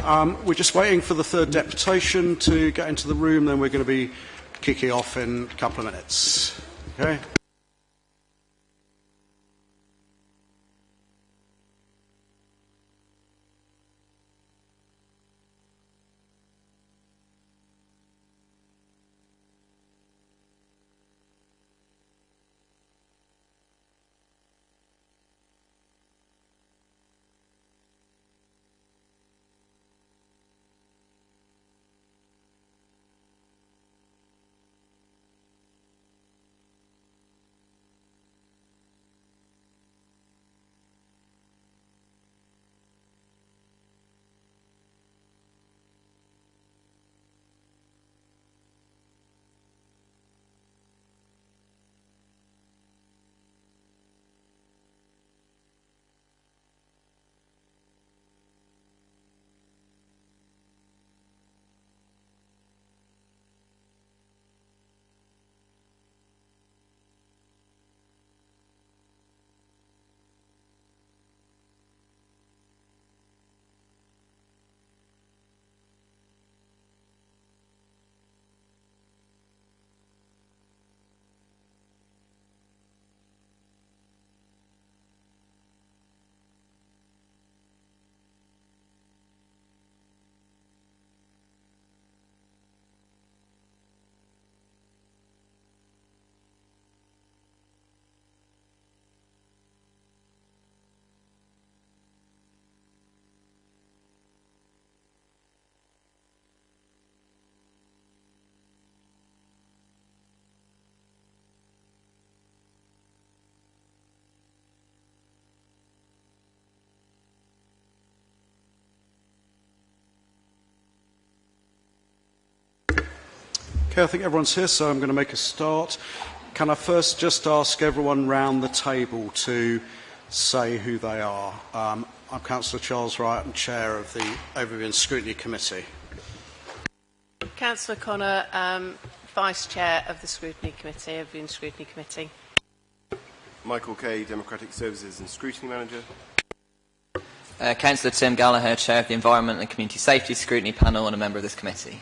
We're just waiting for the third deputation to get into the room, then we're going to be kicking off in a couple of minutes. Okay? Okay, I think everyone's here, so I'm going to make a start. Can I first just ask everyone round the table to say who they are? I'm Councillor Charles Wright, I'm Chair of the Overview and Scrutiny Committee. Councillor Connor, Vice Chair of the Scrutiny Committee, Overview and Scrutiny Committee. Michael Kay, Democratic Services and Scrutiny Manager. Councillor Tim Gallagher, Chair of the Environment and Community Safety Scrutiny Panel and a member of this committee.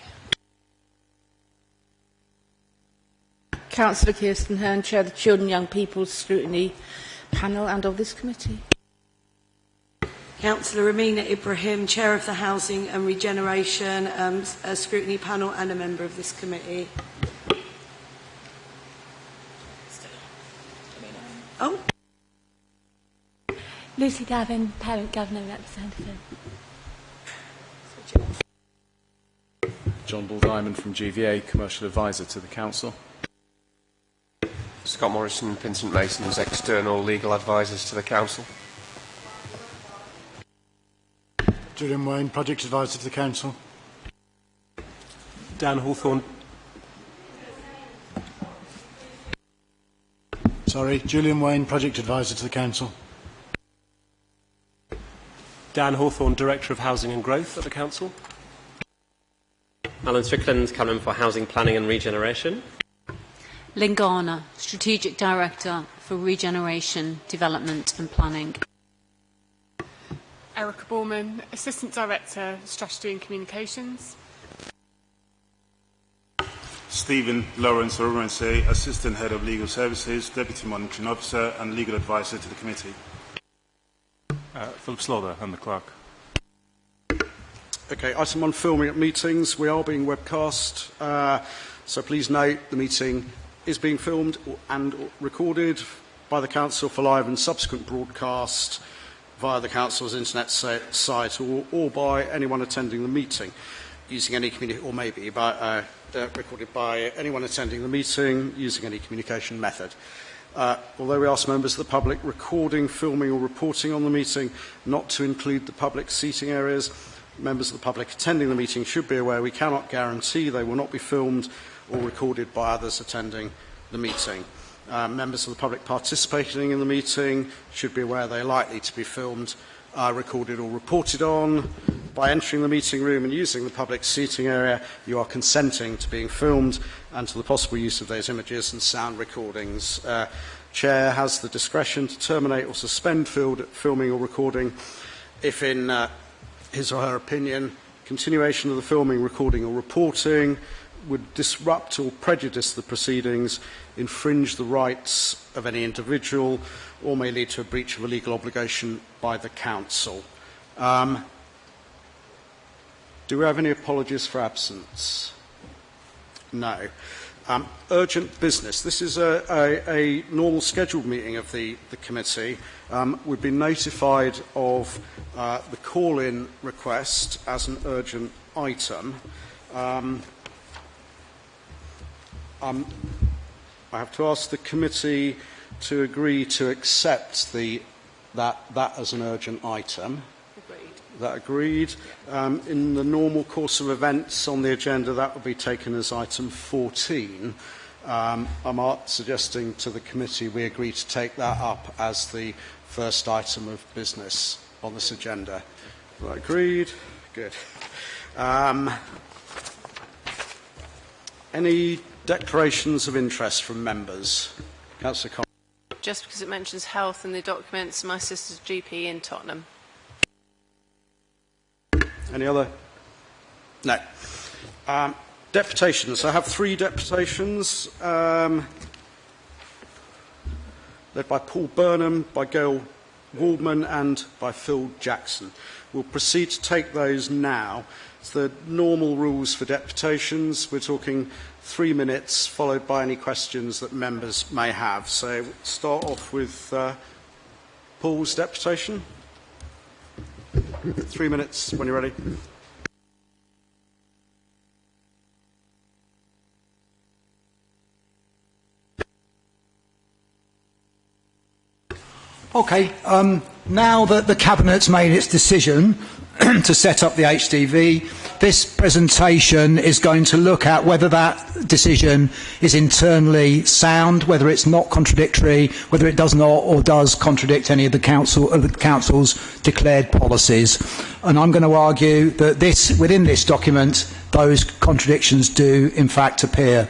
Councillor Kirsten Hearn, Chair of the Children and Young People's Scrutiny Panel and of this committee. Councillor Amina Ibrahim, Chair of the Housing and Regeneration Scrutiny Panel and a member of this committee. Oh. Lucy Gavin, Parent Governor Representative. John Ball Diamond from GVA, Commercial Advisor to the Council. Scott Morrison, Vincent Mason's External Legal Advisors to the Council. Julian Wayne, Project Advisor to the Council. Dan Hawthorne. Julian Wayne, Project Advisor to the Council. Dan Hawthorne, Director of Housing and Growth at the Council. Alan Strickland, Canon for Housing Planning and Regeneration. Lynn Garner, Strategic Director for Regeneration, Development and Planning. Erica Borman, Assistant Director, Strategy and Communications. Stephen Lawrence Orumense, Assistant Head of Legal Services, Deputy Monitoring Officer and Legal Advisor to the Committee. Philip Slaughter, and the Clerk. Okay, item 1, filming at meetings. We are being webcast, so please note the meeting is being filmed and recorded by the Council for live and subsequent broadcast via the Council's internet site or by anyone attending the meeting using any recorded by anyone attending the meeting using any communication method. Although we ask members of the public recording, filming or reporting on the meeting not to include the public seating areas, members of the public attending the meeting should be aware we cannot guarantee they will not be filmed or recorded by others attending the meeting. Members of the public participating in the meeting should be aware they are likely to be filmed, recorded or reported on. By entering the meeting room and using the public seating area, you are consenting to being filmed and to the possible use of those images and sound recordings. Chair has the discretion to terminate or suspend filming or recording if, in his or her opinion, continuation of the filming, recording or reporting would disrupt or prejudice the proceedings, infringe the rights of any individual, or may lead to a breach of a legal obligation by the Council. Do we have any apologies for absence? No. Urgent business. This is a normal scheduled meeting of the committee. We've been notified of the call-in request as an urgent item. I have to ask the committee to agree to accept that as an urgent item. Agreed. That agreed. In the normal course of events on the agenda, that will be taken as item 14. I'm suggesting to the committee we agree to take that up as the first item of business on this agenda. That agreed? Good. Any declarations of interest from members? Councillor Collins. Just because it mentions health in the documents, my sister's GP in Tottenham. Any other? No. Deputations. I have 3 deputations, led by Paul Burnham, by Gail Waldman and by Phil Jackson. We'll proceed to take those now. It's the normal rules for deputations. We're talking 3 minutes, followed by any questions that members may have. So we'll start off with Paul's deputation. 3 minutes when you're ready. Okay, now that the Cabinet's made its decision to set up the HDV, this presentation is going to look at whether that decision is internally sound, whether it's not contradictory, whether it does not or does contradict any of the Council's declared policies. And I'm going to argue that within this document, those contradictions do in fact appear.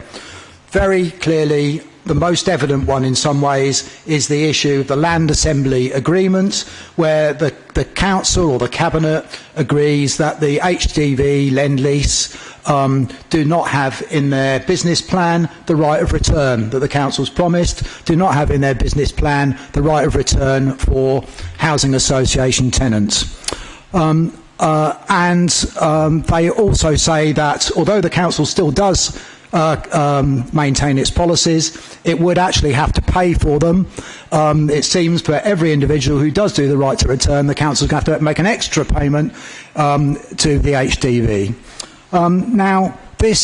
Very clearly, the most evident one in some ways is the issue of the Land Assembly Agreement, where the Council or the Cabinet agrees that the HDV Lend-Lease do not have in their business plan the right of return that the Council's promised, do not have in their business plan the right of return for housing association tenants. And they also say that although the Council still does maintain its policies, it would actually have to pay for them. It seems for every individual who does do the right to return, the Council is going to have to make an extra payment to the HDV. Now, this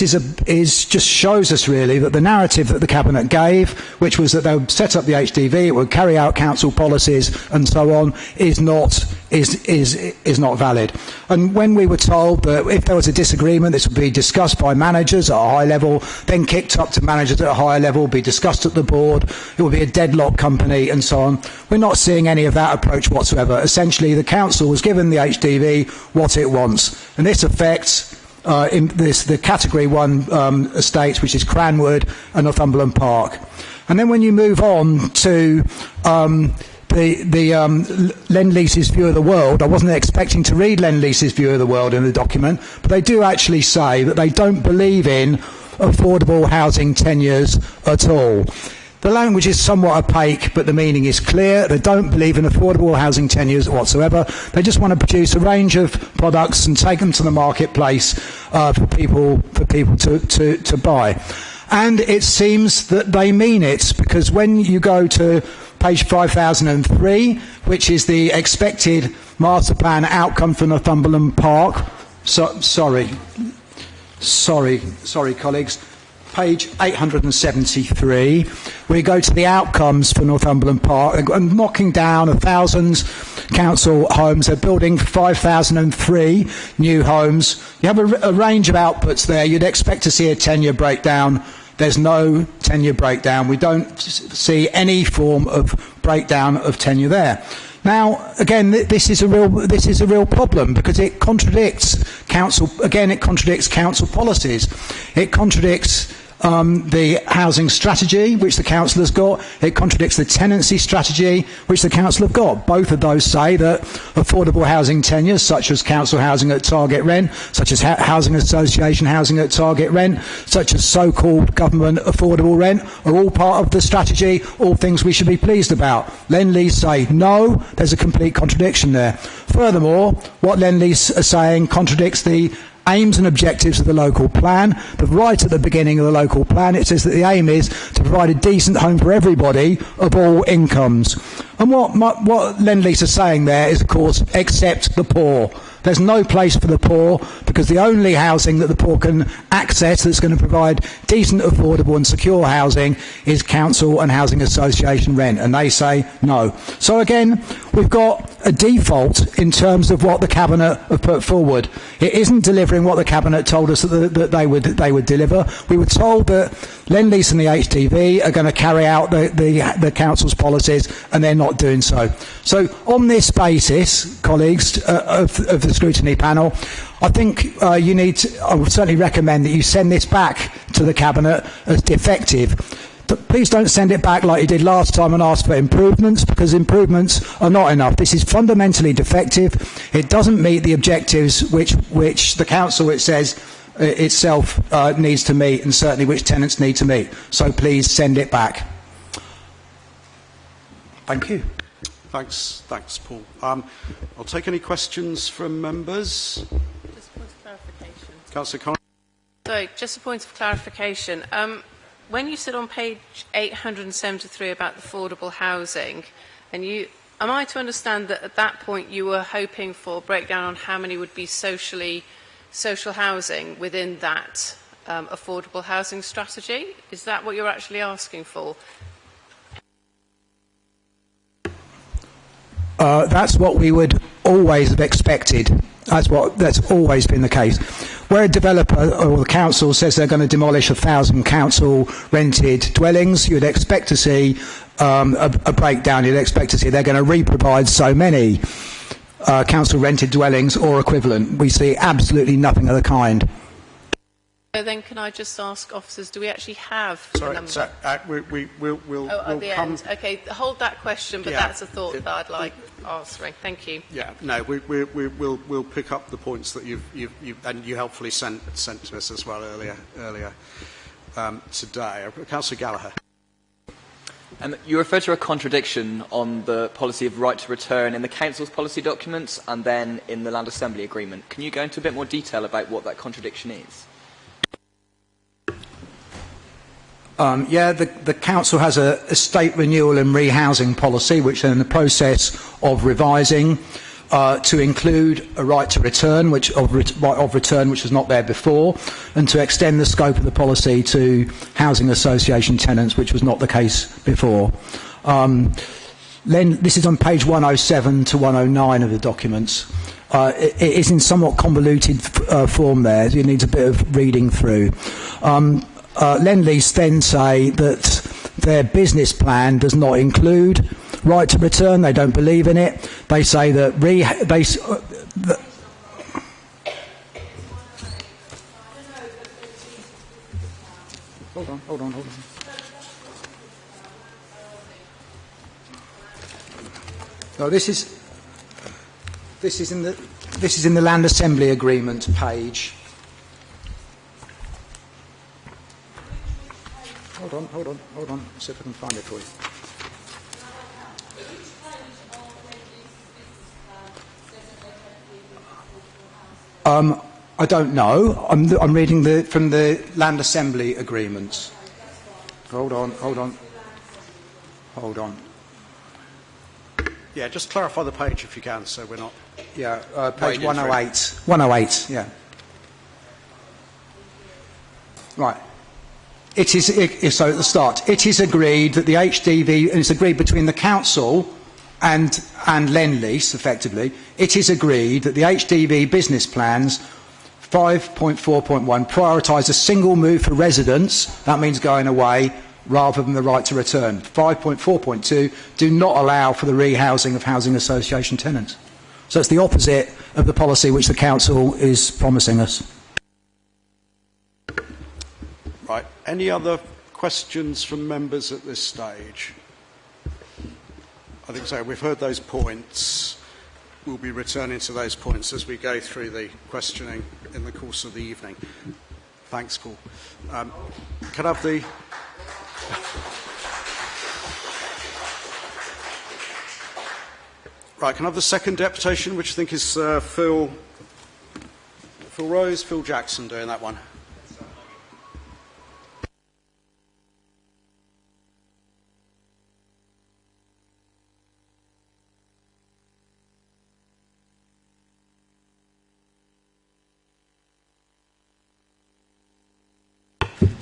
just shows us really that the narrative that the Cabinet gave, which was that they would set up the HDV, it would carry out Council policies and so on, is not valid. And when we were told that if there was a disagreement, this would be discussed by managers at a high level, then kicked up to managers at a higher level, be discussed at the board, it would be a deadlock company and so on. We're not seeing any of that approach whatsoever. Essentially, the Council was given the HDV what it wants, and this affects the Category 1 estates, which is Cranwood and Northumberland Park. And then when you move on to the Lend-Lease's view of the world, I wasn't expecting to read Lend-Lease's view of the world in the document, but they do actually say that they don't believe in affordable housing tenures at all. The language is somewhat opaque, but the meaning is clear. They don't believe in affordable housing tenures whatsoever. They just want to produce a range of products and take them to the marketplace for people to buy. And it seems that they mean it, because when you go to page 5003, which is the expected master plan outcome for Northumberland Park, sorry, colleagues. Page 873, we go to the outcomes for Northumberland Park, and knocking down 1,000 council homes. They're building 5,003 new homes. You have a range of outputs there. You'd expect to see a tenure breakdown. There's no tenure breakdown. We don't see any form of breakdown of tenure there. Now, again, this is a real problem, because it contradicts council policies. It contradicts the housing strategy, which the council has got. It contradicts the tenancy strategy, which the council have got. Both of those say that affordable housing tenures, such as council housing at target rent, such as housing association housing at target rent, such as so-called government affordable rent, are all part of the strategy, all things we should be pleased about. Lend-Lease say no, there's a complete contradiction there. Furthermore, what Lend-Lease are saying contradicts the aims and objectives of the local plan. But right at the beginning of the local plan, it says that the aim is to provide a decent home for everybody of all incomes. And what Lend-Lease are saying there is, of course, except the poor. There's no place for the poor, because the only housing that the poor can access that's going to provide decent, affordable and secure housing is council and housing association rent, and they say no. So again, we've got a default in terms of what the Cabinet have put forward. It isn't delivering what the Cabinet told us that they would deliver. We were told that Lend-Lease and the HDV are going to carry out the council's policies, and they're not doing so. So on this basis, colleagues of the Scrutiny panel, I think I would certainly recommend that you send this back to the Cabinet as defective. Please don't send it back like you did last time and ask for improvements, because improvements are not enough. This is fundamentally defective. It doesn't meet the objectives which the council, it says, itself needs to meet, and certainly which tenants need to meet. So please send it back. Thank you. Thanks, Paul. I'll take any questions from members. Just a point of clarification. Councillor Conn. Sorry, just a point of clarification. When you said on page 873 about affordable housing, and am I to understand that at that point you were hoping for a breakdown on how many would be social housing within that affordable housing strategy? Is that what you're actually asking for? That's what we would always have expected. That's always been the case. Where a developer or the council says they're going to demolish 1,000 council rented dwellings, you'd expect to see a breakdown. You'd expect to see they're going to re-provide so many council rented dwellings or equivalent. We see absolutely nothing of the kind. So then can I just ask officers, do we actually have Sorry, the number? so, we'll at the come... end. Okay, hold that question, but that's a thought that I'd like answering. Thank you. Yeah, no, we'll pick up the points that you helpfully sent to us as well earlier today. Councillor Gallagher. You referred to a contradiction on the policy of right to return in the Council's policy documents and then in the Land Assembly Agreement. Can you go into a bit more detail about what that contradiction is? The council has a estate renewal and rehousing policy, which they're in the process of revising to include a right to return, which was not there before, and to extend the scope of the policy to housing association tenants, which was not the case before. This is on page 107 to 109 of the documents. It is in somewhat convoluted form there. It needs a bit of reading through. Lend-Lease then say that their business plan does not include right to return. They don't believe in it. They say that Hold on. No, this is in the Land Assembly Agreement page. Hold on. See if I can find it for you. I don't know. I'm reading from the Land Assembly Agreements. Hold on. Yeah, just clarify the page if you can, so we're not... Yeah, page 108. 108, yeah. Right. So at the start, it is agreed that the HDV, and it's agreed between the council and Lend-Lease, effectively, it is agreed that the HDV business plans 5.4.1 prioritise a single move for residents, that means going away, rather than the right to return. 5.4.2 do not allow for the rehousing of housing association tenants. So it's the opposite of the policy which the council is promising us. Right. Any other questions from members at this stage? I think so. We've heard those points. We'll be returning to those points as we go through the questioning in the course of the evening. Thanks, Paul. Can I have the... Right, can I have the second deputation, which I think is Phil Rose, Phil Jackson doing that one.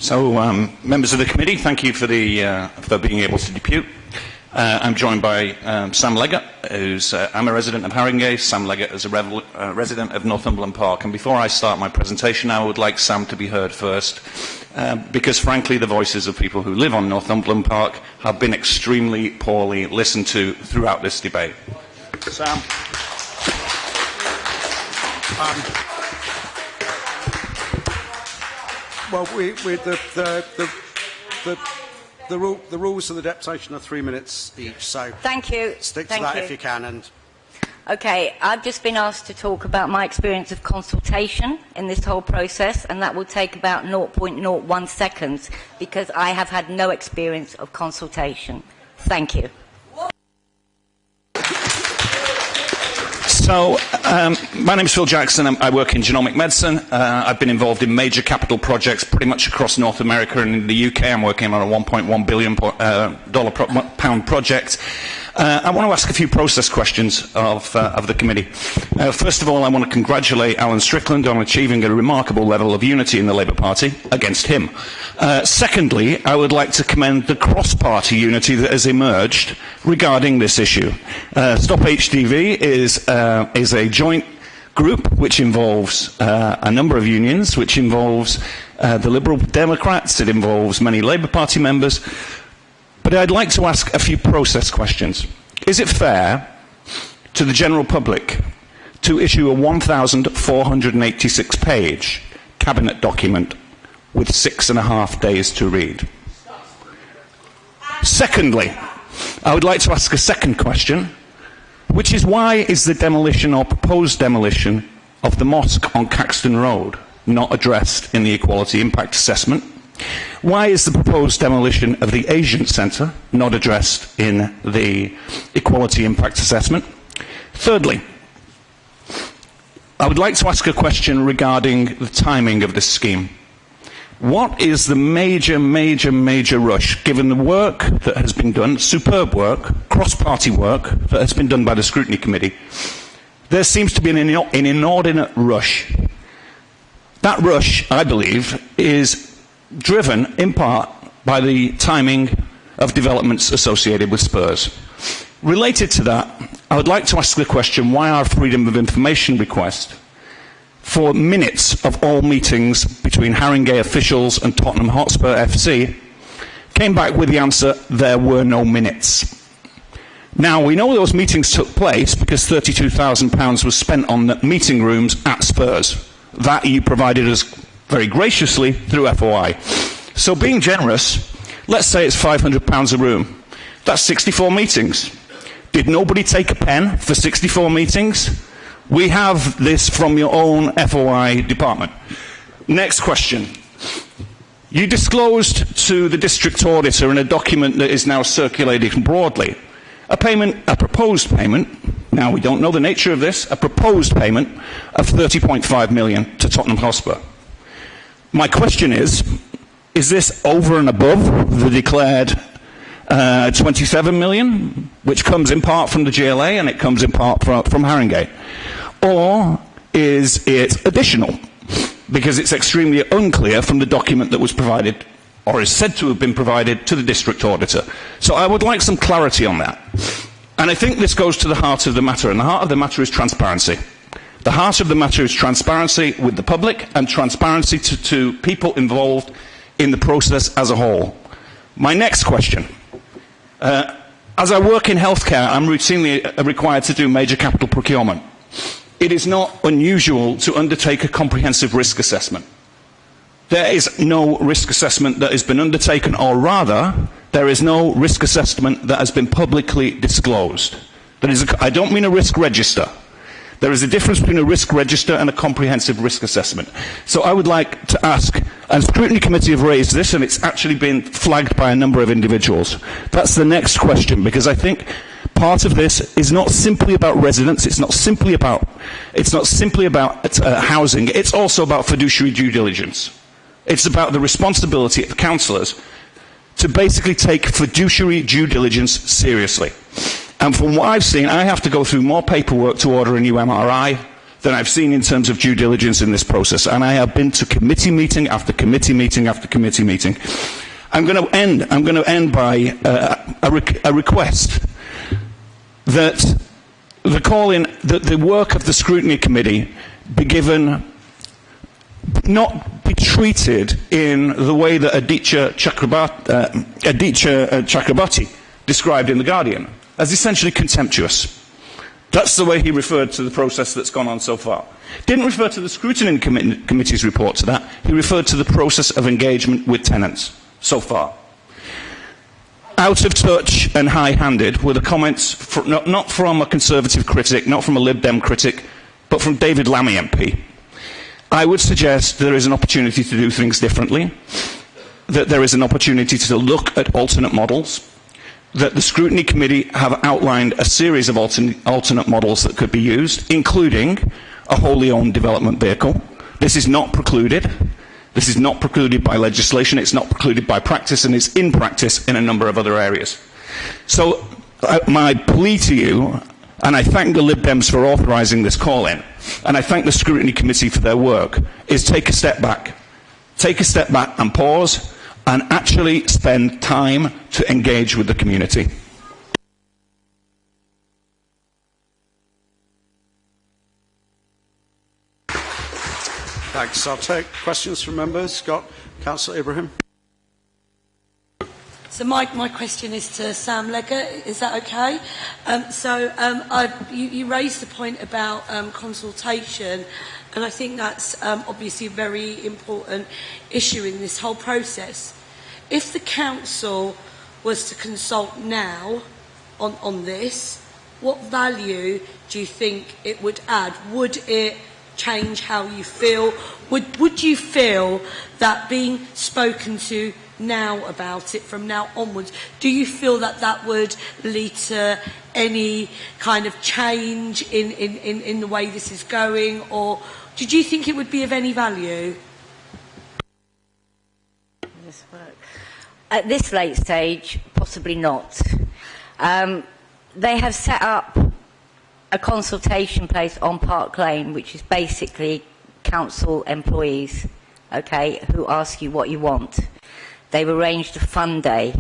So, members of the committee, thank you for being able to depute. I'm joined by Sam Leggett, I'm a resident of Haringey. Sam Leggett is a resident of Northumberland Park. And before I start my presentation, I would like Sam to be heard first, because frankly, the voices of people who live on Northumberland Park have been extremely poorly listened to throughout this debate. Sam. Well, the rules of the deputation are 3 minutes each, so thank you. Stick to that if you can. And okay, I've just been asked to talk about my experience of consultation in this whole process, and that will take about 0.01 seconds because I have had no experience of consultation. Thank you. So, my name is Phil Jackson. I work in genomic medicine. I've been involved in major capital projects pretty much across North America and in the UK. I'm working on a $1.1 billion pound project. I want to ask a few process questions of the committee. First of all, I want to congratulate Alan Strickland on achieving a remarkable level of unity in the Labour Party against him. Secondly, I would like to commend the cross-party unity that has emerged regarding this issue. Stop HDV is a joint group which involves a number of unions, which involves the Liberal Democrats, it involves many Labour Party members. But I'd like to ask a few process questions. Is it fair to the general public to issue a 1,486-page cabinet document with 6.5 days to read? Secondly, I would like to ask a second question, which is why is the demolition or proposed demolition of the mosque on Caxton Road not addressed in the Equality Impact Assessment? Why is the proposed demolition of the Asian Centre not addressed in the Equality Impact Assessment? Thirdly, I would like to ask a question regarding the timing of this scheme. What is the major rush, given the work that has been done, superb work, cross-party work that has been done by the Scrutiny Committee? There seems to be an inordinate rush. That rush, I believe, is driven in part by the timing of developments associated with Spurs. Related to that, I would like to ask the question why our Freedom of Information request for minutes of all meetings between Haringey officials and Tottenham Hotspur FC came back with the answer, there were no minutes. Now, we know those meetings took place because £32,000 was spent on the meeting rooms at Spurs. That you provided us very graciously through FOI. So being generous, let's say it's £500 a room. That's 64 meetings. Did nobody take a pen for 64 meetings? We have this from your own FOI department. Next question. You disclosed to the district auditor in a document that is now circulating broadly a proposed payment, now we don't know the nature of this, a proposed payment of £30.5 million to Tottenham Hotspur. My question is this over and above the declared 27 million, which comes in part from the GLA and it comes in part from Haringey? Or is it additional? Because it's extremely unclear from the document that was provided, or is said to have been provided, to the district auditor. So I would like some clarity on that. And I think this goes to the heart of the matter, and the heart of the matter is transparency. The heart of the matter is transparency with the public and transparency to people involved in the process as a whole. My next question. As I work in healthcare, I'm routinely required to do major capital procurement. It is not unusual to undertake a comprehensive risk assessment. there is no risk assessment that has been undertaken, or rather, there is no risk assessment that has been publicly disclosed. I don't mean a risk register. There is a difference between a risk register and a comprehensive risk assessment. So I would like to ask, and the Scrutiny Committee have raised this, and it's actually been flagged by a number of individuals. That's the next question, because I think part of this is not simply about residents, it's not simply about housing, it's also about fiduciary due diligence. It's about the responsibility of councillors to basically take fiduciary due diligence seriously. And from what I've seen, I have to go through more paperwork to order a new MRI than I've seen in terms of due diligence in this process. And I have been to committee meeting after committee meeting after committee meeting. I'm going to end by a request that the work of the Scrutiny Committee be given, not be treated in the way that Aditya Chakrabarti described in The Guardian, as essentially contemptuous. That's the way he referred to the process that's gone on so far. Didn't refer to the Scrutiny Committee's report to that. He referred to the process of engagement with tenants so far. Out of touch and high-handed were the comments, not from a Conservative critic, not from a Lib Dem critic, but from David Lammy MP. I would suggest there is an opportunity to do things differently, that there is an opportunity to look at alternate models, that the Scrutiny Committee have outlined a series of alternate models that could be used, including a wholly owned development vehicle. This is not precluded. This is not precluded by legislation, it's not precluded by practice, and it's in practice in a number of other areas. So my plea to you, and I thank the Lib Dems for authorising this call-in, and I thank the Scrutiny Committee for their work, is take a step back. Take a step back and pause, and actually spend time to engage with the community. Thanks. I'll take questions from members. Councillor Ibrahim. So my question is to Sam Leggett. Is that okay? You raised the point about consultation, and I think that's obviously a very important issue in this whole process. If the council was to consult now on this, what value do you think it would add? Would it change how you feel? Would you feel that being spoken to now about it from now onwards, do you feel that that would lead to any kind of change in the way this is going, or did you think it would be of any value? At this late stage, possibly not. They have set up a consultation place on Park Lane, which is basically council employees, okay, who ask you what you want. They've arranged a fun day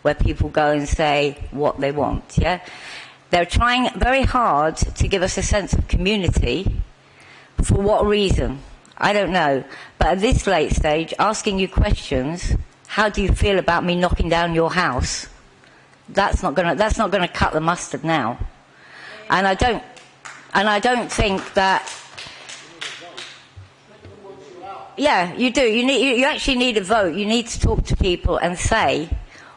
where people go and say what they want, yeah? They're trying very hard to give us a sense of community. For what reason? I don't know. But at this late stage, asking you questions, how do you feel about me knocking down your house? That's not going to cut the mustard now. And I don't think that. Yeah, you do. You actually need a vote. You need to talk to people and say,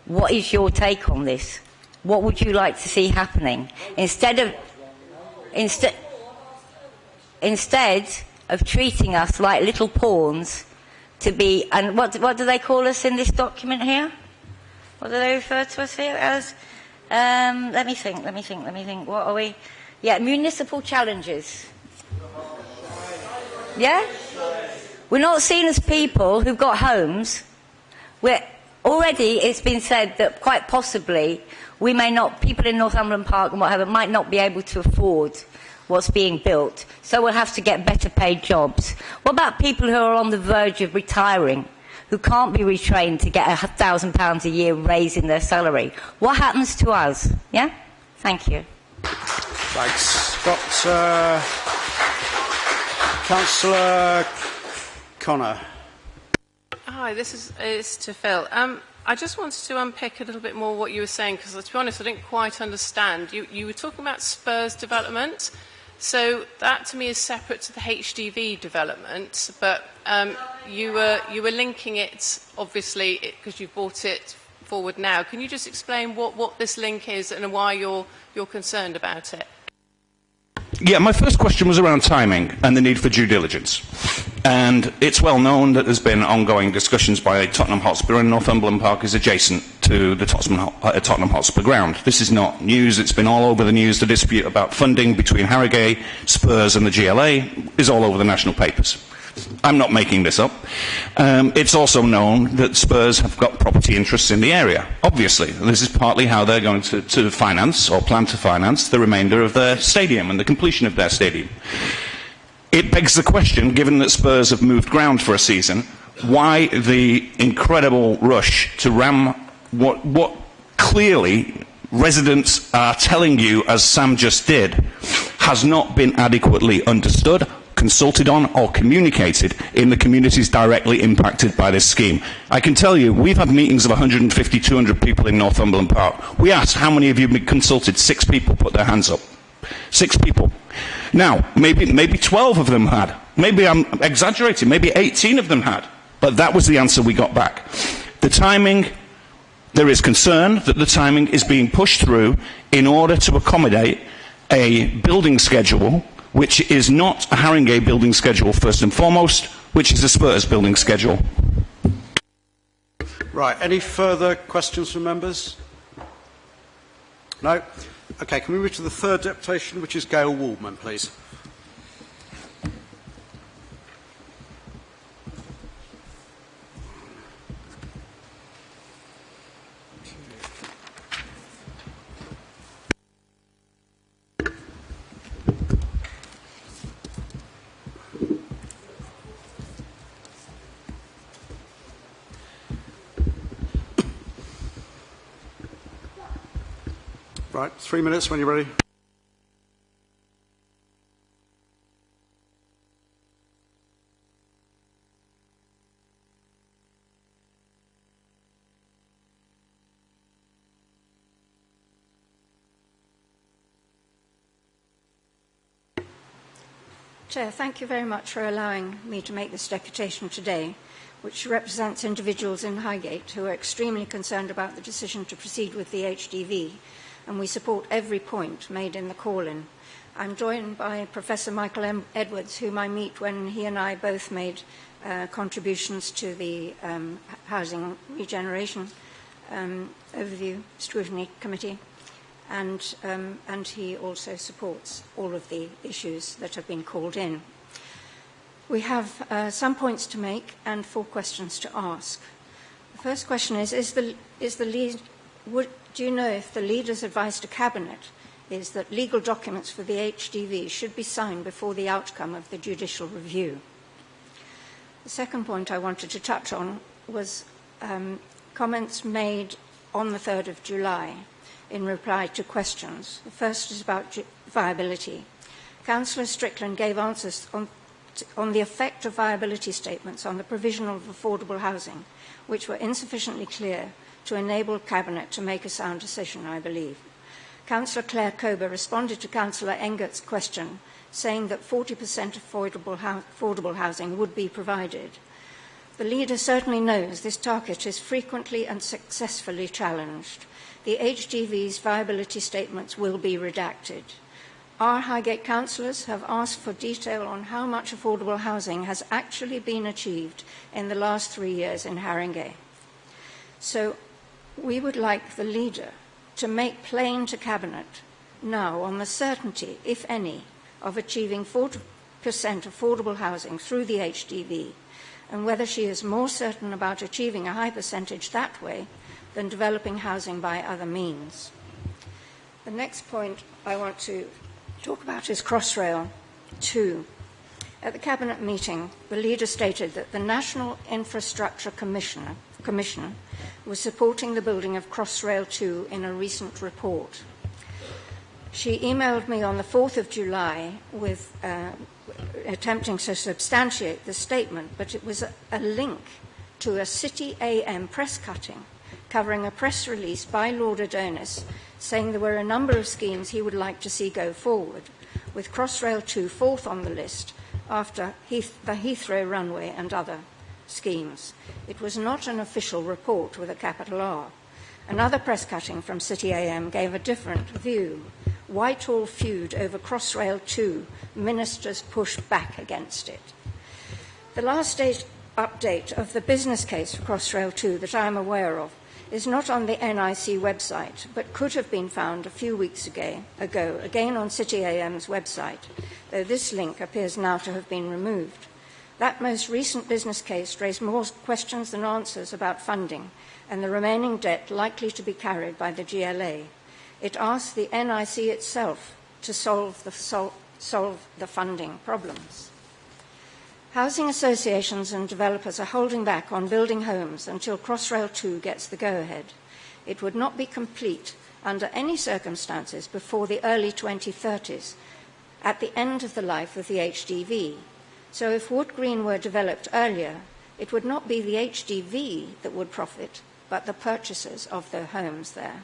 what is your take on this? What would you like to see happening? Instead of treating us like little pawns to be, and what do they call us in this document here? What do they refer to us here as? Let me think. What are we? Yeah, municipal challenges. Yeah? We're not seen as people who've got homes. Already it's been said that quite possibly people in Northumberland Park and whatever might not be able to afford what's being built, so we'll have to get better paid jobs. What about people who are on the verge of retiring, who can't be retrained to get £1,000 a year raise in their salary? What happens to us? Yeah? Thank you. Thanks. Got Councillor Connor. Hi, this is to Phil. I just wanted to unpick a little bit more what you were saying, because to be honest, I didn't quite understand. You were talking about Spurs development. So that to me is separate to the HDV development, but you were linking it, obviously, because you brought it forward now. Can you just explain what this link is and why you're concerned about it? Yeah, my first question was around timing and the need for due diligence. And it's well known that there's been ongoing discussions by Tottenham Hotspur, and Northumberland Park is adjacent to the Tottenham Hotspur ground. This is not news, it's been all over the news. The dispute about funding between Haringey, Spurs and the GLA is all over the national papers. I'm not making this up. It's also known that Spurs have got property interests in the area. Obviously, this is partly how they're going to finance, or plan to finance, the remainder of their stadium and the completion of their stadium. It begs the question, given that Spurs have moved ground for a season, why the incredible rush to ram what clearly residents are telling you, as Sam just did, has not been adequately understood, consulted on or communicated in the communities directly impacted by this scheme. I can tell you, we've had meetings of 150, 200 people in Northumberland Park. We asked, how many of you have been consulted? 6 people put their hands up. 6 people. Now, maybe 12 of them had. Maybe I'm exaggerating. Maybe 18 of them had. But that was the answer we got back. The timing, there is concern that the timing is being pushed through in order to accommodate a building schedule which is not a Haringey building schedule first and foremost, which is a Spurs building schedule. Right, any further questions from members? No? Okay, can we move to the third deputation, which is Gail Waldman, please? Right, 3 minutes when you're ready. Chair, thank you very much for allowing me to make this deputation today, which represents individuals in Highgate who are extremely concerned about the decision to proceed with the HDV, and we support every point made in the call-in. I'm joined by Professor Michael Edwards, whom I meet when he and I both made contributions to the Housing Regeneration Overview Scrutiny Committee, and he also supports all of the issues that have been called in. We have some points to make and 4 questions to ask. The first question is do you know if the Leader's advice to Cabinet is that legal documents for the HDV should be signed before the outcome of the judicial review? The second point I wanted to touch on was comments made on the 3rd of July in reply to questions. The first is about viability. Councillor Strickland gave answers on the effect of viability statements on the provision of affordable housing, which were insufficiently clear to enable Cabinet to make a sound decision, I believe. Councillor Claire Cober responded to Councillor Engert's question, saying that 40% affordable housing would be provided. The Leader certainly knows this target is frequently and successfully challenged. The HDV's viability statements will be redacted. Our Highgate councillors have asked for detail on how much affordable housing has actually been achieved in the last 3 years in Haringey. So we would like the Leader to make plain to Cabinet now on the certainty, if any, of achieving 40% affordable housing through the HDV, and whether she is more certain about achieving a high percentage that way than developing housing by other means. The next point I want to talk about is Crossrail 2. At the Cabinet meeting, the Leader stated that the National Infrastructure Commission was supporting the building of Crossrail 2 in a recent report. She emailed me on the 4th of July with attempting to substantiate the statement, but it was a link to a City AM press cutting covering a press release by Lord Adonis saying there were a number of schemes he would like to see go forward, with Crossrail 2 fourth on the list after the Heathrow runway and other schemes. It was not an official report with a capital R. Another press cutting from City AM gave a different view. Whitehall feud over Crossrail 2, ministers push back against it. The last stage update of the business case for Crossrail 2 that I am aware of is not on the NIC website, but could have been found a few weeks ago, again on City AM's website, though this link appears now to have been removed. That most recent business case raised more questions than answers about funding and the remaining debt likely to be carried by the GLA. It asked the NIC itself to solve the funding problems. Housing associations and developers are holding back on building homes until Crossrail 2 gets the go-ahead. It would not be complete under any circumstances before the early 2030s, at the end of the life of the HDV. So if Wood Green were developed earlier, it would not be the HDV that would profit, but the purchasers of their homes there.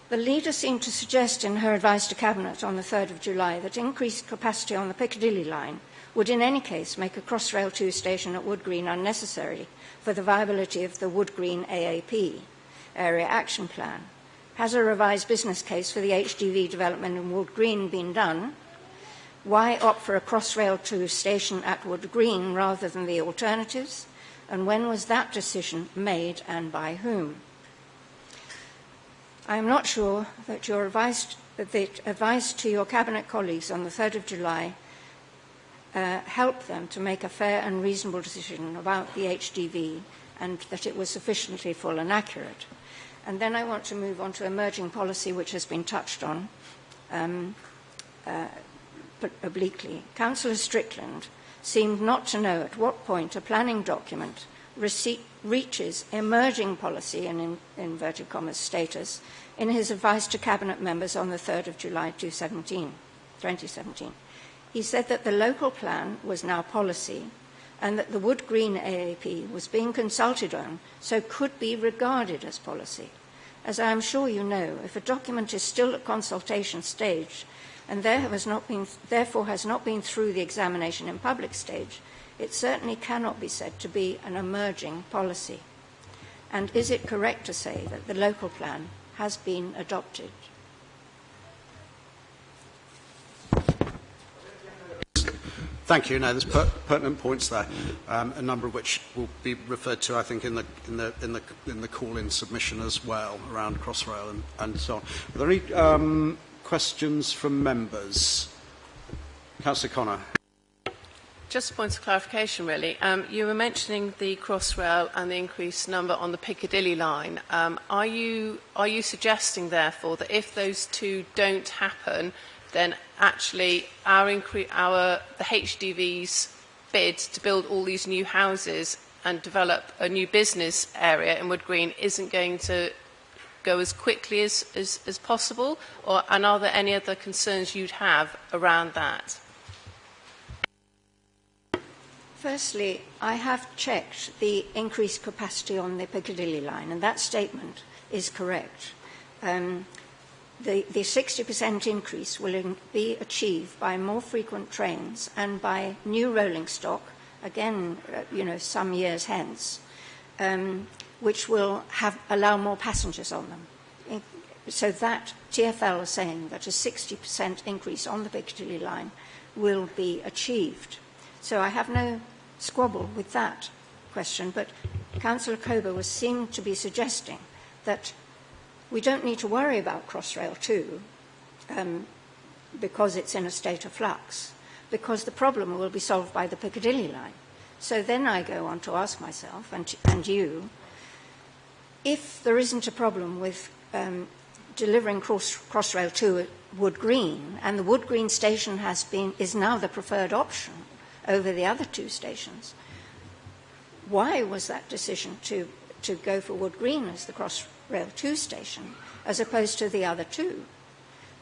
The leader seemed to suggest in her advice to Cabinet on the 3rd of July that increased capacity on the Piccadilly line would in any case make a Crossrail 2 station at Wood Green unnecessary for the viability of the Wood Green AAP, Area Action Plan. Has a revised business case for the HDV development in Wood Green been done? Why opt for a Crossrail 2 station at Wood Green rather than the alternatives? And when was that decision made and by whom? I am not sure that your advice to your Cabinet colleagues on the 3rd of July helped them to make a fair and reasonable decision about the HDV and that it was sufficiently full and accurate. And then I want to move on to emerging policy, which has been touched on obliquely. Councillor Strickland seemed not to know at what point a planning document reaches emerging policy and in inverted commas status in his advice to Cabinet members on the 3rd of July 2017. He said that the local plan was now policy and that the Wood Green AAP was being consulted on, so could be regarded as policy. As I am sure you know, if a document is still at consultation stage and therefore has not been through the examination in public stage, it certainly cannot be said to be an emerging policy. And is it correct to say that the local plan has been adopted? Thank you. Now, there's pertinent points there, a number of which will be referred to, I think, in the call-in submission as well, around Crossrail and so on. Are there any questions from members? Councillor Connor. Just a point of clarification, really. You were mentioning the Crossrail and the increased number on the Piccadilly line. Are you suggesting, therefore, that if those two don't happen, then actually the HDV's bid to build all these new houses and develop a new business area in Wood Green isn't going to go as quickly as possible? And are there any other concerns you'd have around that? Firstly, I have checked the increased capacity on the Piccadilly line, and that statement is correct. The 60% increase will be achieved by more frequent trains and by new rolling stock, again, some years hence, which will allow more passengers on them. So that TfL is saying that a 60% increase on the Piccadilly line will be achieved. So I have no squabble with that question, but Councillor Coburn seemed to be suggesting that we don't need to worry about Crossrail 2 because it's in a state of flux, because the problem will be solved by the Piccadilly line. So then I go on to ask myself, and you, if there isn't a problem with delivering Crossrail 2 at Wood Green, and the Wood Green station is now the preferred option over the other two stations, why was that decision to go for Wood Green as the Crossrail 2 station as opposed to the other two?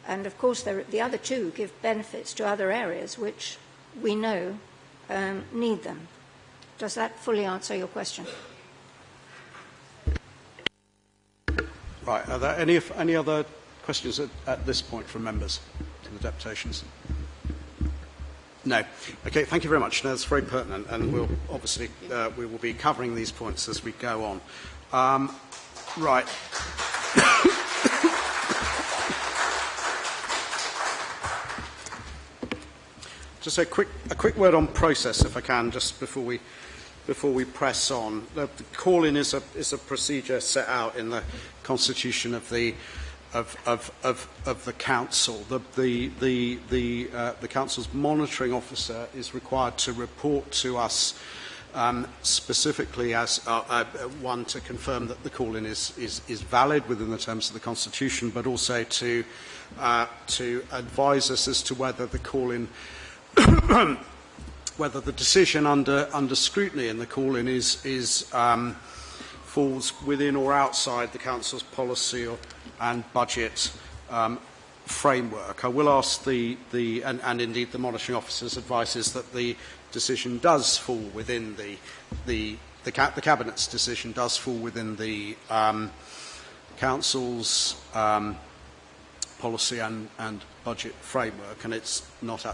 And of course the other two give benefits to other areas which we know need them. Does that fully answer your question? Right. Are there any other questions at this point from members? from the deputations? No. Okay, thank you very much. No, that's very pertinent, and we'll obviously we will be covering these points as we go on. Right. Just a quick word on process, if I can, just before we press on. The call-in is a procedure set out in the constitution of the council. The council's monitoring officer is required to report to us specifically as one, to confirm that the call-in is valid within the terms of the constitution, but also to advise us as to whether the call-in whether the decision under scrutiny in the call-in falls within or outside the council's policy and budget framework. I will ask and indeed the monitoring officer's advice is that the decision does fall within the cabinet's decision does fall within the council's policy and budget framework, and it's not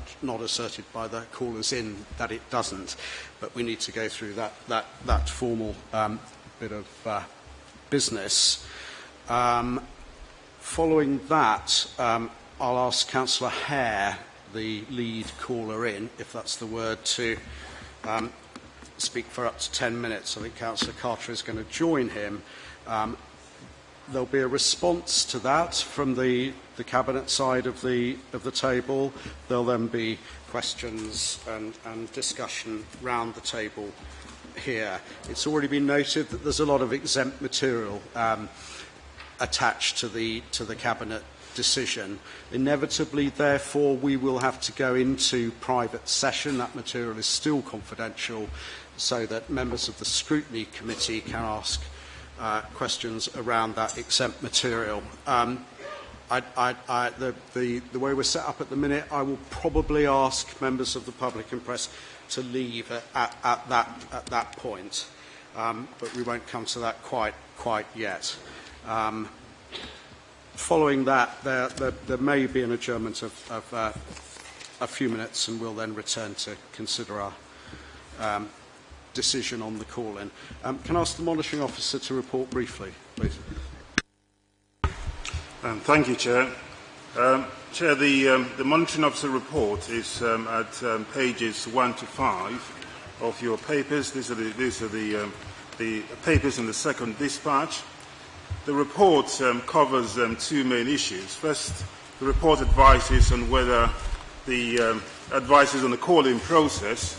asserted by the callers in that it doesn't, but we need to go through that formal bit of business. Following that, I'll ask Councillor Hare, the lead caller in, if that's the word, to speak for up to 10 minutes. I think Councillor Carter is going to join him. There'll be a response to that from the cabinet side of the table. There'll then be questions and discussion round the table here. It's already been noted that there's a lot of exempt material attached to the cabinet decision. Inevitably, therefore, we will have to go into private session. That material is still confidential, so that members of the Scrutiny Committee can ask questions around that exempt material. The way we're set up at the minute, I will probably ask members of the public and press to leave at that point, but we won't come to that quite yet. Following that, there may be an adjournment of a few minutes, and we'll then return to consider our decision on the call-in. Can I ask the monitoring officer to report briefly, please? Thank you, Chair. Chair, the monitoring officer report is at pages 1 to 5 of your papers. These are the papers in the second dispatch. The report covers two main issues. First, the report advises on whether the advises on the call-in process,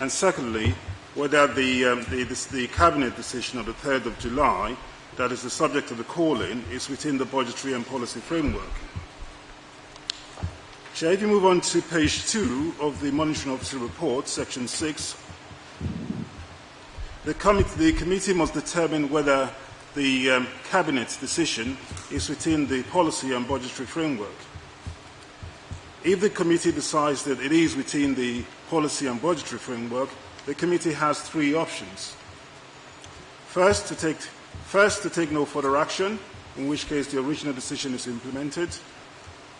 and secondly, whether the Cabinet decision of the 3rd of July, that is the subject of the call-in, is within the budgetary and policy framework. Chair, if you move on to page 2 of the Monitoring Officer report, section 6, the committee must determine whether the Cabinet's decision is within the policy and budgetary framework. If the committee decides that it is within the policy and budgetary framework, the committee has three options. First, to take no further action, in which case the original decision is implemented.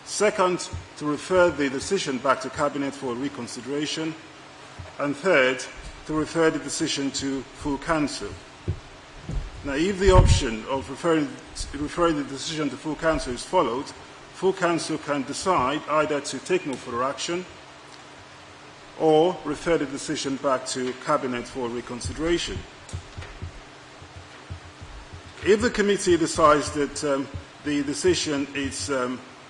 Second, to refer the decision back to Cabinet for reconsideration. And third, to refer the decision to full Council. Now, if the option of referring the decision to full Council is followed, full Council can decide either to take no further action or refer the decision back to Cabinet for reconsideration. If the committee decides that the decision is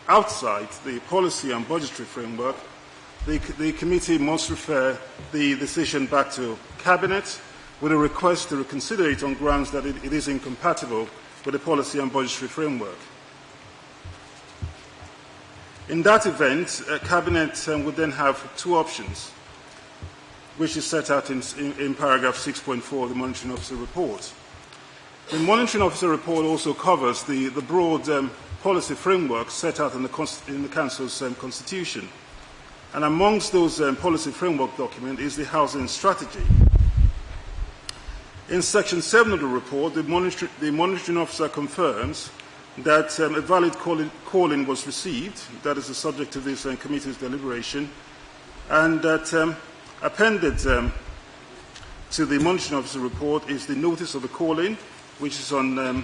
outside the policy and budgetary framework, the committee must refer the decision back to Cabinet with a request to reconsider it on grounds that it is incompatible with the policy and budgetary framework. In that event, Cabinet would then have two options, which is set out in paragraph 6.4 of the Monitoring Officer report. The Monitoring Officer report also covers the broad policy framework set out in the Council's constitution. And amongst those policy framework documents is the housing strategy. In section 7 of the report, the Monitoring Officer confirms that a valid call-in was received, that is the subject of this committee's deliberation, and that appended to the monitoring officer report is the notice of the call-in, which is on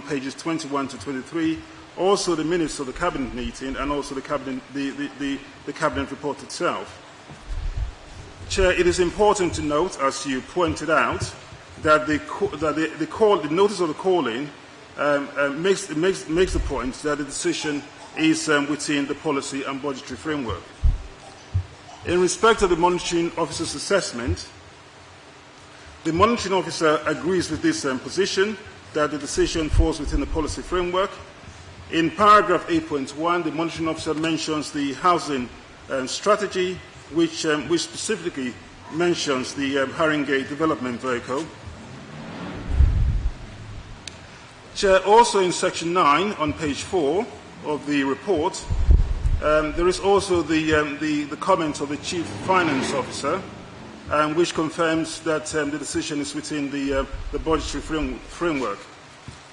pages 21 to 23, also the minutes of the cabinet meeting, and also the cabinet report itself. Chair, it is important to note, as you pointed out, that the notice of the call-in makes the point that the decision is within the policy and budgetary framework. In respect of the monitoring officer's assessment, the monitoring officer agrees with this position that the decision falls within the policy framework. In paragraph 8.1, the monitoring officer mentions the housing strategy, which specifically mentions the Haringey development vehicle. Chair, also in section 9 on page 4 of the report, there is also the comment of the Chief Finance Officer, which confirms that the decision is within the budgetary framework.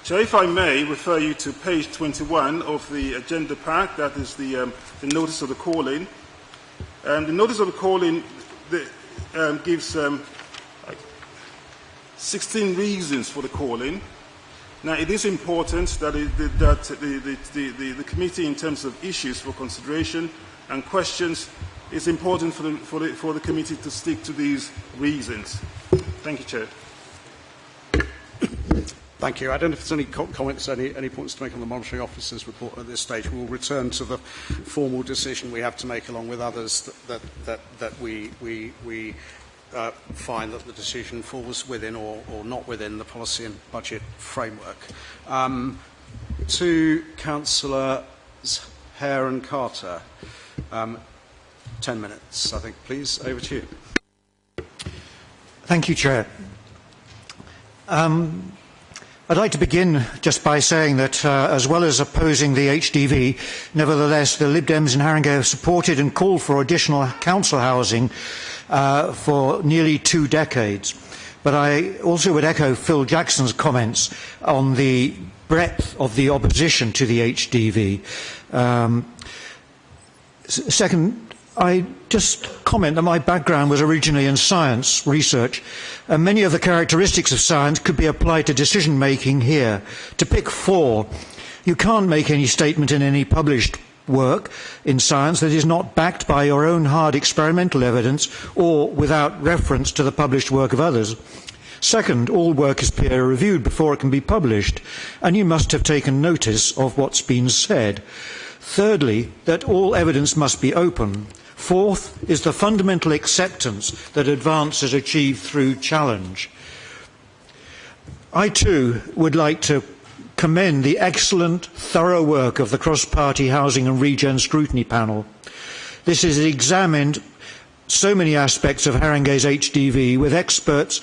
Chair, if I may refer you to page 21 of the agenda pack, that is the notice of the call-in. The notice of the call-in gives 16 reasons for the call-in. Now, it is important that the committee, in terms of issues for consideration and questions, it's important for the committee to stick to these reasons. Thank you, Chair. Thank you. I don't know if there's any comments, any points to make on the monitoring officer's report at this stage. We'll return to the formal decision we have to make, along with others that we find that the decision falls within or not within the policy and budget framework. To Councillors Hare and Carter, 10 minutes, I think, please. Over to you. Thank you, Chair. I'd like to begin just by saying that, as well as opposing the HDV, nevertheless, the Lib Dems in Haringey have supported and called for additional council housing for nearly 2 decades. But I also would echo Phil Jackson's comments on the breadth of the opposition to the HDV. Second, I just comment that my background was originally in science research, and many of the characteristics of science could be applied to decision making here. To pick 4, you can't make any statement in any published work in science that is not backed by your own hard experimental evidence or without reference to the published work of others. Second, all work is peer reviewed before it can be published, and you must have taken notice of what's been said. Thirdly, that all evidence must be open. Fourth is the fundamental acceptance that advance is achieved through challenge. I too would like to commend the excellent, thorough work of the Cross-Party Housing and Regen Scrutiny Panel. This has examined so many aspects of Haringey's HDV with experts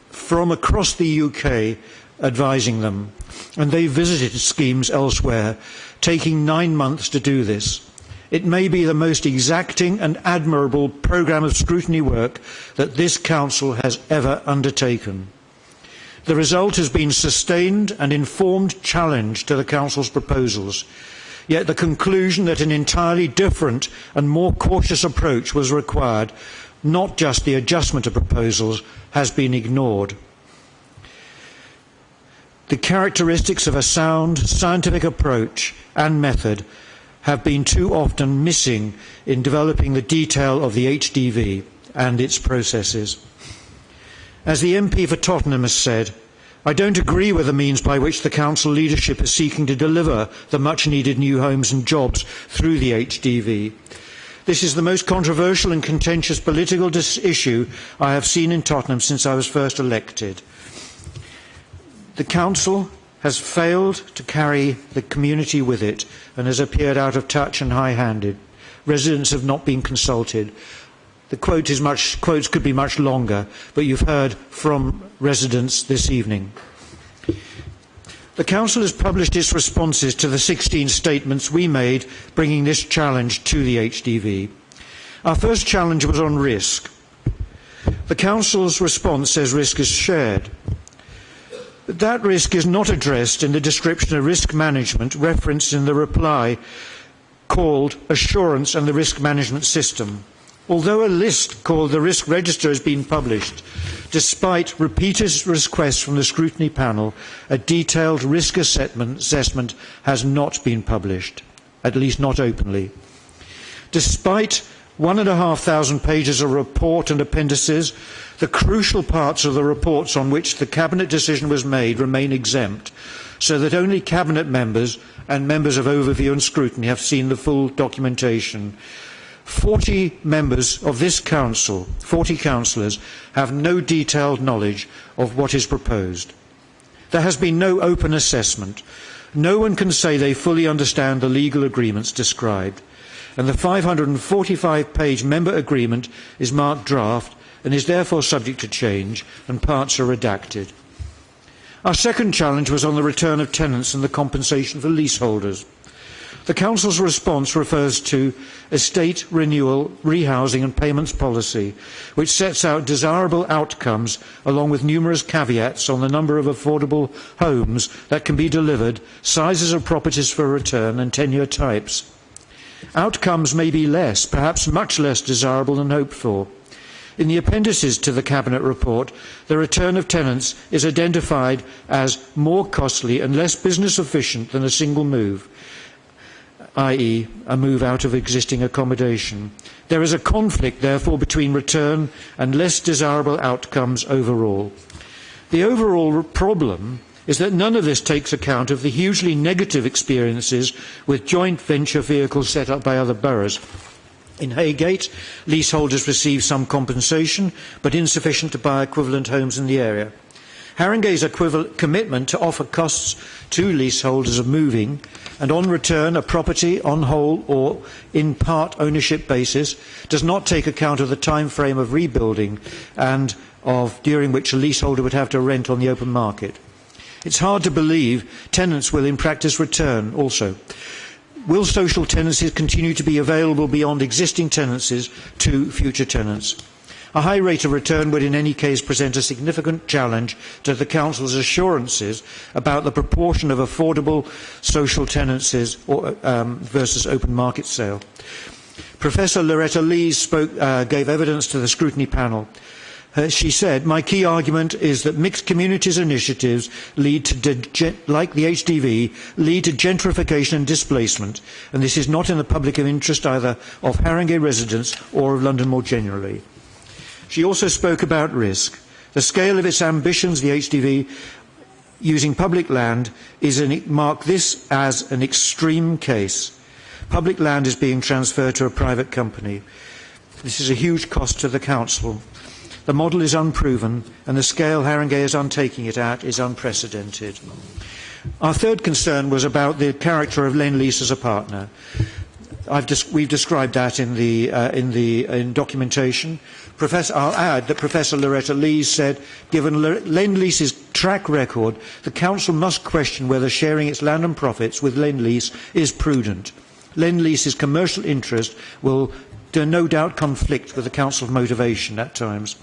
from across the UK advising them, and they visited schemes elsewhere, taking 9 months to do this. It may be the most exacting and admirable programme of scrutiny work that this Council has ever undertaken. The result has been sustained and informed challenge to the Council's proposals, yet the conclusion that an entirely different and more cautious approach was required, not just the adjustment of proposals, has been ignored. The characteristics of a sound scientific approach and method have been too often missing in developing the detail of the HDV and its processes. As the MP for Tottenham has said, I don't agree with the means by which the Council leadership is seeking to deliver the much-needed new homes and jobs through the HDV. This is the most controversial and contentious political issue I have seen in Tottenham since I was first elected. The Council has failed to carry the community with it and has appeared out of touch and high-handed. Residents have not been consulted. The quotes could be much longer, but you've heard from residents this evening. The Council has published its responses to the 16 statements we made bringing this challenge to the HDV. Our first challenge was on risk. The Council's response says risk is shared. But that risk is not addressed in the description of risk management referenced in the reply called Assurance and the Risk Management System. Although a list called the Risk Register has been published, despite repeated requests from the Scrutiny panel, a detailed risk assessment has not been published, at least not openly. Despite 1,500 pages of report and appendices, the crucial parts of the reports on which the Cabinet decision was made remain exempt, so that only Cabinet members and members of Overview and Scrutiny have seen the full documentation. 40 members of this Council, 40 councillors, have no detailed knowledge of what is proposed. There has been no open assessment. No one can say they fully understand the legal agreements described, and the 545-page member agreement is marked draft and is therefore subject to change, and parts are redacted. Our second challenge was on the return of tenants and the compensation for leaseholders. The Council's response refers to estate renewal, rehousing and payments policy, which sets out desirable outcomes along with numerous caveats on the number of affordable homes that can be delivered, sizes of properties for return and tenure types. Outcomes may be less, perhaps much less desirable than hoped for. In the appendices to the Cabinet report, the return of tenants is identified as more costly and less business efficient than a single move, i.e. a move out of existing accommodation. There is a conflict, therefore, between return and less desirable outcomes overall. The overall problem is that none of this takes account of the hugely negative experiences with joint venture vehicles set up by other boroughs. In Haringey, leaseholders receive some compensation, but insufficient to buy equivalent homes in the area. Haringey's commitment to offer costs to leaseholders of moving and on return a property on whole or in part ownership basis does not take account of the time frame of rebuilding and of during which a leaseholder would have to rent on the open market. It's hard to believe tenants will in practice return also. Will social tenancies continue to be available beyond existing tenancies to future tenants? A high rate of return would in any case present a significant challenge to the Council's assurances about the proportion of affordable social tenancies versus open market sale. Professor Loretta Lees gave evidence to the Scrutiny panel. She said, "My key argument is that mixed communities initiatives lead to, like the HDV, lead to gentrification and displacement, and this is not in the public interest either of Haringey residents or of London more generally." She also spoke about risk. The scale of its ambitions, the HDV, using public land, mark this as an extreme case. Public land is being transferred to a private company. This is a huge cost to the Council. The model is unproven, and the scale Haringey is undertaking it at is unprecedented. Our third concern was about the character of Lend-Lease as a partner. We've described that in documentation. I'll add that Professor Loretta Lees said, given Lend-Lease's track record, the Council must question whether sharing its land and profits with Lend-Lease is prudent. Lend-Lease's commercial interest will no doubt conflict with the Council's motivation at times.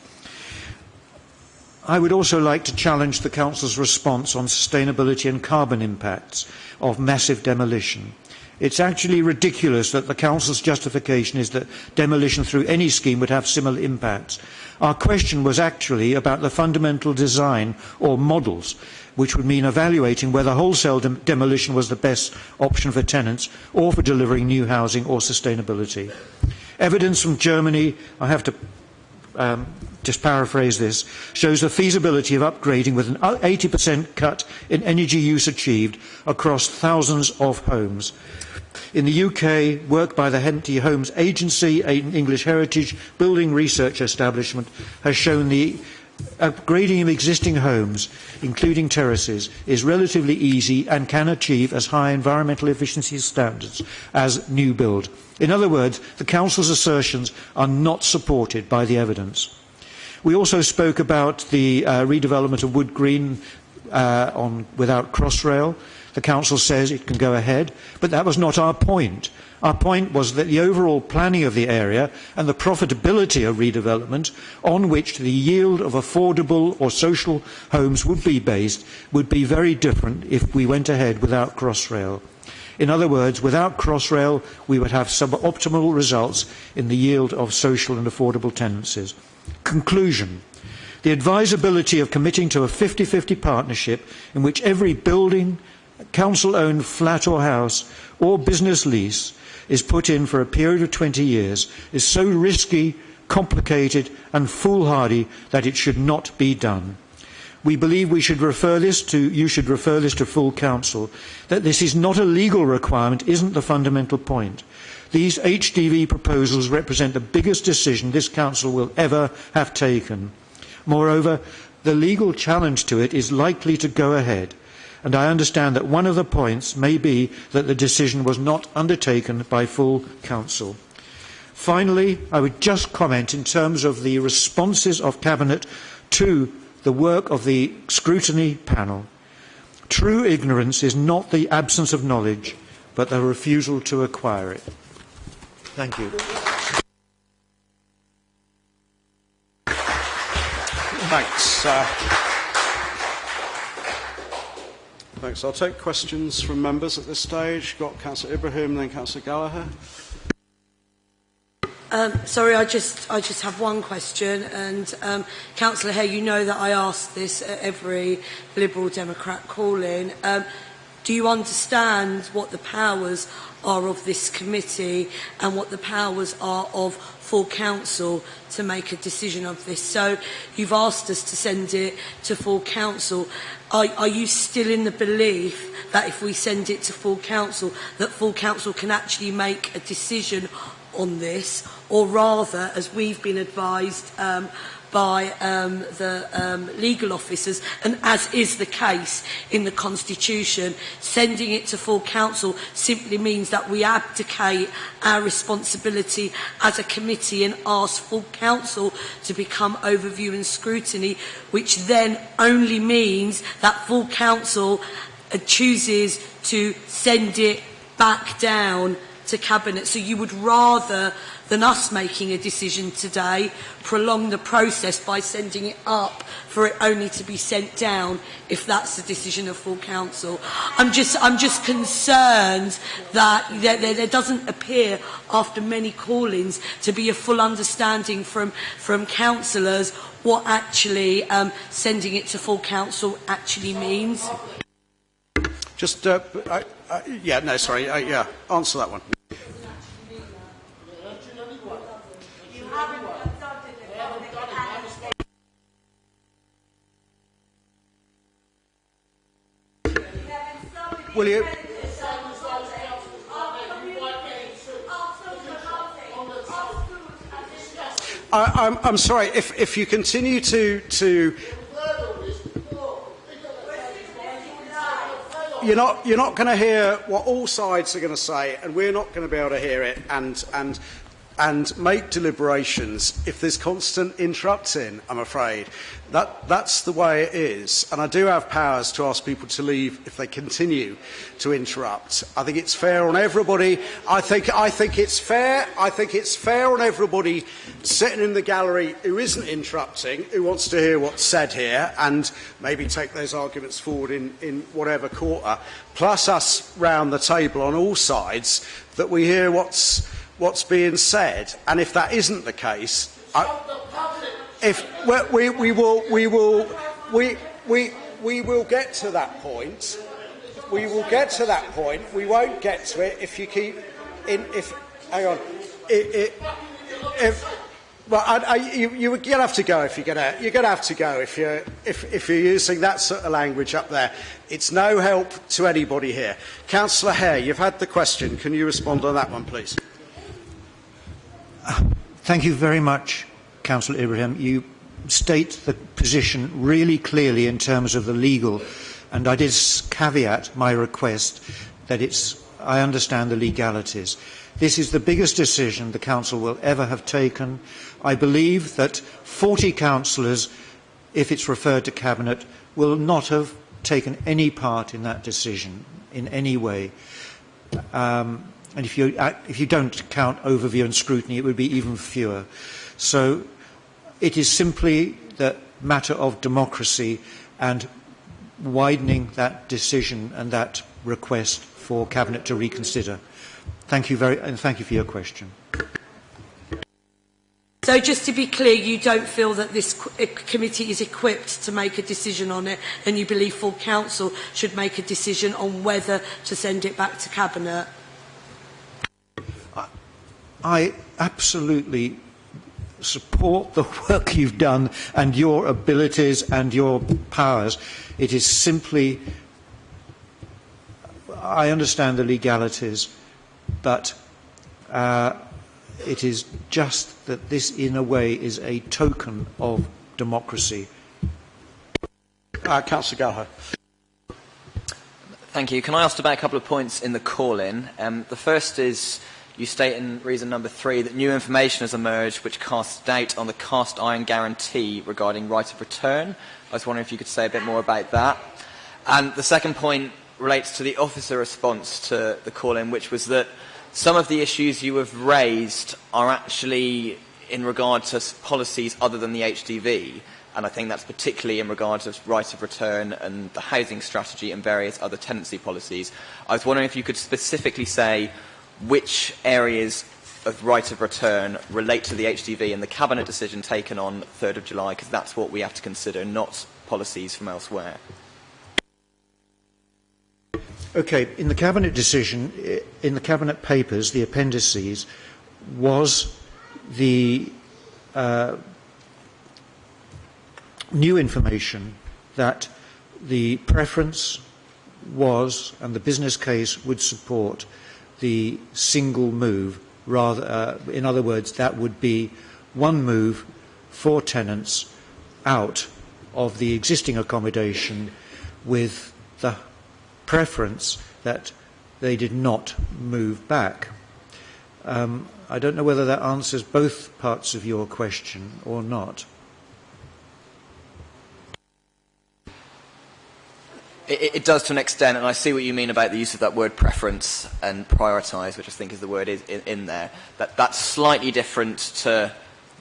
I would also like to challenge the Council's response on sustainability and carbon impacts of massive demolition. It's actually ridiculous that the Council's justification is that demolition through any scheme would have similar impacts. Our question was actually about the fundamental design or models, which would mean evaluating whether wholesale demolition was the best option for tenants or for delivering new housing or sustainability. Evidence from Germany, I have to just paraphrase this, shows the feasibility of upgrading with an 80% cut in energy use achieved across thousands of homes. In the UK, work by the Henty Homes Agency, an English heritage building research establishment, has shown the upgrading of existing homes, including terraces, is relatively easy and can achieve as high environmental efficiency standards as new build. In other words, the Council's assertions are not supported by the evidence. We also spoke about the redevelopment of Wood Green without Crossrail. the Council says it can go ahead, but that was not our point. Our point was that the overall planning of the area and the profitability of redevelopment on which the yield of affordable or social homes would be based would be very different if we went ahead without Crossrail. In other words, without Crossrail, we would have suboptimal results in the yield of social and affordable tenancies. Conclusion. The advisability of committing to a 50-50 partnership in which every building, council-owned flat or house, or business lease is put in for a period of 20 years is so risky, complicated and foolhardy that it should not be done. We believe you should refer this to full council, that this is not a legal requirement isn't the fundamental point. These HDV proposals represent the biggest decision this council will ever have taken. Moreover, the legal challenge to it is likely to go ahead, and I understand that one of the points may be that the decision was not undertaken by full council. Finally, I would just comment in terms of the responses of Cabinet to the work of the Scrutiny panel. True ignorance is not the absence of knowledge, but the refusal to acquire it. Thank you. Thanks. Thanks. I'll take questions from members at this stage. Got Councillor Ibrahim, then Councillor Gallagher. Sorry, I just have one question, and Councillor Hay, you know that I ask this at every Liberal Democrat call-in. Do you understand what the powers are of this committee and what the powers are of full council to make a decision of this? So you've asked us to send it to full council. Are you still in the belief that if we send it to full council, that full council can actually make a decision on this, or rather, as we've been advised by the legal officers, and as is the case in the Constitution, sending it to full council simply means that we abdicate our responsibility as a committee and ask full council to become overview and scrutiny, which then only means that full council chooses to send it back down to Cabinet. So you would rather than us making a decision today prolong the process by sending it up for it only to be sent down if that's the decision of full council. I'm just concerned that there doesn't appear, after many call-ins, to be a full understanding from councillors what actually sending it to full council actually means. Just, yeah, no, sorry, yeah, answer that one. Will you? I'm sorry, if you continue to you're not going to hear what all sides are going to say, and we're not going to be able to hear it and make deliberations if there's constant interrupting, I'm afraid. That's the way it is. And I do have powers to ask people to leave if they continue to interrupt. I think it's fair on everybody. I think it's fair on everybody sitting in the gallery who isn't interrupting, who wants to hear what's said here and maybe take those arguments forward in whatever quarter, plus us round the table on all sides, that we hear what's being said. And if that isn't the case, we will get to that point. We will get to that point. We won't get to it if you keep hang on. You're gonna have to go if you're gonna have to go if you're using that sort of language up there. It's no help to anybody here. Councillor Hare, you've had the question. Can you respond on that one, please? Thank you very much, Councillor Ibrahim. You state the position really clearly in terms of the legal, and I did caveat my request that I understand the legalities. This is the biggest decision the Council will ever have taken. I believe that 40 councillors, if it's referred to Cabinet, will not have taken any part in that decision in any way. And if you don't count overview and scrutiny, it would be even fewer. So it is simply the matter of democracy and widening that decision and that request for Cabinet to reconsider. Thank you thank you for your question. So just to be clear, you don't feel that this committee is equipped to make a decision on it, and you believe full council should make a decision on whether to send it back to Cabinet? I absolutely support the work you've done and your abilities and your powers. It is simply, I understand the legalities, but it is just that this, in a way, is a token of democracy. Councillor Gallagher. Thank you. Can I ask about a couple of points in the call-in? The first is, you state in reason number 3 that new information has emerged which casts doubt on the cast iron guarantee regarding right of return. I was wondering if you could say a bit more about that. And the second point relates to the officer response to the call-in, which was that some of the issues you have raised are actually in regard to policies other than the HDV, and I think that's particularly in regard to right of return and the housing strategy and various other tenancy policies. I was wondering if you could specifically say which areas of right of return relate to the HDV and the Cabinet decision taken on 3rd of July, because that's what we have to consider, not policies from elsewhere. Okay, in the Cabinet decision, in the Cabinet papers, the appendices, was the new information that the preference was, and the business case would support, the single move. Rather, in other words, that would be one move for tenants out of the existing accommodation with the preference that they did not move back. I don't know whether that answers both parts of your question or not. It does to an extent, and I see what you mean about the use of that word preference and prioritise, which I think is the word in there. That's slightly different to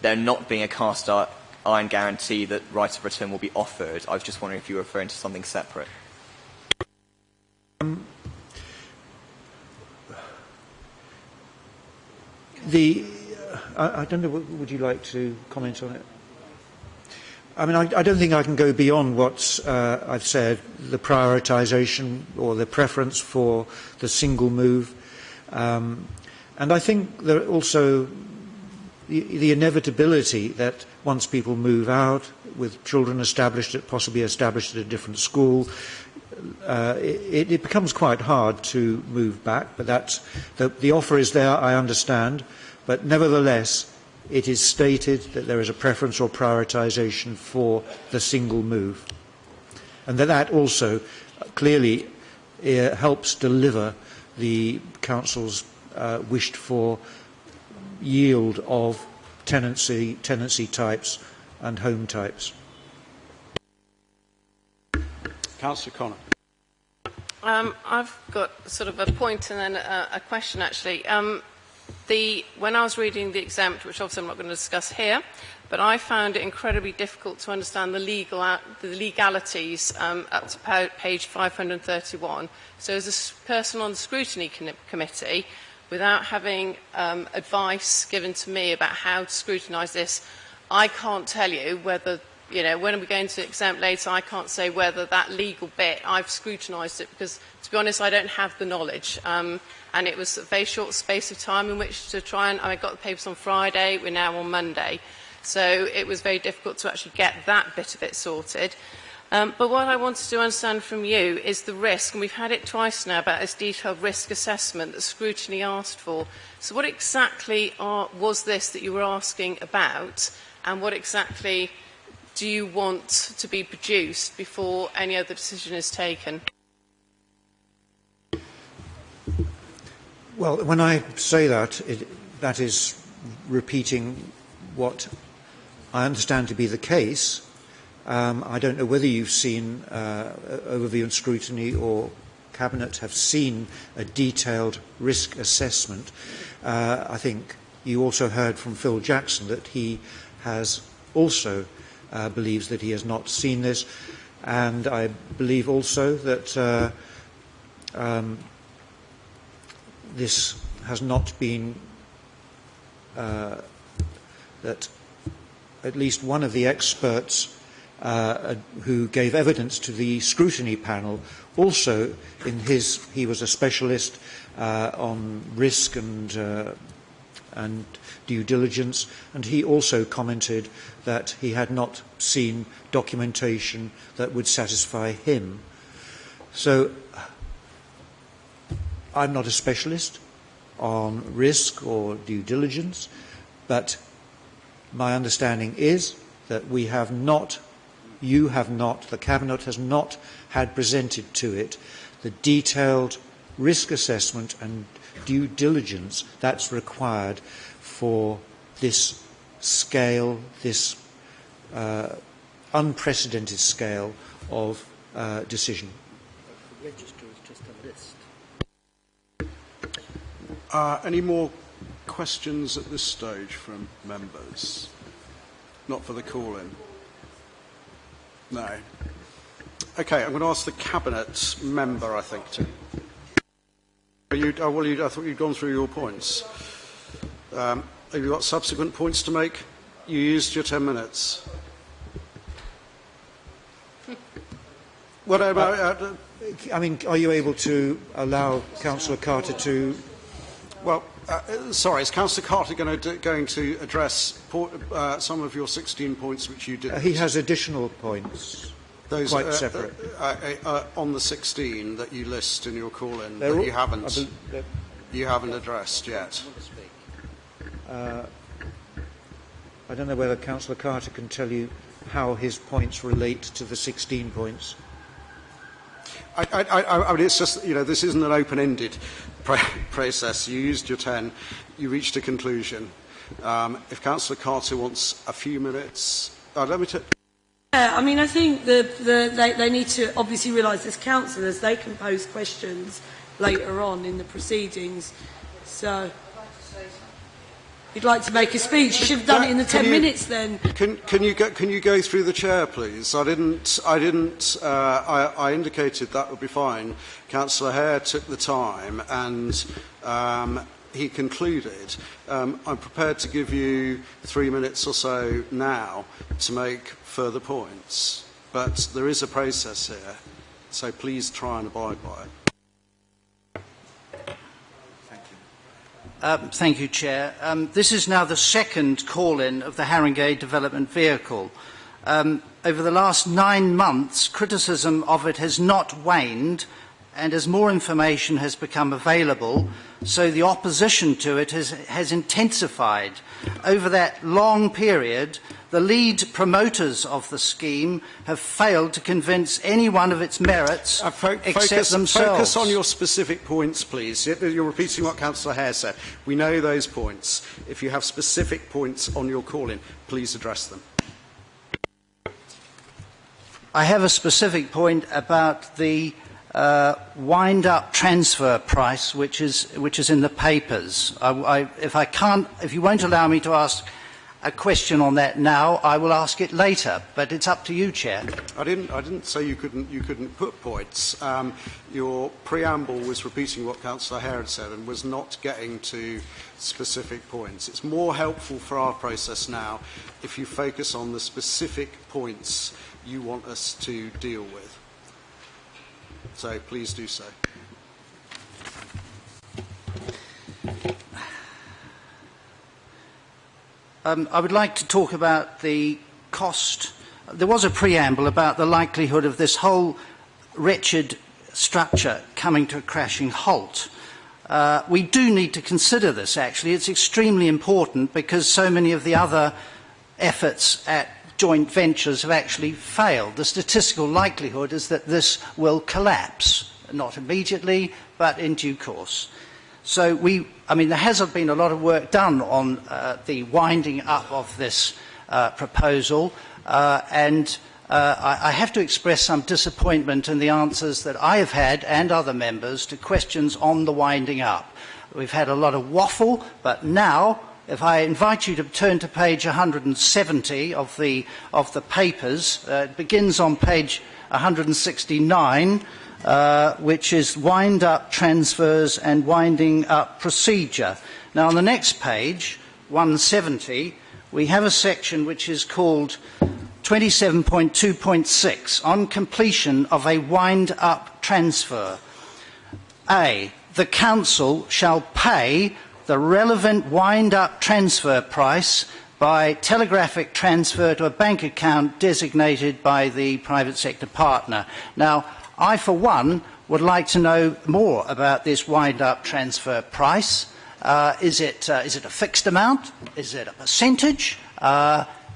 there not being a cast iron guarantee that right of return will be offered. I was just wondering if you were referring to something separate. I don't know, would you like to comment on it? I mean, I don't think I can go beyond what I've said, the prioritisation or the preference for the single move. And I think there also the inevitability that once people move out, with children possibly established at a different school, it becomes quite hard to move back. But the offer is there, I understand. But nevertheless, it is stated that there is a preference or prioritisation for the single move. And that also clearly helps deliver the Council's wished for yield of tenancy types and home types. Councillor Connor. I've got sort of a point and then a question, actually. When I was reading the exempt, which obviously I'm not going to discuss here, but I found it incredibly difficult to understand the legalities up to page 531. So as a person on the Scrutiny Committee, without having advice given to me about how to scrutinise this, I can't tell you whether, when we go into the exempt later, I can't say whether that legal bit, I've scrutinised it, because, to be honest, I don't have the knowledge. And it was a very short space of time in which to try and, I got the papers on Friday, we're now on Monday. So it was very difficult to actually get that bit of it sorted. But what I wanted to understand from you is the risk, and we've had it twice now about this detailed risk assessment that Scrutiny asked for. So what exactly was this that you were asking about, and what exactly do you want to be produced before any other decision is taken? Well, when I say that, that is repeating what I understand to be the case, I don't know whether you've seen Overview and Scrutiny or Cabinet have seen a detailed risk assessment. I think you also heard from Phil Jackson that he has also believes that he has not seen this, and I believe also that this has not been that at least one of the experts who gave evidence to the scrutiny panel also he was a specialist on risk and due diligence, and he also commented that he had not seen documentation that would satisfy him. So I'm not a specialist on risk or due diligence, but my understanding is that we have not, you have not, the Cabinet has not had presented to it the detailed risk assessment and due diligence that's required for this scale, this unprecedented scale of decision. The register is just a list. Any more questions at this stage from members? Not for the call-in? No. Okay, I'm going to ask the Cabinet member, I think, to... I thought you'd gone through your points. Have you got subsequent points to make? You used your 10 minutes. What about... I mean, are you able to allow Councillor Carter to... Well, sorry, is Councillor Carter going to address some of your 16 points which you didn't? He has additional points. Those quite separate. On the 16 that you list in your call-in that you haven't addressed yet. I don't know whether Councillor Carter can tell you how his points relate to the 16 points. I mean, it's just, you know, this isn't an open-ended process. You used your 10, you reached a conclusion. If Councillor Carter wants a few minutes, let me take... Yeah, I mean, I think they need to obviously realise as councillors they can pose questions later on in the proceedings. So, you'd like to make a speech? You should have done it in the 10 minutes then. Can you go through the chair, please? I indicated that would be fine. Councillor Hare took the time and he concluded. I'm prepared to give you 3 minutes or so now to make further points, but there is a process here, so please try and abide by it. Thank you, Chair. This is now the second call-in of the Haringey development vehicle. Over the last 9 months, criticism of it has not waned, and as more information has become available, so the opposition to it has intensified. Over that long period, the lead promoters of the scheme have failed to convince anyone of its merits except themselves. Focus on your specific points, please. You're repeating what Councillor Hare said. We know those points. If you have specific points on your call-in, please address them. I have a specific point about the wind-up transfer price, which is in the papers. If you won't allow me to ask a question on that now, I will ask it later. But it's up to you, Chair. I didn't say you couldn't put points. Your preamble was repeating what Councillor Hare had said and was not getting to specific points. It's more helpful for our process now if you focus on the specific points you want us to deal with. So please do so. I would like to talk about the cost. There was a preamble about the likelihood of this whole wretched structure coming to a crashing halt. We do need to consider this, actually. It's extremely important because so many of the other efforts at joint ventures have actually failed. The statistical likelihood is that this will collapse, not immediately, but in due course. So there hasn't been a lot of work done on the winding up of this proposal, and I have to express some disappointment in the answers that I have had and other members to questions on the winding up. We've had a lot of waffle, but now, if I invite you to turn to page 170 of the papers, it begins on page 169, which is wind up transfers and winding up procedure. Now, on the next page, 170, we have a section which is called 27.2.6, on completion of a wind-up transfer. A, the Council shall pay the relevant wind-up transfer price by telegraphic transfer to a bank account designated by the private sector partner. Now, I, for one, would like to know more about this wind-up transfer price. Is it a fixed amount? Is it a percentage?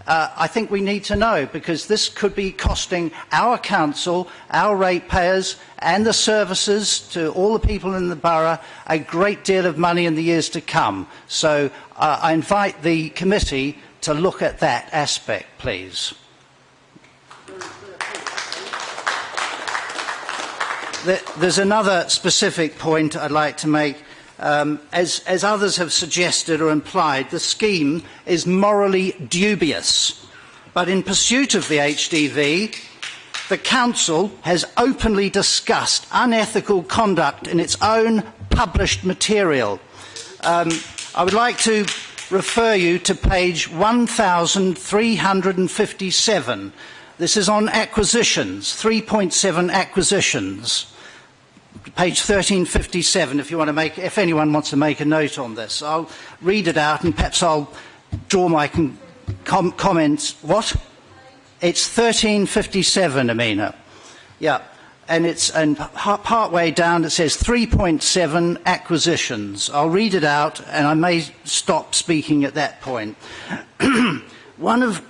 I think we need to know, because this could be costing our council, our ratepayers and the services to all the people in the borough a great deal of money in the years to come. So I invite the committee to look at that aspect, please. There's another specific point I'd like to make. As others have suggested or implied, the scheme is morally dubious. But in pursuit of the HDV, the Council has openly discussed unethical conduct in its own published material. I would like to refer you to page 1357. This is on acquisitions, 3.7 acquisitions. Page 1357, if anyone wants to make a note on this. I'll read it out and perhaps I'll draw my comments. What? It's 1357, Amina. Yeah, and part way down it says 3.7 acquisitions. I'll read it out and I may stop speaking at that point. one of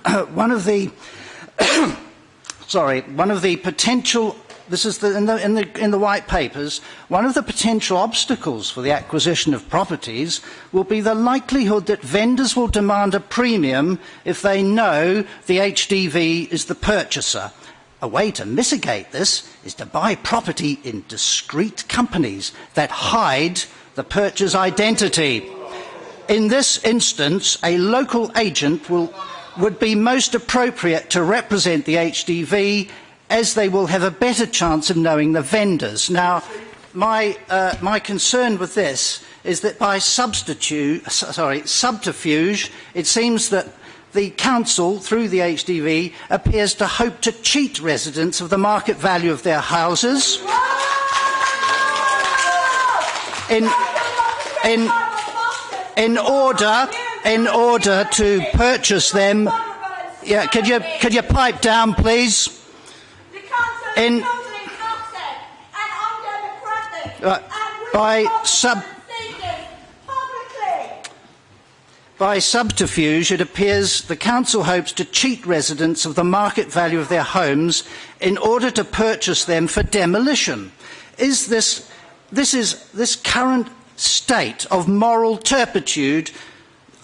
the potential. This is in the white papers. One of the potential obstacles for the acquisition of properties will be the likelihood that vendors will demand a premium if they know the HDV is the purchaser. A way to mitigate this is to buy property in discreet companies that hide the purchaser's identity. In this instance, a local agent would be most appropriate to represent the HDV, as they will have a better chance of knowing the vendors. Now, my concern with this is that by subterfuge, it seems that the Council, through the HDV, appears to hope to cheat residents of the market value of their houses in order to purchase them. Yeah, could you pipe down, please? By subterfuge, it appears the Council hopes to cheat residents of the market value of their homes in order to purchase them for demolition. Is this current state of moral turpitude?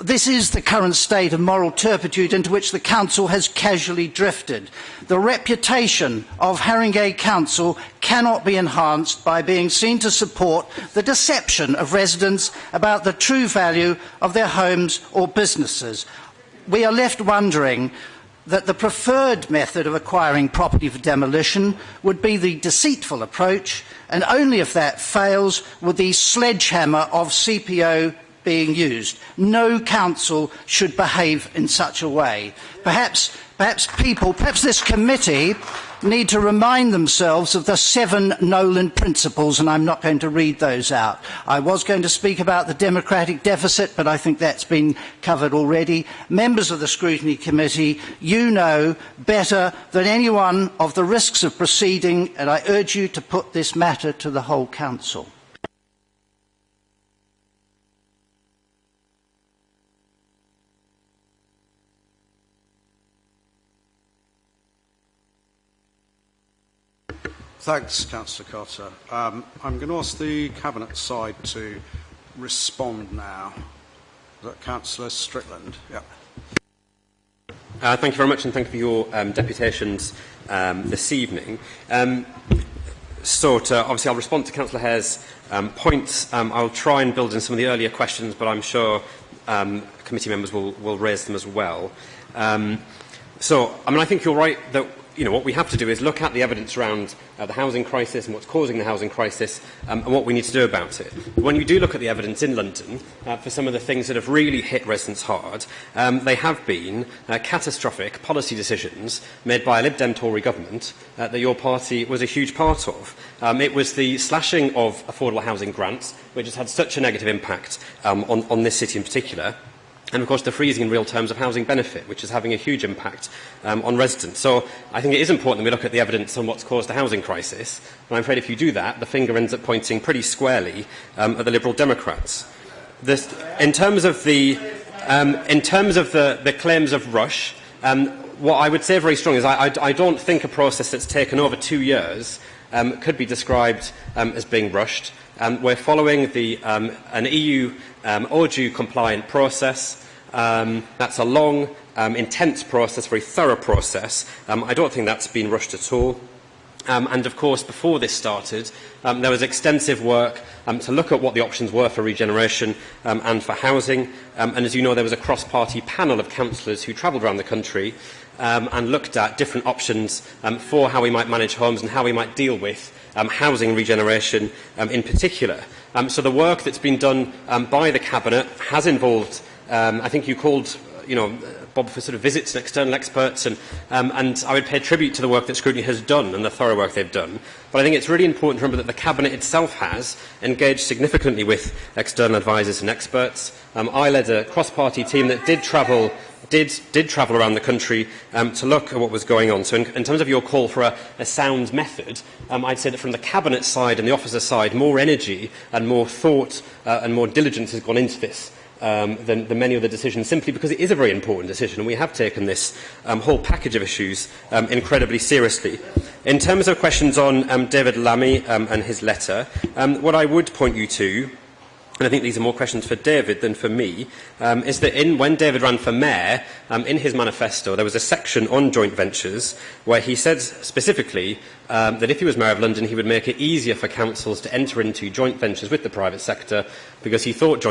This is the current state of moral turpitude into which the Council has casually drifted. The reputation of Haringey Council cannot be enhanced by being seen to support the deception of residents about the true value of their homes or businesses. We are left wondering that the preferred method of acquiring property for demolition would be the deceitful approach, and only if that fails would the sledgehammer of CPO being used. No council should behave in such a way. Perhaps this committee need to remind themselves of the 7 Nolan principles, and I'm not going to read those out. I was going to speak about the democratic deficit, but I think that's been covered already. Members of the Scrutiny Committee, you know better than anyone of the risks of proceeding, and I urge you to put this matter to the whole council. Thanks, Councillor Carter. I'm going to ask the Cabinet side to respond now. Is that Councillor Strickland? Yeah. Thank you very much, and thank you for your deputations this evening. Obviously, I'll respond to Councillor Hare's points. I'll try and build in some of the earlier questions, but I'm sure committee members will raise them as well. I think you're right that what we have to do is look at the evidence around the housing crisis and what's causing the housing crisis and what we need to do about it. But when you do look at the evidence in London for some of the things that have really hit residents hard, they have been catastrophic policy decisions made by a Lib Dem Tory government that your party was a huge part of. It was the slashing of affordable housing grants, which has had such a negative impact on this city in particular. And, of course, the freezing in real terms of housing benefit, which is having a huge impact on residents. So I think it is important that we look at the evidence on what's caused the housing crisis. And I'm afraid if you do that, the finger ends up pointing pretty squarely at the Liberal Democrats. In terms of the claims of rush, what I would say very strongly is I don't think a process that's taken over 2 years could be described as being rushed. We're following an EU OJU-compliant process. That's a long, intense process, very thorough process. I don't think that's been rushed at all. And, of course, before this started, there was extensive work to look at what the options were for regeneration and for housing. And, as you know, there was a cross-party panel of councillors who travelled around the country and looked at different options for how we might manage homes and how we might deal with housing regeneration in particular. So the work that's been done by the Cabinet has involved, I think you called, Bob, for sort of visits and external experts, and I would pay tribute to the work that Scrutiny has done and the thorough work they've done. But I think it's really important to remember that the Cabinet itself has engaged significantly with external advisors and experts. I led a cross-party team that did travel around the country to look at what was going on. So in terms of your call for a sound method, I'd say that from the Cabinet side and the officer side, more energy and more thought and more diligence has gone into this than many other decisions, simply because it is a very important decision, and we have taken this whole package of issues incredibly seriously. In terms of questions on David Lammy and his letter, what I would point you to, and I think these are more questions for David than for me, is that when David ran for mayor, in his manifesto, there was a section on joint ventures where he said specifically that if he was mayor of London, he would make it easier for councils to enter into joint ventures with the private sector, because he thought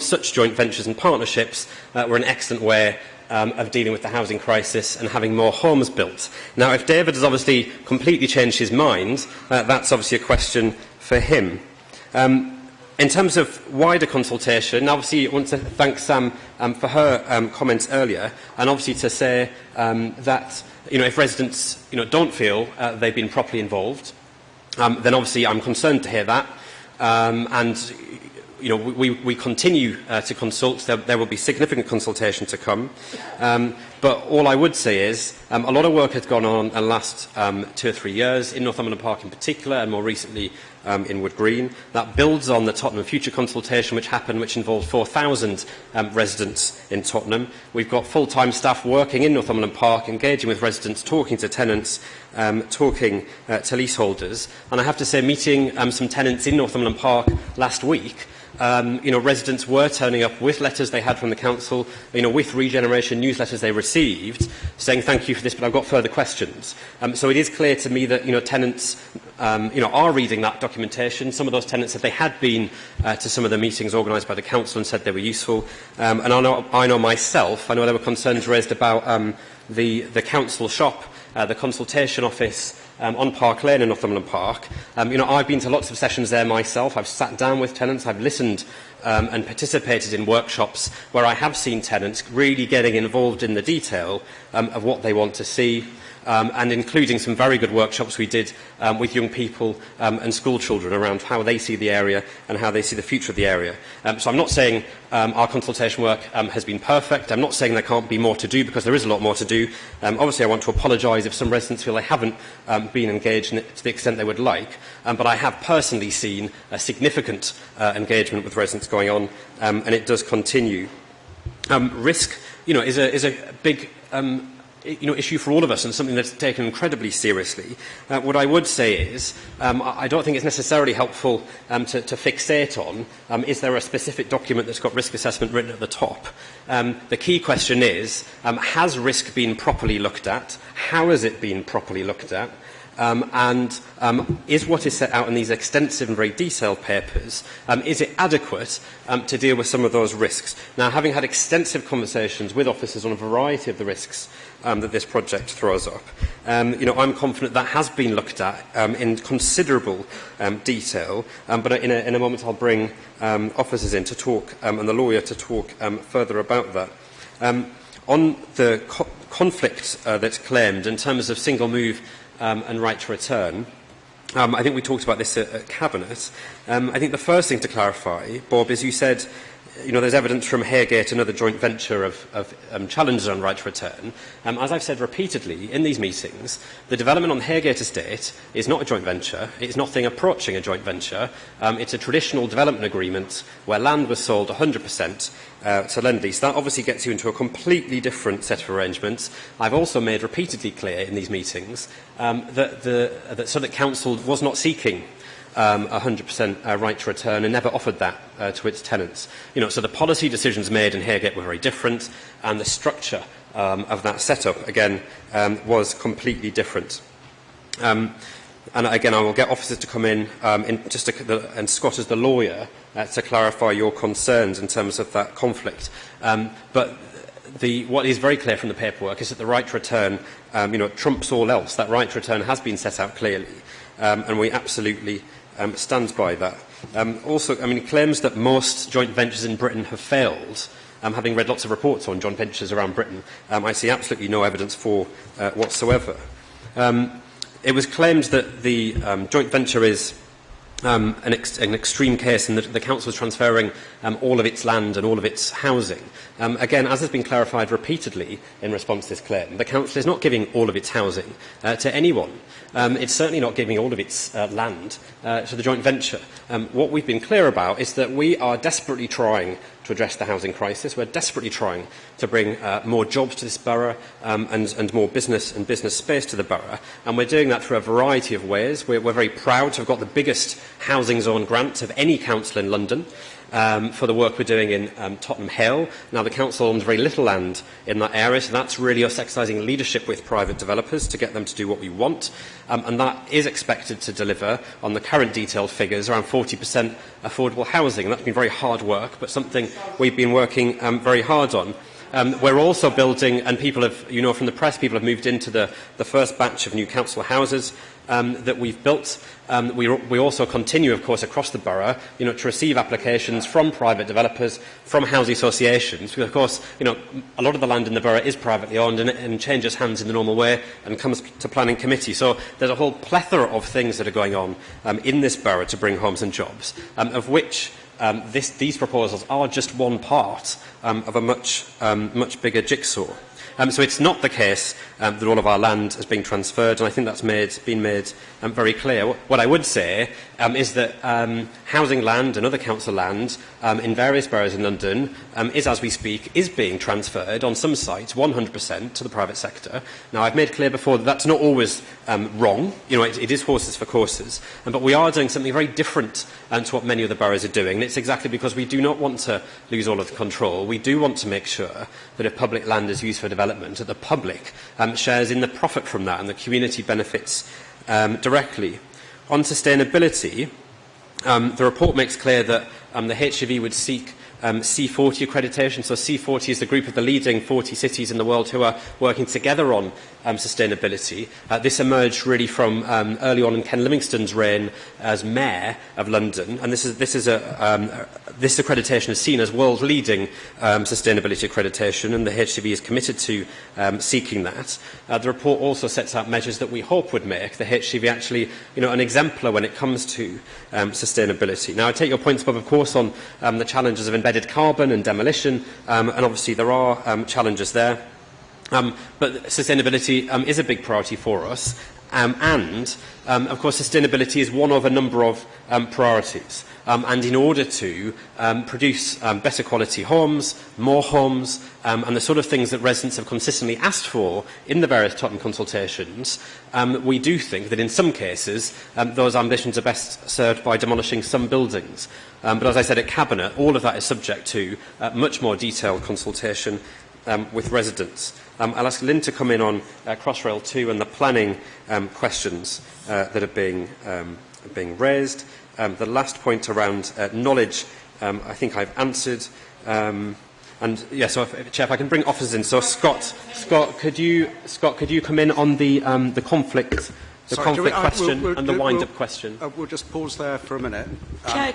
such joint ventures and partnerships were an excellent way of dealing with the housing crisis and having more homes built. Now, if David has obviously completely changed his mind, that's obviously a question for him. In terms of wider consultation, obviously I want to thank Sam for her comments earlier, and obviously to say that if residents don't feel they've been properly involved, then obviously I'm concerned to hear that, and we continue to consult. There will be significant consultation to come. But all I would say is a lot of work has gone on in the last 2 or 3 years, in Northumberland Park in particular, and more recently in Wood Green. That builds on the Tottenham Future consultation which happened, which involved 4,000 residents in Tottenham. We've got full-time staff working in Northumberland Park, engaging with residents, talking to tenants, talking to leaseholders. And I have to say, meeting some tenants in Northumberland Park last week, residents were turning up with letters they had from the council, with regeneration newsletters they received, saying thank you for this, but I've got further questions. So it is clear to me that tenants are reading that documentation. Some of those tenants said they had been to some of the meetings organised by the council and said they were useful. And I know myself, I know there were concerns raised about the council shop, the consultation office on Park Lane in Northumberland Park. I've been to lots of sessions there myself. I've sat down with tenants. I've listened and participated in workshops where I have seen tenants really getting involved in the detail of what they want to see, and including some very good workshops we did with young people and school children around how they see the area and how they see the future of the area. So I'm not saying our consultation work has been perfect. I'm not saying there can't be more to do, because there is a lot more to do. Obviously, I want to apologise if some residents feel they haven't been engaged in it to the extent they would like, but I have personally seen a significant engagement with residents going on, and it does continue. Risk, is a big issue for all of us and something that's taken incredibly seriously. What I would say is I don't think it's necessarily helpful to fixate on is there a specific document that's got risk assessment written at the top. The key question is, has risk been properly looked at? How has it been properly looked at? And is what is set out in these extensive and very detailed papers, is it adequate to deal with some of those risks? Now, having had extensive conversations with officers on a variety of the risks that this project throws up, I'm confident that has been looked at in considerable detail, but in a moment I'll bring officers in to talk, and the lawyer to talk further about that. On the conflict that's claimed in terms of single move and right to return, I think we talked about this at Cabinet. I think the first thing to clarify, Bob, is you said there's evidence from Haringey, another joint venture of challenges on right to return. As I've said repeatedly in these meetings, the development on Haringey Estate is not a joint venture. It's nothing approaching a joint venture. It's a traditional development agreement where land was sold 100% to Lend-Lease. That obviously gets you into a completely different set of arrangements. I've also made repeatedly clear in these meetings that Southwark Council was not seeking 100% right to return and never offered that to its tenants. So the policy decisions made in Haringey were very different, and the structure of that setup, again, was completely different. And again, I will get officers to come in, and Scott as the lawyer, to clarify your concerns in terms of that conflict. But what is very clear from the paperwork is that the right to return, trumps all else. That right to return has been set out clearly, and we absolutely stand by that. Also, claims that most joint ventures in Britain have failed, having read lots of reports on joint ventures around Britain, I see absolutely no evidence for whatsoever. It was claimed that the joint venture is an extreme case and that the Council is transferring all of its land and all of its housing. Again, as has been clarified repeatedly in response to this claim, the Council is not giving all of its housing to anyone. It's certainly not giving all of its land to the joint venture. What we've been clear about is that we are desperately trying to address the housing crisis. We're desperately trying to bring more jobs to this borough and more business and business space to the borough. And we're doing that through a variety of ways. We're very proud to have got the biggest housing zone grant of any council in London for the work we're doing in Tottenham Hale. Now, the council owns very little land in that area, so that's really us exercising leadership with private developers to get them to do what we want. And that is expected to deliver, on the current detailed figures, around 40% affordable housing. And that's been very hard work, but something we've been working very hard on. We're also building, and people have, from the press, people have moved into the first batch of new council houses that we've built. We also continue, of course, across the borough, to receive applications from private developers, from housing associations, because, of course, a lot of the land in the borough is privately owned and changes hands in the normal way and comes to planning committee. So there's a whole plethora of things that are going on in this borough to bring homes and jobs, of which these proposals are just one part of a much bigger jigsaw. So it's not the case that all of our land is being transferred, and I think that's been made very clear. What I would say is that housing land and other council land in various boroughs in London is, as we speak, is being transferred on some sites 100% to the private sector. Now, I've made clear before that that's not always wrong. It is horses for courses, but we are doing something very different to what many other boroughs are doing. And it's exactly because we do not want to lose all of the control. We do want to make sure that if public land is used for development, that the public shares in the profit from that and the community benefits directly. On sustainability, the report makes clear that the HGV would seek C40 accreditation. So C40 is the group of the leading 40 cities in the world who are working together on sustainability. This emerged really from early on in Ken Livingstone's reign as Mayor of London, and this accreditation is seen as world-leading sustainability accreditation, and the HGV is committed to seeking that. The report also sets out measures that we hope would make the HGV actually, an exemplar when it comes to sustainability. Now, I take your points, Bob, of course, on the challenges of embedded carbon and demolition, and obviously there are challenges there. But sustainability is a big priority for us, Of course, sustainability is one of a number of priorities. And in order to produce better quality homes, more homes, and the sort of things that residents have consistently asked for in the various Tottenham consultations, we do think that in some cases those ambitions are best served by demolishing some buildings. But as I said at Cabinet, all of that is subject to much more detailed consultation with residents. I'll ask Lynn to come in on Crossrail 2 and the planning questions that are being raised. The last point around knowledge, I think I've answered. And yeah, so Chair, if I can bring officers in. So Scott, could you come in on the conflict? Question and the wind-up question. We'll just pause there for a minute. Chair,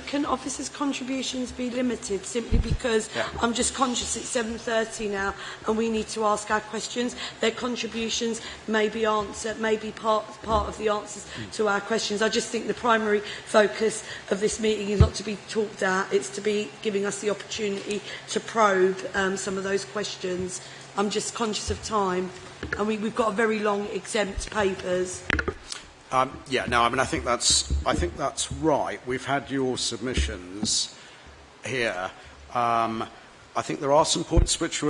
can officers' contributions be limited simply because I'm just conscious it's 7:30 now and we need to ask our questions? Their contributions may be part of the answers to our questions. I just think the primary focus of this meeting is not to be talked at, it's to be giving us the opportunity to probe some of those questions. I'm just conscious of time. And we've got a very long exempt papers. I think that's right. We've had your submissions here. I think there are some points which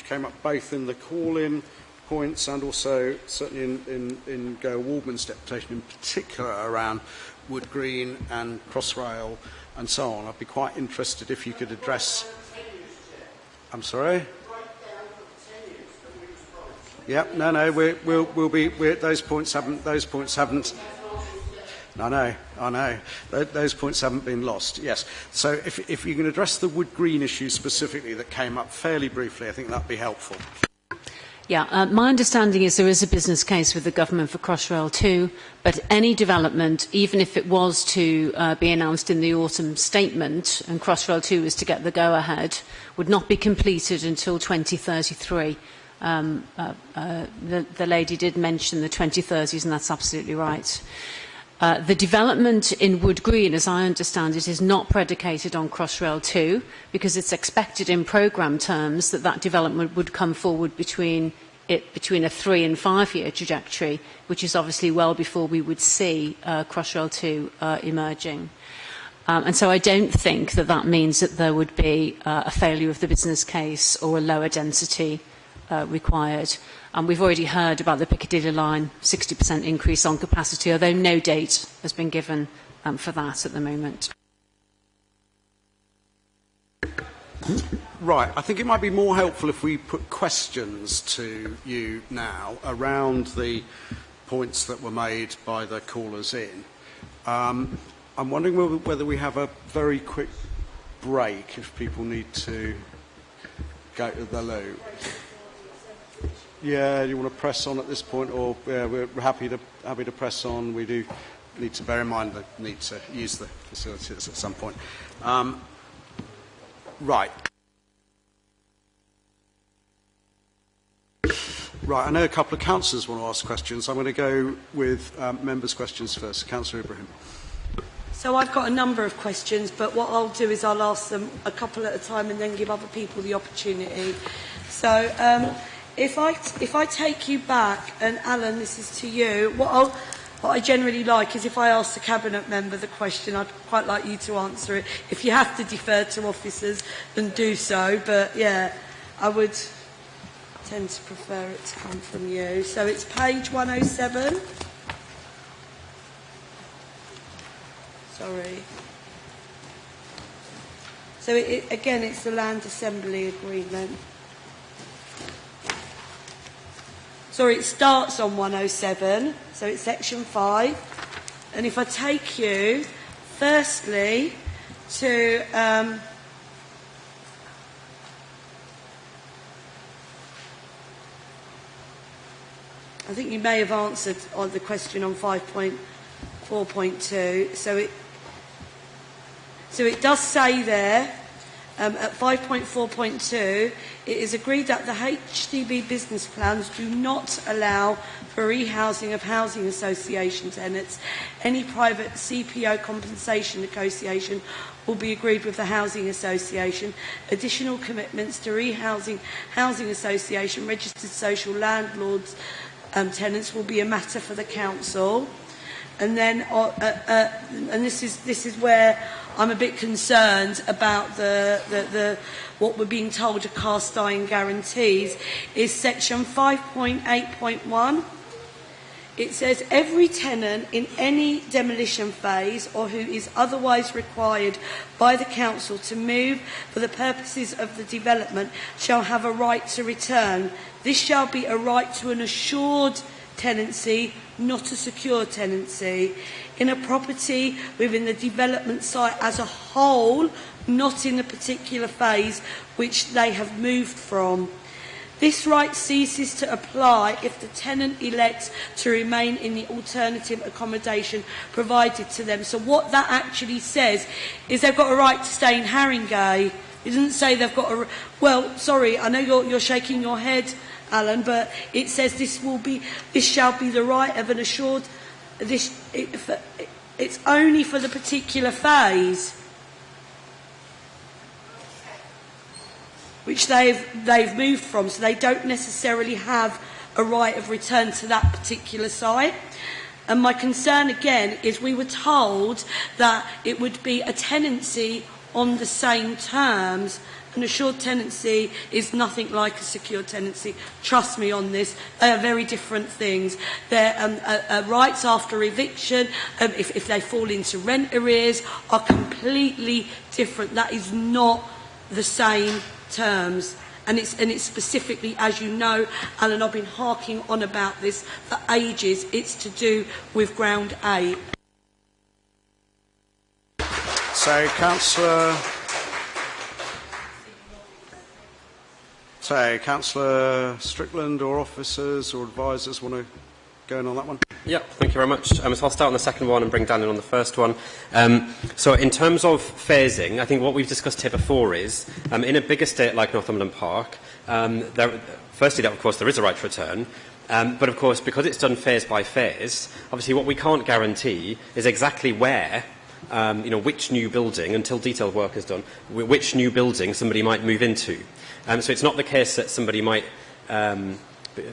came up both in the call-in points and also certainly in Gail Waldman's deputation, in particular around Wood Green and Crossrail and so on. I'd be quite interested if you could address. I'm sorry. Yep. No. We'll be. Those points haven't. I know. Those points haven't been lost. Yes. So if you can address the Wood Green issue specifically that came up fairly briefly, I think that'd be helpful. Yeah, my understanding is there is a business case with the government for Crossrail 2, but any development, even if it was to be announced in the autumn statement and Crossrail 2 is to get the go-ahead, would not be completed until 2033. The lady did mention the 2030s, and that's absolutely right. The development in Wood Green, as I understand it, is not predicated on Crossrail 2 because it's expected in programme terms that development would come forward between a 3- and 5-year trajectory, which is obviously well before we would see Crossrail 2 emerging. And so I don't think that means that there would be a failure of the business case or a lower density required. And we've already heard about the Piccadilly line, 60% increase on capacity, although no date has been given for that at the moment. Right. I think it might be more helpful if we put questions to you now around the points that were made by the callers in. I'm wondering whether we have a very quick break if people need to go to the loo. Yeah, do you want to press on at this point, or we're happy to press on? We do need to bear in mind the need to use the facilities at some point. Right. I know a couple of councillors want to ask questions. I'm going to go with members' questions first. Councillor Ibrahim. So I've got a number of questions, but what I'll do is I'll ask them a couple at a time and then give other people the opportunity. So if I take you back, and Alan, this is to you, what I generally like is if I ask the Cabinet member the question, I'd quite like you to answer it. If you have to defer to officers, then do so. But yeah, I would tend to prefer it to come from you. So it's page 107. Sorry. So again, it's the Land Assembly Agreement. Sorry, it starts on 107, so it's section 5. And if I take you, firstly, to I think you may have answered on the question on 5.4.2. So it does say there, at 5.4.2, it is agreed that the HDB business plans do not allow for rehousing of housing association tenants. Any private CPO compensation negotiation will be agreed with the housing association. Additional commitments to rehousing housing association, registered social landlords tenants will be a matter for the council. And then, and this is where I'm a bit concerned about what we're being told are cast iron guarantees, is section 5.8.1. It says every tenant in any demolition phase or who is otherwise required by the council to move for the purposes of the development shall have a right to return. This shall be a right to an assured tenancy, not a secure tenancy, in a property within the development site as a whole, not in a particular phase which they have moved from. This right ceases to apply if the tenant elects to remain in the alternative accommodation provided to them. So what that actually says is they've got a right to stay in Haringey. It doesn't say they've got a... Well, sorry, I know you're shaking your head, Alan, but it says this shall be the right of an assured... It's only for the particular phase which they've moved from, so they don't necessarily have a right of return to that particular site. And my concern again is we were told that it would be a tenancy on the same terms. An assured tenancy is nothing like a secure tenancy. Trust me on this. They are very different things. Their rights after eviction, if they fall into rent arrears, are completely different. That is not the same terms. And it's specifically, as you know, Alan, I've been harking on about this for ages. It's to do with Ground 8. So, Councillor Strickland or officers or advisors want to go in on that one? Yeah, thank you very much. So I'll start on the second one and bring Dan in on the first one. So in terms of phasing, I think what we've discussed here before is, in a big estate like Northumberland Park, firstly, of course, there is a right to return. But of course, because it's done phase by phase, obviously what we can't guarantee is exactly where, which new building, until detailed work is done, which new building somebody might move into. So it's not the case that somebody might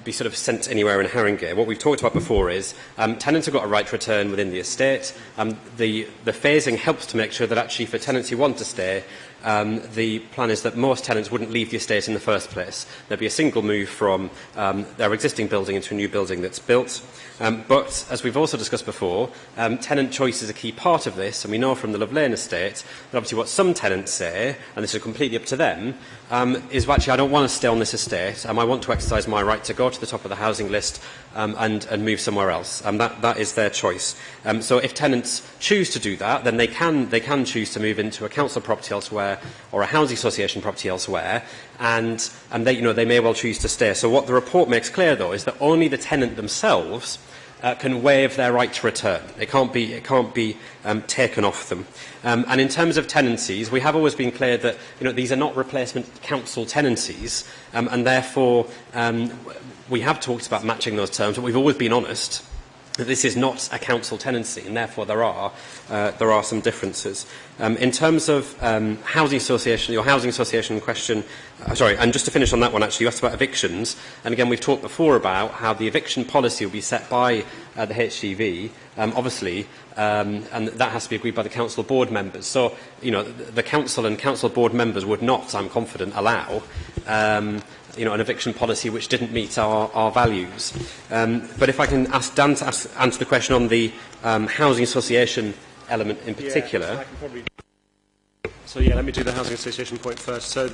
be sort of sent anywhere in Haringey. What we've talked about before is tenants have got a right to return within the estate. The phasing helps to make sure that actually for tenants who want to stay, the plan is that most tenants wouldn't leave the estate in the first place. There'd be a single move from their existing building into a new building that's built. But, as we've also discussed before, tenant choice is a key part of this, and we know from the Love Lane estate that obviously what some tenants say, and this is completely up to them, is actually I don't want to stay on this estate, I want to exercise my right to go to the top of the housing list and move somewhere else. That is their choice. So if tenants choose to do that, then they can choose to move into a council property elsewhere or a housing association property elsewhere, and they may well choose to stay. So what the report makes clear, though, is that only the tenant themselves can waive their right to return. It can't be taken off them. And in terms of tenancies, we have always been clear that these are not replacement council tenancies, and therefore we have talked about matching those terms, but we've always been honest that this is not a council tenancy, and therefore there are some differences. In terms of housing association, your housing association question, sorry, and just to finish on that one, actually, you asked about evictions, and again, we've talked before about how the eviction policy will be set by the HGV, obviously, and that has to be agreed by the council board members. So, the council and council board members would not, I'm confident, allow an eviction policy which didn't meet our values. But if I can ask Dan to answer the question on the housing association element in particular. So let me do the housing association point first. So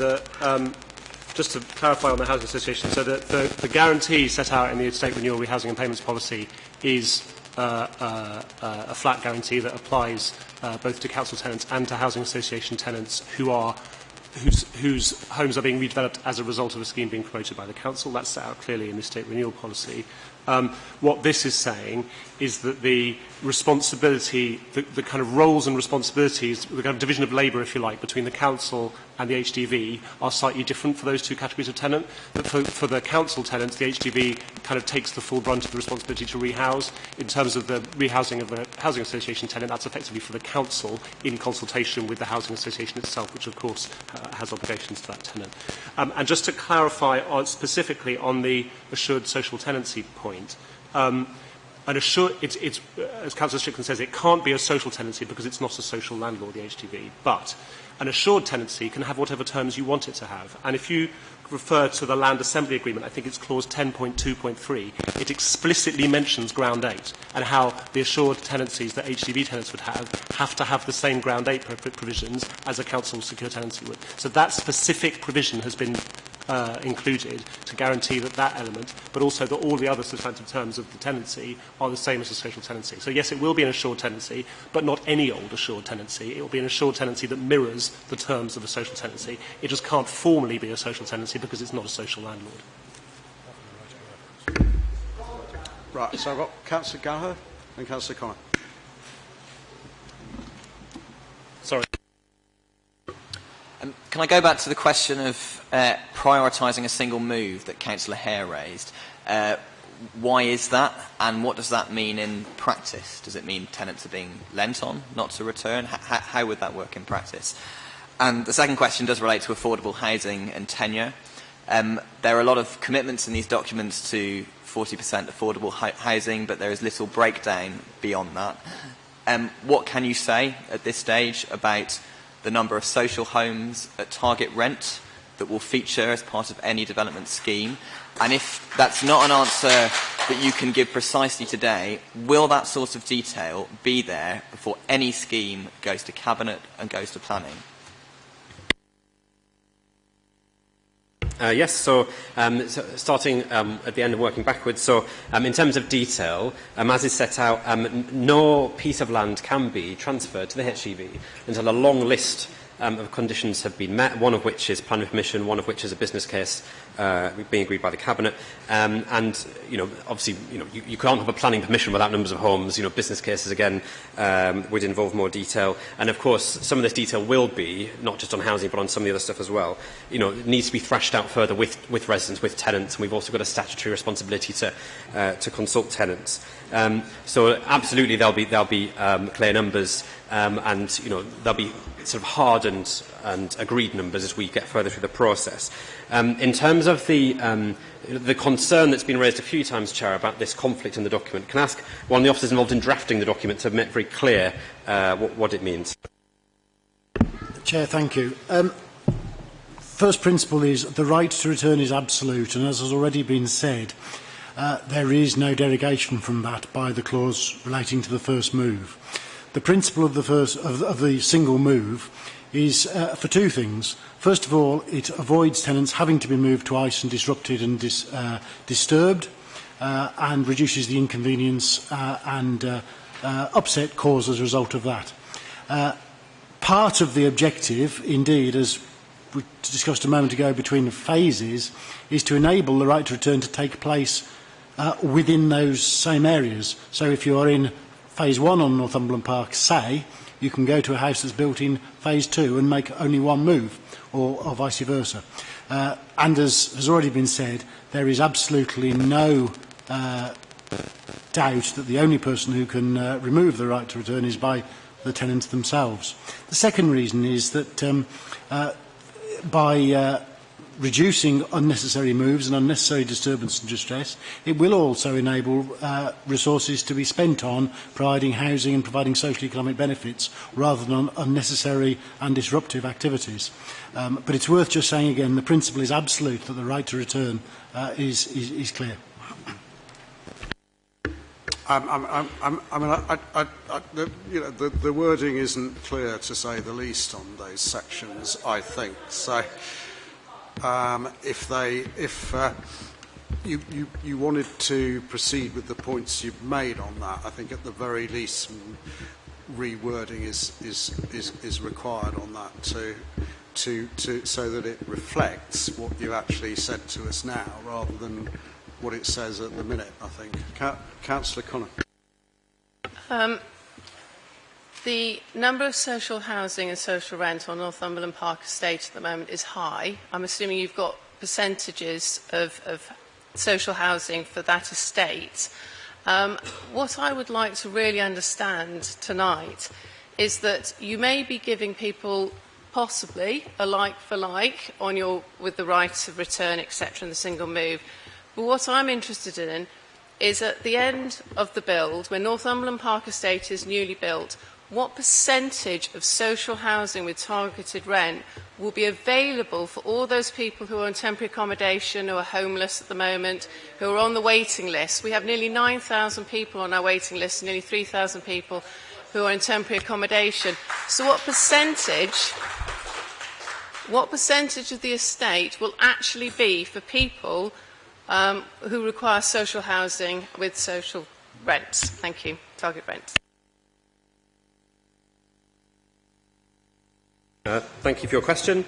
just to clarify on the housing association, so the guarantee set out in the estate renewal housing and payments policy is a flat guarantee that applies both to council tenants and to housing association tenants whose homes are being redeveloped as a result of a scheme being promoted by the council. That's set out clearly in the estate renewal policy. What this is saying is that the responsibility, the kind of roles and responsibilities, the kind of division of labour, if you like, between the council and the HDV are slightly different for those two categories of tenant. But for the council tenants, the HDV kind of takes the full brunt of the responsibility to rehouse. In terms of the rehousing of the housing association tenant, that's effectively for the council in consultation with the housing association itself, which of course has obligations to that tenant. And just to clarify specifically on the assured social tenancy point, point. It's, as Councillor Strickland says, it can't be a social tenancy because it's not a social landlord, the HDB. But an assured tenancy can have whatever terms you want it to have. And if you refer to the Land Assembly Agreement, I think it's clause 10.2.3, it explicitly mentions ground 8 and how the assured tenancies that HDB tenants would have to have the same ground 8 provisions as a council secure tenancy would. So that specific provision has been included to guarantee that element, but also that all the other substantive terms of the tenancy are the same as a social tenancy. So yes, it will be an assured tenancy, but not any old assured tenancy. It will be an assured tenancy that mirrors the terms of a social tenancy. It just can't formally be a social tenancy because it's not a social landlord. Right, so I've got Councillor Gallagher and Councillor Connor. Sorry. Can I go back to the question of prioritising a single move that Councillor Hare raised? Why is that, and what does that mean in practice? Does it mean tenants are being lent on, not to return? How would that work in practice? And the second question does relate to affordable housing and tenure. There are a lot of commitments in these documents to 40% affordable housing, but there is little breakdown beyond that. What can you say at this stage about the number of social homes at target rent that will feature as part of any development scheme? And if that's not an answer that you can give precisely today, will that sort of detail be there before any scheme goes to Cabinet and goes to planning? Yes, so starting at the end and working backwards, so in terms of detail, as is set out, no piece of land can be transferred to the HDB until a long list of conditions have been met, one of which is planning permission, one of which is a business case being agreed by the Cabinet. And, obviously, you can't have a planning permission without numbers of homes. Business cases, again, would involve more detail. And, of course, some of this detail will be, not just on housing, but on some of the other stuff as well. It needs to be thrashed out further with residents, with tenants, and we've also got a statutory responsibility to consult tenants. So, absolutely, there'll be clear numbers, and, there'll be sort of hard and agreed numbers as we get further through the process. In terms of the concern that's been raised a few times, Chair, about this conflict in the document, can I ask one of the officers involved in drafting the document to make very clear what it means? Chair, thank you. First principle is the right to return is absolute, and as has already been said, there is no derogation from that by the clause relating to the first move. The principle of the single move is for two things. First of all, it avoids tenants having to be moved twice and disrupted and disturbed, and reduces the inconvenience and upset caused as a result of that. Part of the objective, indeed, as we discussed a moment ago between phases, is to enable the right to return to take place within those same areas. So if you are in Phase 1 on Northumberland Park, say, you can go to a house that's built in Phase 2 and make only one move, or vice versa. And as has already been said, there is absolutely no doubt that the only person who can remove the right to return is by the tenants themselves. The second reason is that by reducing unnecessary moves and unnecessary disturbance and distress, it will also enable resources to be spent on providing housing and providing social economic benefits rather than on unnecessary and disruptive activities. But it's worth just saying again, the principle is absolute that the right to return is clear. The wording isn't clear, to say the least, on those sections, I think. So, if you wanted to proceed with the points you've made on that, I think at the very least rewording is required on that so that it reflects what you actually said to us now, rather than what it says at the minute, I think. Councillor Connor. The number of social housing and social rent on Northumberland Park Estate at the moment is high. I'm assuming you've got percentages of social housing for that estate. What I would like to really understand tonight is that you may be giving people possibly a like for like with the right of return, etc., and the single move. But what I'm interested in is at the end of the build, when Northumberland Park Estate is newly built, what percentage of social housing with targeted rent will be available for all those people who are on temporary accommodation, who are homeless at the moment, who are on the waiting list? We have nearly 9,000 people on our waiting list, and nearly 3,000 people who are in temporary accommodation. So what percentage of the estate will actually be for people who require social housing with social rents? Thank you. Target rents. Thank you for your question.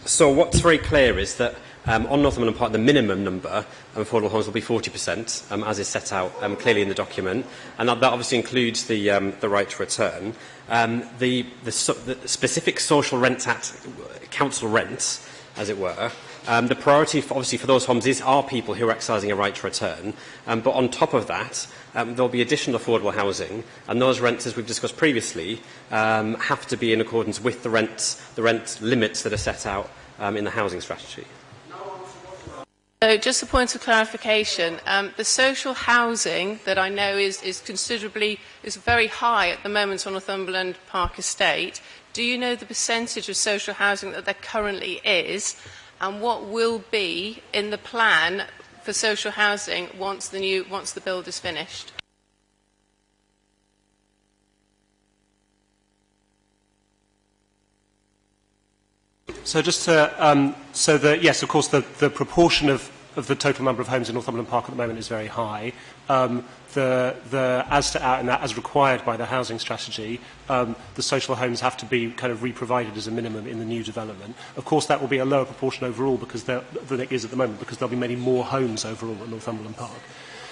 So what's very clear is that on Northumberland Park, the minimum number of affordable homes will be 40%, as is set out clearly in the document, and that obviously includes the right to return. The specific social rent at council rents, as it were, the priority, obviously, for those homes are people who are exercising a right to return, but on top of that, there will be additional affordable housing, and those rents, as we've discussed previously, have to be in accordance with the rent limits that are set out in the housing strategy. So just a point of clarification, the social housing that I know is very high at the moment on Northumberland Park Estate. Do you know the percentage of social housing that there currently is, and what will be in the plan for social housing once the build is finished? So just to, yes, of course, the proportion of the total number of homes in Northumberland Park at the moment is very high. As set out in that, as required by the housing strategy, the social homes have to be kind of re-provided as a minimum in the new development. Of course, that will be a lower proportion overall than it is at the moment, because there'll be many more homes overall at Northumberland Park.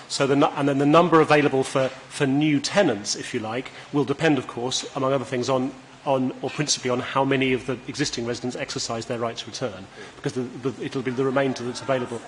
So and then the number available for new tenants, if you like, will depend, of course, among other things, on or principally on how many of the existing residents exercise their right to return, because it'll be the remainder that's available.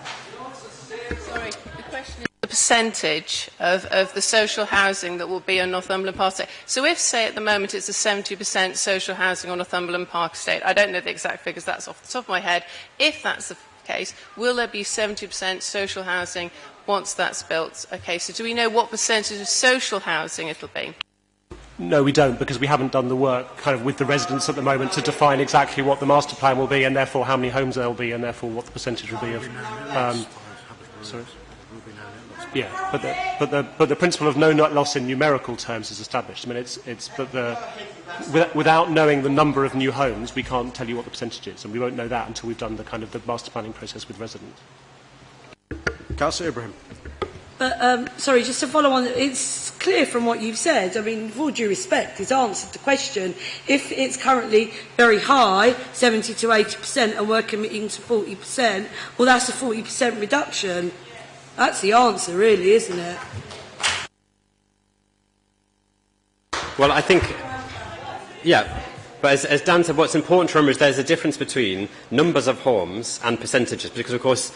Sorry, the question is the percentage of the social housing that will be on Northumberland Park Estate. So if, say, at the moment it's a 70% social housing on Northumberland Park Estate, I don't know the exact figures, that's off the top of my head. If that's the case, will there be 70% social housing once that's built? Okay, so do we know what percentage of social housing it'll be? No, we don't, because we haven't done the work kind of with the residents at the moment to define exactly what the master plan will be, and therefore how many homes there will be, and therefore what the percentage will be of. Sorry. Yeah, but the principle of no net loss in numerical terms is established. I mean, without knowing the number of new homes, we can't tell you what the percentage is, and we won't know that until we've done the master planning process with residents. Councillor Ibrahim. But, sorry, just to follow on, it's clear from what you've said, I mean, with all due respect, it's answered the question. If it's currently very high, 70 to 80%, and we're committing to 40%, well, that's a 40% reduction. That's the answer, really, isn't it? Well, I think, yeah. But as Dan said, what's important to remember is there's a difference between numbers of homes and percentages, because, of course,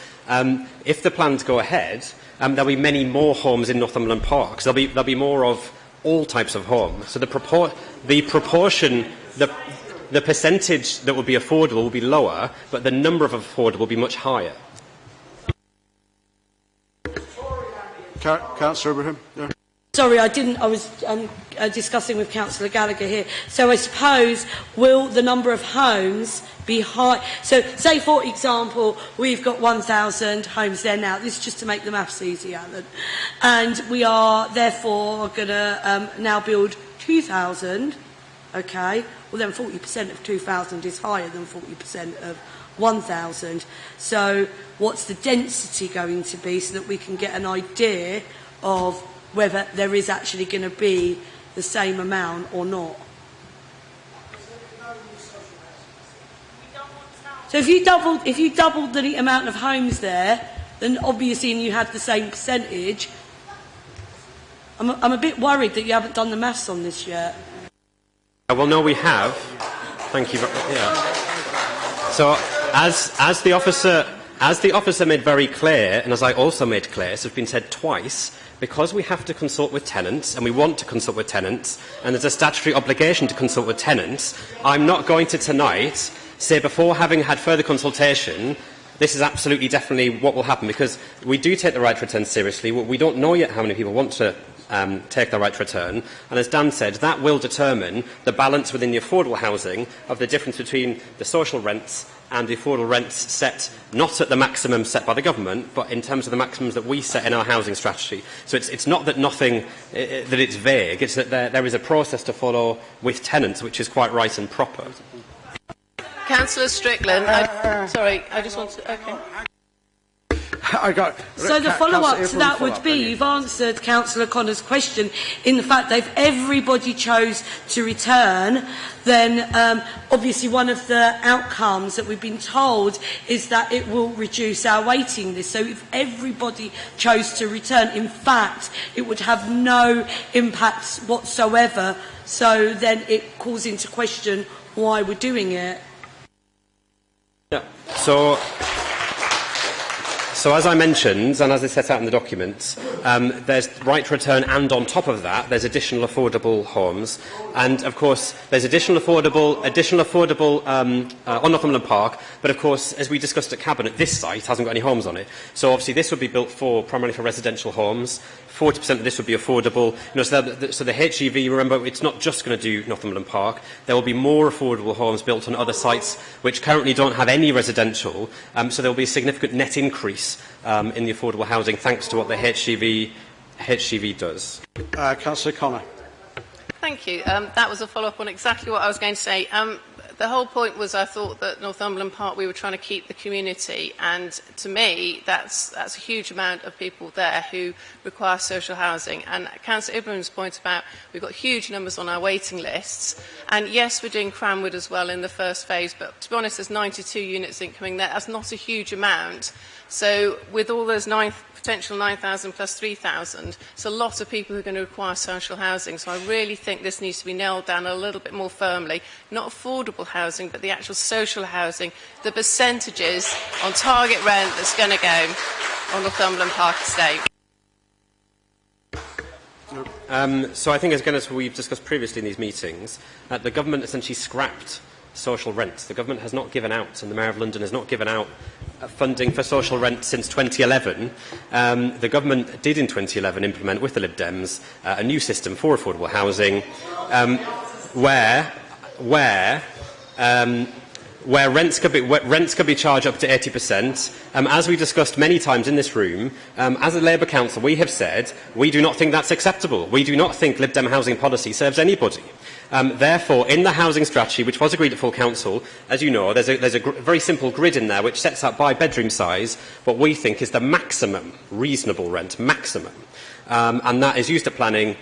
if the plans go ahead, there'll be many more homes in Northumberland Park. So there'll be more of all types of homes. So the proportion, the percentage that will be affordable will be lower, but the number of affordable will be much higher. Councillor Ibrahim. Yeah. Sorry, I was discussing with Councillor Gallagher here. So I suppose, will the number of homes be high? So, say, for example, we've got 1,000 homes there now. This is just to make the maths easy, Alan. And we are, therefore, going to now build 2,000, okay? Well, then 40% of 2,000 is higher than 40% of 1,000. So what's the density going to be, so that we can get an idea of whether there is actually going to be the same amount or not? So if you doubled the amount of homes there, then obviously, and you had the same percentage, I'm a bit worried that you haven't done the maths on this yet. Well, no, we have. Thank you. Yeah. So, as the officer made very clear, and as I also made clear, so it's been said twice, because we have to consult with tenants, and we want to consult with tenants, and there's a statutory obligation to consult with tenants, I'm not going to tonight say, before having had further consultation, this is absolutely, definitely what will happen, because we do take the right to return seriously. We don't know yet how many people want to take their right to return, and as Dan said, that will determine the balance within the affordable housing of the difference between the social rents and the affordable rents set not at the maximum set by the government, but in terms of the maximums that we set in our housing strategy. So it's not that that it's vague, it's that there is a process to follow with tenants, which is quite right and proper. Councillor Strickland, sorry, I just want to... Okay. So the follow-up to that would be, you've answered Councillor Connor's question in the fact that if everybody chose to return, then obviously one of the outcomes that we've been told is that it will reduce our waiting list. So if everybody chose to return, in fact, it would have no impact whatsoever. So then it calls into question why we're doing it. Yeah. So as I mentioned, and as I set out in the document, there's right to return, and on top of that, there's additional affordable homes. And of course, there's additional affordable on Northumberland Park. But of course, as we discussed at Cabinet, this site hasn't got any homes on it. So obviously, this would be built primarily for residential homes. 40% of this would be affordable. So the HGV, remember, it's not just going to do Northumberland Park. There will be more affordable homes built on other sites which currently don't have any residential. So there will be a significant net increase in the affordable housing thanks to what the HGV does. Councillor Connor. Thank you. That was a follow-up on exactly what I was going to say. The whole point was I thought that Northumberland Park, we were trying to keep the community, and to me, that's a huge amount of people there who require social housing. And Councillor Ibrahim's point about we've got huge numbers on our waiting lists, and yes, we're doing Cranwood as well in the first phase, but to be honest, there's 92 units incoming there. That's not a huge amount. So with all those potential 9,000 plus 3,000, it's a lot of people who are going to require social housing. So I really think this needs to be nailed down a little bit more firmly. Not affordable housing, but the actual social housing, the percentages on target rent that's going to go on Northumberland Park estate. So I think, as we've discussed previously in these meetings, the government essentially scrapped social rents. The government has not given out, and the Mayor of London has not given out funding for social rent since 2011. The government did in 2011 implement with the Lib Dems a new system for affordable housing where rents could be charged up to 80%. As we discussed many times in this room, as a Labour Council, we have said we do not think that's acceptable. We do not think Lib Dem housing policy serves anybody. Therefore, in the housing strategy, which was agreed at full council, as you know, there's a very simple grid in there which sets out by bedroom size what we think is the maximum reasonable rent, maximum. And that is used at planning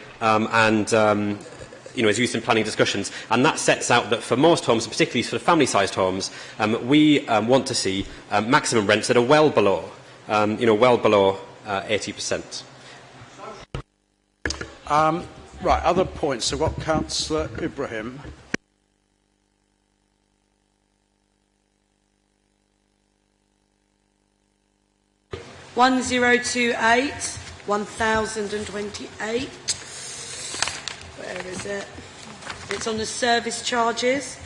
is used in planning discussions. And that sets out that for most homes, particularly for family-sized homes, we want to see maximum rents that are well below 80%. Right, other points. So what, Councillor Ibrahim? (1028), 1028. Where is it? It's on the service charges.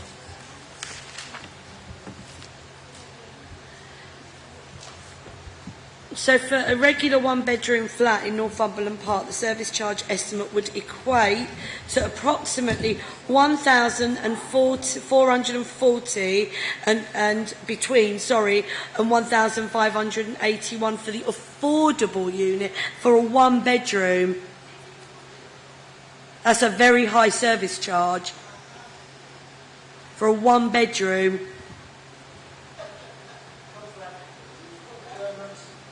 So for a regular one-bedroom flat in Northumberland Park, the service charge estimate would equate to approximately 1,440 and 1,581 for the affordable unit for a one-bedroom. That's a very high service charge for a one-bedroom.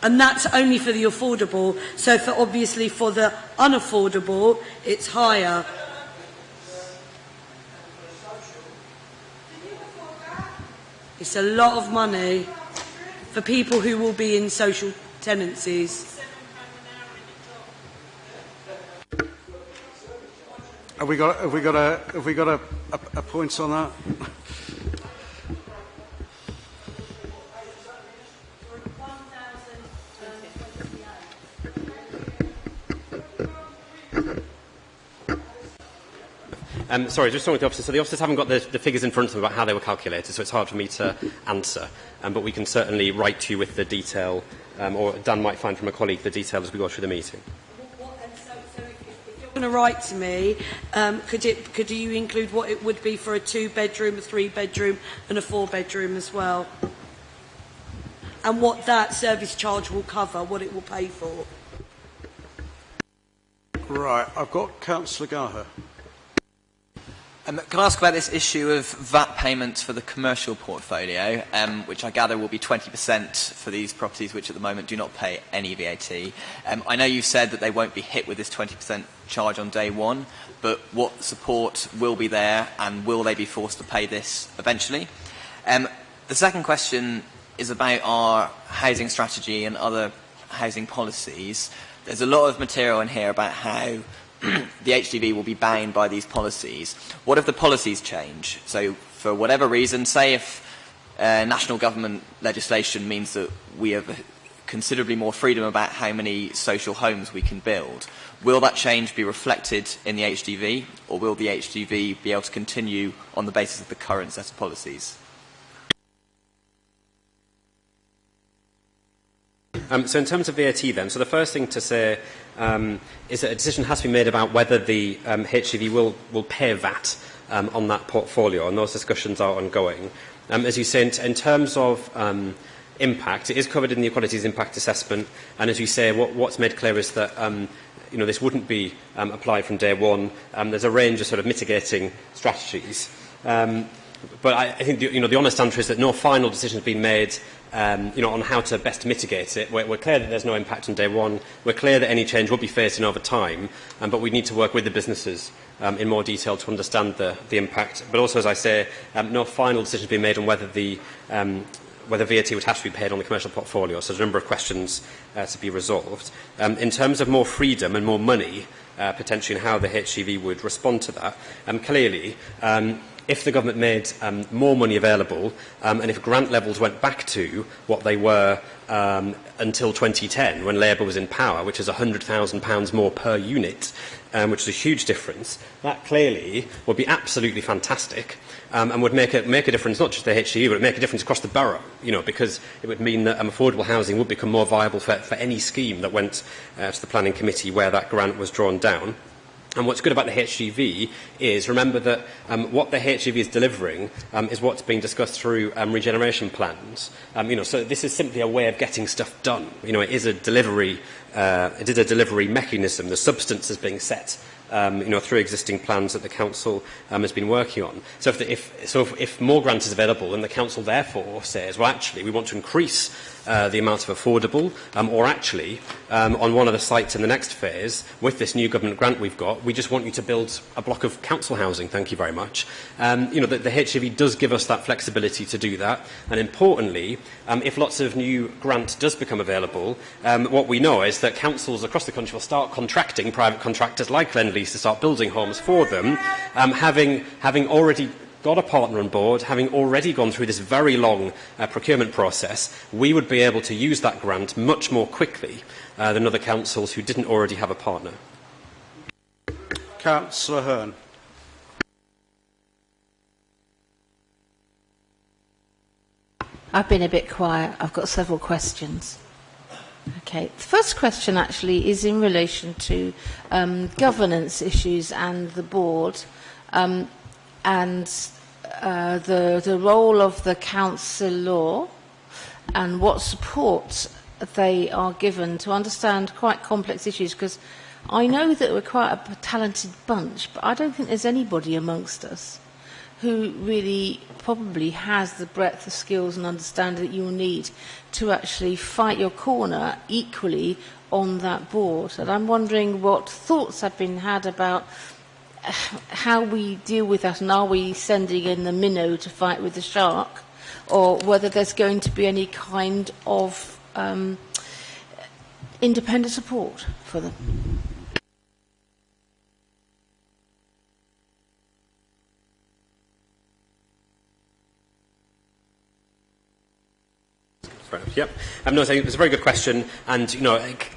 And that's only for the affordable. So obviously for the unaffordable, it's higher. It's a lot of money for people who will be in social tenancies. Have we got a point on that? Sorry, just talking to the officers. So the officers haven't got the figures in front of them about how they were calculated, so it's hard for me to answer. But we can certainly write to you with the detail, or Dan might find from a colleague the detail as we go through the meeting. So if you're going to write to me, could you include what it would be for a 2-bedroom, a 3-bedroom and a 4-bedroom as well? And what that service charge will cover, what it will pay for? Right, I've got Councillor Gallagher. Can I ask about this issue of VAT payments for the commercial portfolio, which I gather will be 20% for these properties which at the moment do not pay any VAT. I know you've said that they won't be hit with this 20% charge on day one, but what support will be there, and will they be forced to pay this eventually? The second question is about our housing strategy and other housing policies. There's a lot of material in here about how the HDV will be bound by these policies. What if the policies change? So for whatever reason, say if national government legislation means that we have considerably more freedom about how many social homes we can build, will that change be reflected in the HDV, or will the HDV be able to continue on the basis of the current set of policies? So in terms of VAT then, so the first thing to say is that a decision has to be made about whether the HGV will pay VAT on that portfolio, and those discussions are ongoing. As you say, in terms of impact, it is covered in the Equalities Impact Assessment, and as you say, what's made clear is that this wouldn't be applied from day one. There's a range of sort of mitigating strategies. But I think the honest answer is that no final decision has been made on how to best mitigate it. We're clear that there's no impact on day one. We're clear that any change will be phased in over time, but we need to work with the businesses in more detail to understand the impact. But also, as I say, no final decision has been made on whether VAT would have to be paid on the commercial portfolio. So there's a number of questions to be resolved. In terms of more freedom and more money, potentially, and how the HGV would respond to that, clearly, if the government made more money available, and if grant levels went back to what they were until 2010, when Labour was in power, which is £100,000 more per unit, which is a huge difference, that clearly would be absolutely fantastic, and would make a difference, not just to the HGV, but it would make a difference across the borough, because it would mean that affordable housing would become more viable for any scheme that went to the planning committee where that grant was drawn down. And what's good about the HGV is, remember that what the HGV is delivering is what's being discussed through regeneration plans. So this is simply a way of getting stuff done. It is a delivery mechanism. The substance is being set through existing plans that the council has been working on. So if more grant is available, and the council therefore says, well, actually, we want to increase the amount of affordable, or actually, on one of the sites in the next phase, with this new government grant we've got, we just want you to build a block of council housing, thank you very much. The HGV does give us that flexibility to do that, and importantly, if lots of new grant does become available, what we know is that councils across the country will start contracting private contractors like Lend-Lease to start building homes for them, having already got a partner on board, having already gone through this very long procurement process. We would be able to use that grant much more quickly than other councils who didn't already have a partner. Councillor Hearn. I've been a bit quiet. I've got several questions. Okay. The first question actually is in relation to governance issues and the board, and the role of the council and what support they are given to understand quite complex issues, because I know that we're quite a talented bunch, but I don't think there's anybody amongst us who really probably has the breadth of skills and understanding that you'll need to actually fight your corner equally on that board. And I'm wondering what thoughts have been had about how we deal with that, and are we sending in the minnow to fight with the shark, or whether there's going to be any kind of independent support for them. fair enough. Yep. No, I think it's a very good question, and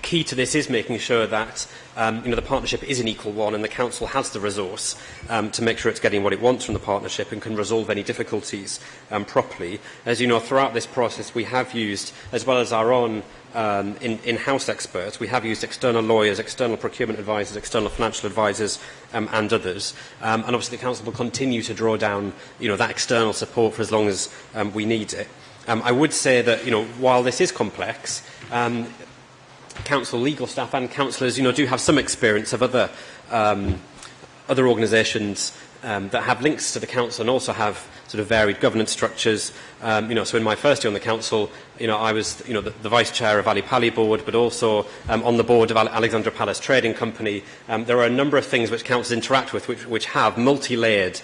key to this is making sure that the partnership is an equal one, and the council has the resource to make sure it's getting what it wants from the partnership and can resolve any difficulties properly. As you know, throughout this process, we have used, as well as our own in-house experts, we have used external lawyers, external procurement advisors, external financial advisors, and others. And obviously, the council will continue to draw down, that external support for as long as we need it. I would say that, while this is complex, council legal staff and councillors, do have some experience of other organisations that have links to the council and also have sort of varied governance structures. So in my first year on the council, I was the vice chair of Ali Pali board, but also on the board of Alexandra Palace Trading Company. There are a number of things which councils interact with which have multi-layered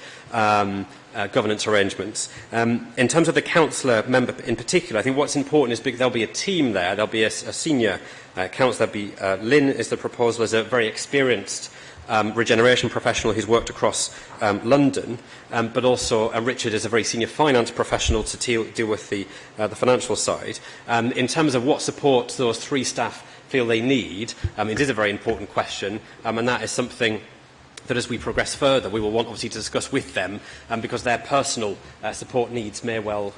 governance arrangements. In terms of the councillor member in particular, I think what's important is there'll be a team there. There'll be a senior councillor. Lynn is the proposal, as a very experienced regeneration professional who's worked across London, but also Richard is a very senior finance professional to deal with the financial side. In terms of what support those three staff feel they need, it is a very important question, and that is something that as we progress further we will want obviously to discuss with them, because their personal support needs may well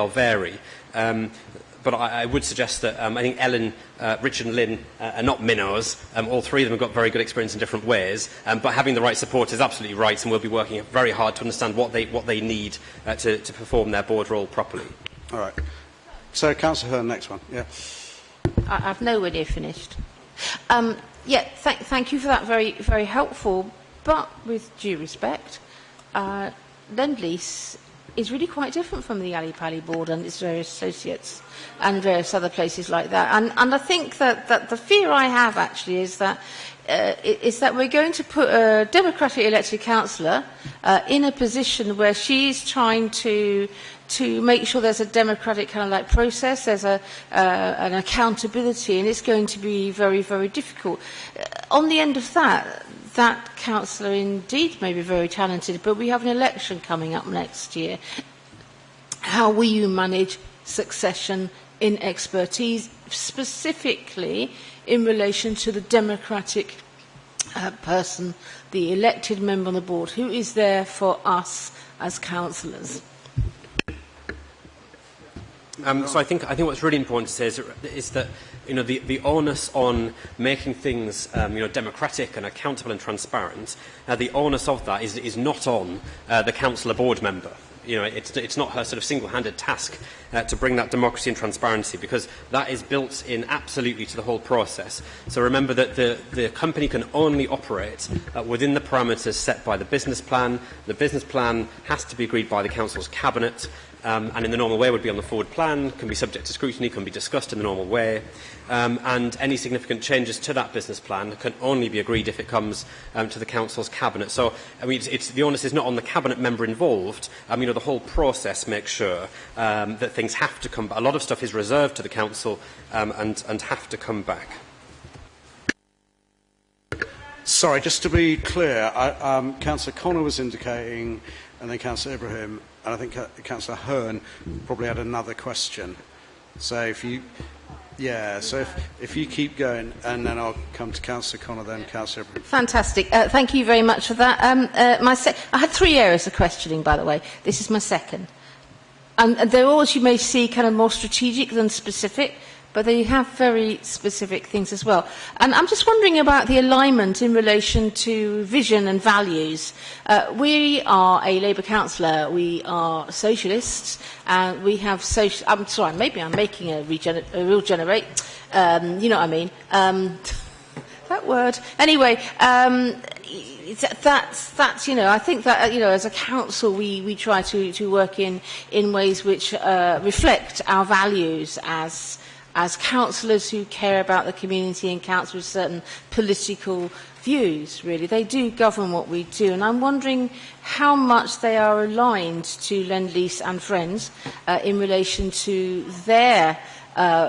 vary. But I would suggest that I think Ellen, Richard and Lynn are not minnows. All three of them have got very good experience in different ways. But having the right support is absolutely right, and we'll be working very hard to understand what they need to perform their board role properly. All right. So, Councillor Hearn, next one. Yeah. I've nowhere near finished. Thank you for that. Very, very helpful. But with due respect, Lend-Lease is really quite different from the Ali Pali board and its various associates and various other places like that. And I think that the fear I have actually is that we're going to put a democratically elected councillor in a position where she's trying to make sure there's a democratic kind of like process, there's an accountability, and it's going to be very, very difficult. On the end of that councillor indeed may be very talented, but we have an election coming up next year. How will you manage succession in expertise, specifically in relation to the democratic person, the elected member on the board, who is there for us as councillors? So I think what's really important to say is that the onus on making things democratic and accountable and transparent, the onus of that is not on the councillor board member. It's not her sort of single-handed task to bring that democracy and transparency, because that is built in absolutely to the whole process. So remember that the company can only operate within the parameters set by the business plan. The business plan has to be agreed by the council's cabinet. And in the normal way would be on the forward plan, can be subject to scrutiny, can be discussed in the normal way, and any significant changes to that business plan can only be agreed if it comes to the council's cabinet. So, I mean, the onus is not on the cabinet member involved. The whole process makes sure that things have to come back. A lot of stuff is reserved to the council and have to come back. Sorry, just to be clear, Councillor Connor was indicating, and then Councillor Ibrahim, and I think Councillor Hearn probably had another question. So if you keep going, and then I'll come to Councillor Connor, then Councillor Ibrahim. Fantastic. Thank you very much for that. I had 3 areas of questioning, by the way. This is my second. And they're all, as you may see, kind of more strategic than specific, but they have very specific things as well. And I'm just wondering about the alignment in relation to vision and values. We are a Labour councillor, we are socialists, and we have social... I'm sorry, maybe I'm making a real generate, you know what I mean. That word. Anyway, that's I think that as a council we try to work in ways which reflect our values as councillors who care about the community and councillors with certain political views, really. They do govern what we do, and I'm wondering how much they are aligned to Lend-Lease and Friends in relation to their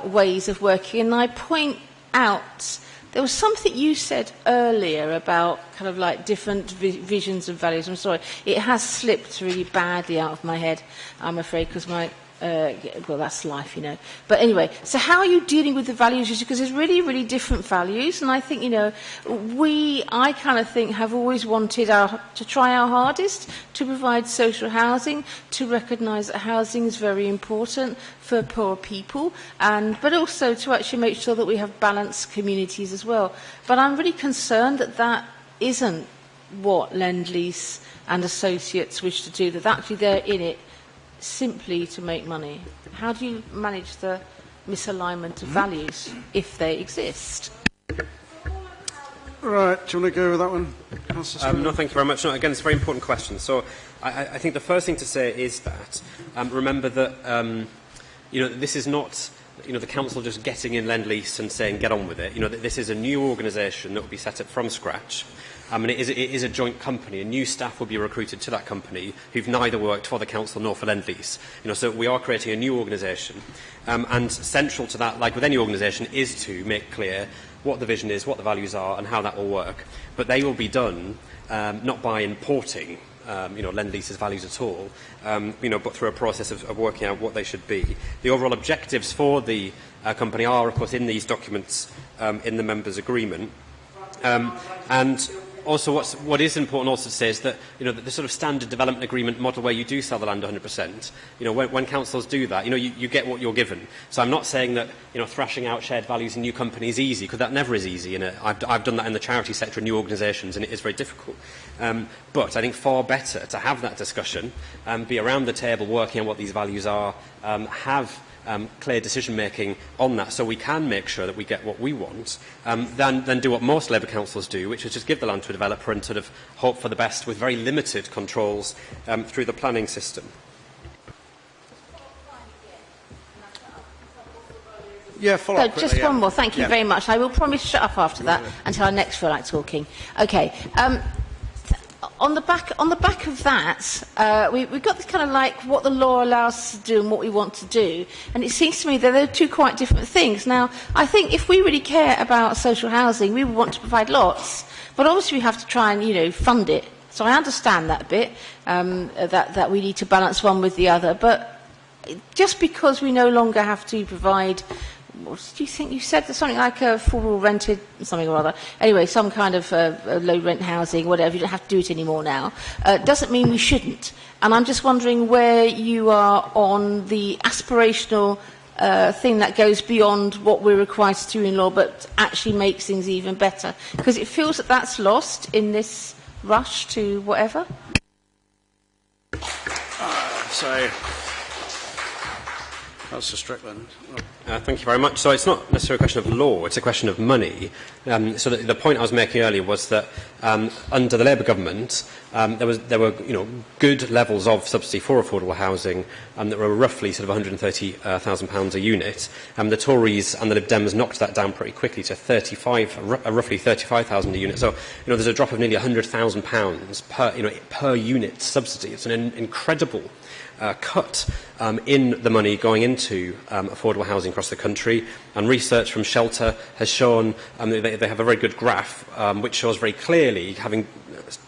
ways of working. And I point out, there was something you said earlier about kind of like different visions and values. I'm sorry, it has slipped really badly out of my head, I'm afraid, because my well, that's life, you know. But anyway, so how are you dealing with the values issue? Because there's really, really different values, and I think, you know, I kind of think, have always wanted to try our hardest to provide social housing, to recognise that housing is very important for poor people, but also to actually make sure that we have balanced communities as well. But I'm really concerned that that isn't what Lend-Lease and associates wish to do, that actually they're in it simply to make money. How do you manage the misalignment of values, if they exist? Right, do you want to go with that one? No, thank you very much. No, again, it's a very important question. So I think the first thing to say is that remember that this is not the council just getting in Lend-Lease and saying get on with it. This is a new organisation that will be set up from scratch. And it is a joint company, and new staff will be recruited to that company who've neither worked for the council nor for Lend-Lease. So we are creating a new organisation, and central to that, like with any organisation, is to make clear what the vision is, what the values are, and how that will work. But they will be done not by importing Lend-Lease's values at all, but through a process of working out what they should be. The overall objectives for the company are, of course, in these documents in the members' agreement, and also, what is important also to say is that the sort of standard development agreement model where you do sell the land 100%. When councils do that, you get what you're given. So I'm not saying that thrashing out shared values in new companies is easy, because that never is easy. I've done that in the charity sector in new organisations, and it is very difficult. But I think far better to have that discussion, be around the table working on what these values are, have clear decision-making on that, so we can make sure that we get what we want, than do what most Labour councils do, which is just give the land to a developer and sort of hope for the best with very limited controls through the planning system. Yeah, follow up quickly, just one more. Thank you very much. I will promise to shut up after that until I next feel like talking. Okay. On the back of that, we've got this kind of like what the law allows us to do and what we want to do, and it seems to me that they're two quite different things. Now, I think if we really care about social housing, we would want to provide lots, but obviously we have to try and fund it. So I understand that bit, that we need to balance one with the other. But just because we no longer have to provide, what do you think you said? Something like a full rented something or other. Anyway, some kind of low rent housing, whatever. You don't have to do it anymore now. Doesn't mean we shouldn't. And I'm just wondering where you are on the aspirational thing that goes beyond what we're required to do in law, but actually makes things even better. Because it feels that that's lost in this rush to whatever. Councillor Strickland. Thank you very much. So it's not necessarily a question of law, it's a question of money. So the point I was making earlier was that under the Labour government, there were good levels of subsidy for affordable housing that were roughly sort of £130,000 a unit. The Tories and the Lib Dems knocked that down pretty quickly to roughly £35,000 a unit. So there's a drop of nearly £100,000 per unit subsidy. It's an incredible cut in the money going into affordable housing across the country, and research from Shelter has shown they have a very good graph which shows very clearly, having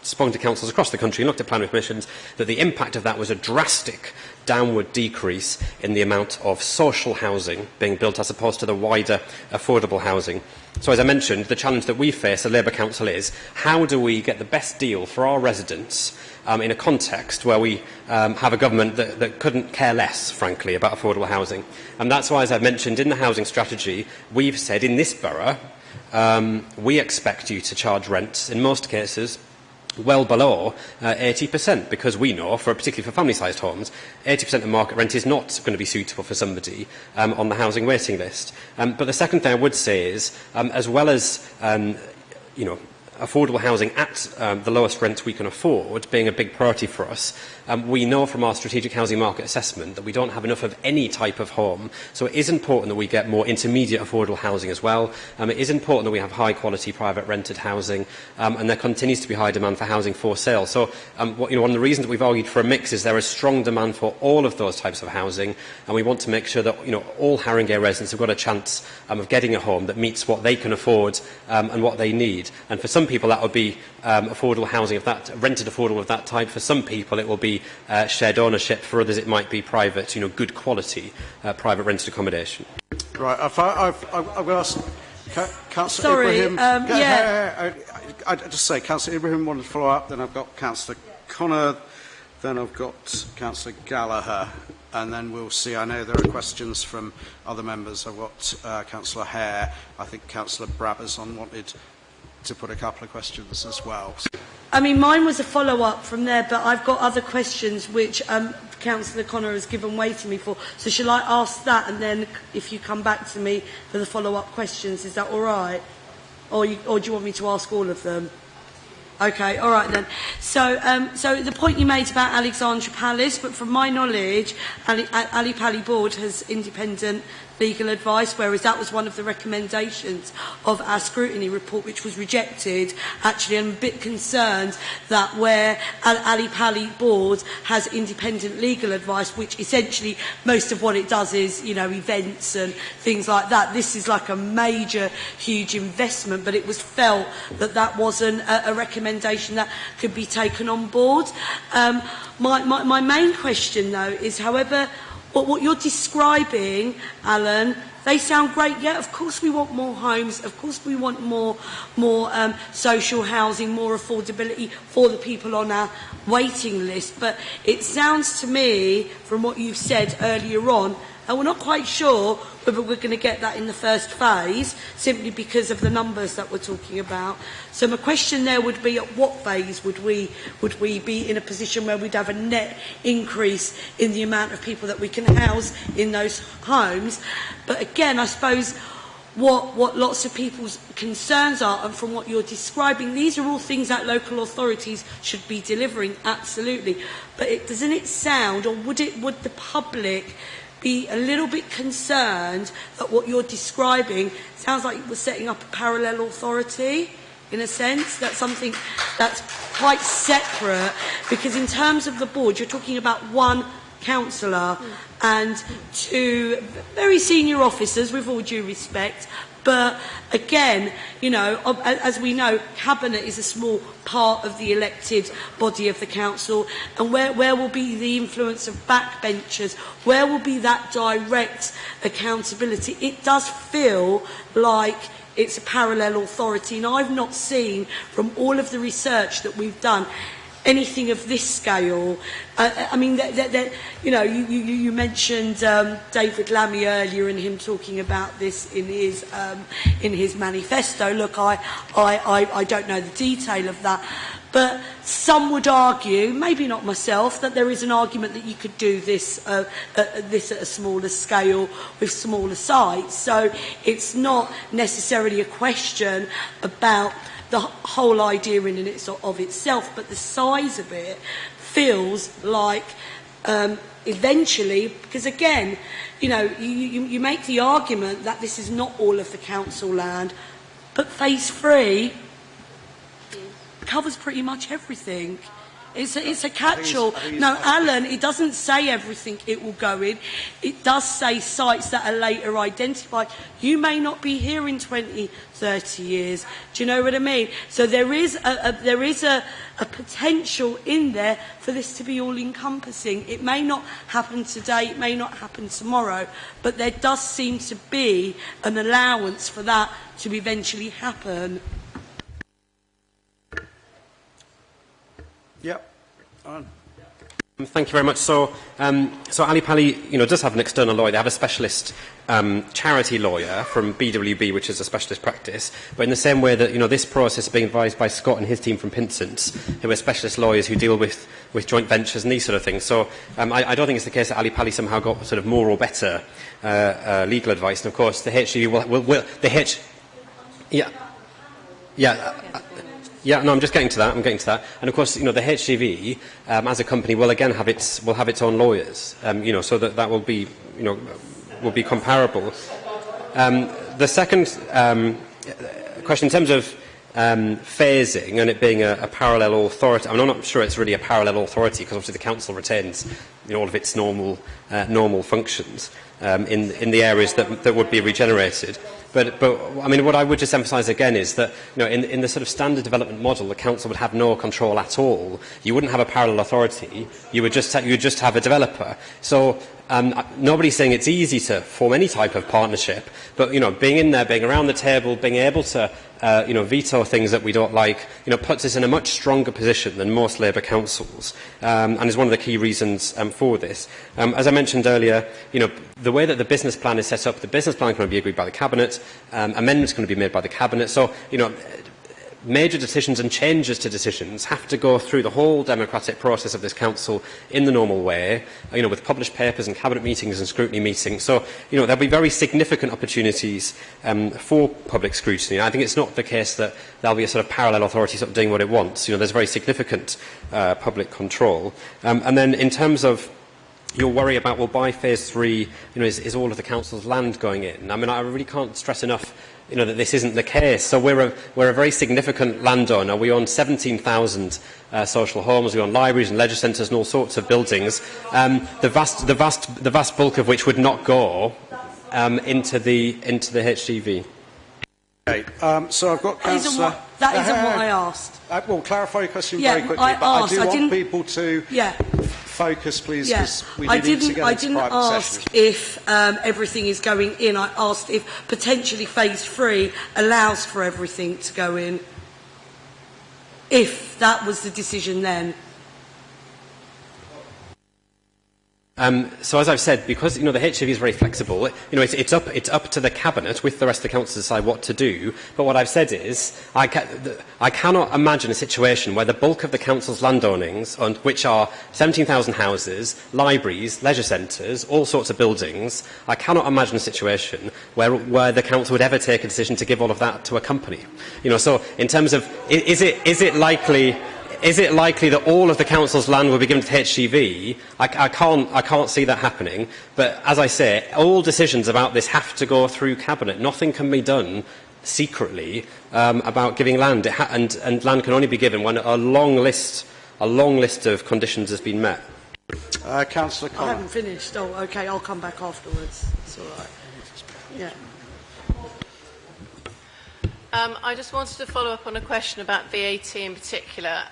spoken to councils across the country and looked at planning permissions, that the impact of that was a drastic downward decrease in the amount of social housing being built as opposed to the wider affordable housing. So as I mentioned, the challenge that we face at Labour Council is how do we get the best deal for our residents in a context where we have a government that couldn't care less, frankly, about affordable housing. And that's why, as I've mentioned, in the housing strategy, we've said in this borough, we expect you to charge rents, in most cases, well below 80%, because we know, particularly for family-sized homes, 80% of market rent is not going to be suitable for somebody on the housing waiting list. But the second thing I would say is, as well as affordable housing at the lowest rent we can afford being a big priority for us, we know from our strategic housing market assessment that we don't have enough of any type of home. So it is important that we get more intermediate affordable housing as well. It is important that we have high quality private rented housing, and there continues to be high demand for housing for sale. So one of the reasons that we've argued for a mix is there is strong demand for all of those types of housing, and we want to make sure that all Haringey residents have got a chance of getting a home that meets what they can afford and what they need. And for some people that would be affordable housing, rented affordable of that type. For some people it will be shared ownership. For others it might be private, good quality private rented accommodation. Right, I've got to ask Councillor Ibrahim. I'd just say Councillor Ibrahim wanted to follow up, then I've got Councillor Connor, then I've got Councillor Gallagher, and then we'll see. I know there are questions from other members. I've got Councillor Hare. I think Councillor Brabazon wanted to put a couple of questions as well. I mean, mine was a follow-up from there, but I've got other questions which Councillor Connor has given way to me for. So shall I ask that, and then if you come back to me for the follow-up questions, is that all right? Or do you want me to ask all of them? Okay, all right then. So the point you made about Alexandra Palace, but from my knowledge, Ali Pali Board has independent legal advice, whereas that was one of the recommendations of our scrutiny report, which was rejected. Actually, I'm a bit concerned that where Ali Pali Board has independent legal advice, which essentially most of what it does is, events and things like that. This is like a major, huge investment, but it was felt that that wasn't a recommendation that could be taken on board. My main question, though, is however what you're describing, Alan, they sound great. Yeah, of course we want more homes. Of course we want more social housing, more affordability for the people on our waiting list. But it sounds to me, from what you've said earlier on, and we're not quite sure whether we're going to get that in the first phase, simply because of the numbers that we're talking about. So my question there would be, at what phase would we be in a position where we'd have a net increase in the amount of people that we can house in those homes? But again, I suppose what lots of people's concerns are, and from what you're describing, these are all things that local authorities should be delivering, absolutely. But doesn't it sound, or would the public be a little bit concerned that what you're describing sounds like we're setting up a parallel authority, in a sense? That's something that's quite separate, because in terms of the board, you're talking about one councillor and two very senior officers, with all due respect. But again, as we know, Cabinet is a small part of the elected body of the council, and where will be the influence of backbenchers? Where will be that direct accountability? It does feel like it's a parallel authority, and I've not seen from all of the research that we've done anything of this scale. I mean, you mentioned David Lammy earlier, and him talking about this in his manifesto. Look, I don't know the detail of that, but some would argue, maybe not myself, that there is an argument that you could do this at a smaller scale with smaller sites. So it's not necessarily a question about the whole idea in and of itself, but the size of it feels like eventually, because again, you make the argument that this is not all of the council land, but phase 3 covers pretty much everything. It's a catch-all. No, Alan, it doesn't say everything it will go in. It does say sites that are later identified. You may not be here in 20, 30 years. Do you know what I mean? So there is a potential in there for this to be all-encompassing. It may not happen today, it may not happen tomorrow, but there does seem to be an allowance for that to eventually happen. Yep. Thank you very much. So Ali Pali, does have an external lawyer. They have a specialist charity lawyer from BWB, which is a specialist practice. But in the same way that this process is being advised by Scott and his team from Pinson's, who are specialist lawyers who deal with joint ventures and these sort of things. So I don't think it's the case that Ali Pali somehow got sort of more or better legal advice. And of course, the HGV no, I'm just getting to that. And of course, the HGV as a company will again have its own lawyers. So that will be comparable. The second question, in terms of phasing and it being a parallel authority, I'm not sure it's really a parallel authority, because obviously the council retains all of its normal functions in the areas that would be regenerated. But I mean, what I would just emphasise again is that, you know, in the sort of standard development model, the council would have no control at all. You wouldn't have a parallel authority. You would just have a developer. So nobody's saying it's easy to form any type of partnership, but, you know, being in there, being around the table, being able to you know, veto things that we don't like, you know, puts us in a much stronger position than most Labour councils, and is one of the key reasons for this. As I mentioned earlier, you know, the way that the business plan is set up, the business plan can be agreed by the Cabinet, amendments can be made by the Cabinet. So, you know, major decisions and changes to decisions have to go through the whole democratic process of this council in the normal way, you know, with published papers and cabinet meetings and scrutiny meetings. So, you know, there'll be very significant opportunities for public scrutiny. I think it's not the case that there'll be a sort of parallel authority sort of doing what it wants. You know, there's very significant public control. And then in terms of your worry about, well, by phase 3, you know, is all of the council's land going in? I mean, I really can't stress enough, you know, that this isn't the case. So we're a very significant landowner. We own 17,000 social homes. We own libraries and leisure centres and all sorts of buildings. The vast bulk of which would not go into the HGV. Okay, so I've got Councillor... That isn't what I asked. Well, clarify your question very quickly, but I do want people to focus, please, because we need to get into private session. I didn't ask if everything is going in. I asked if potentially phase 3 allows for everything to go in, if that was the decision then. So as I've said, because, you know, the HGV is very flexible, you know, it's up to the Cabinet with the rest of the Council to decide what to do. But what I've said is I cannot imagine a situation where the bulk of the Council's landownings, which are 17,000 houses, libraries, leisure centres, all sorts of buildings, I cannot imagine a situation where the Council would ever take a decision to give all of that to a company. You know, so in terms of, is it likely that all of the council's land will be given to HGV? I can't see that happening. But as I say, all decisions about this have to go through Cabinet. Nothing can be done secretly about giving land, and land can only be given when a long list of conditions has been met. Councillor Connor. I haven't finished. Oh, okay. I'll come back afterwards. It's all right. Yeah. I just wanted to follow up on a question about VAT in particular.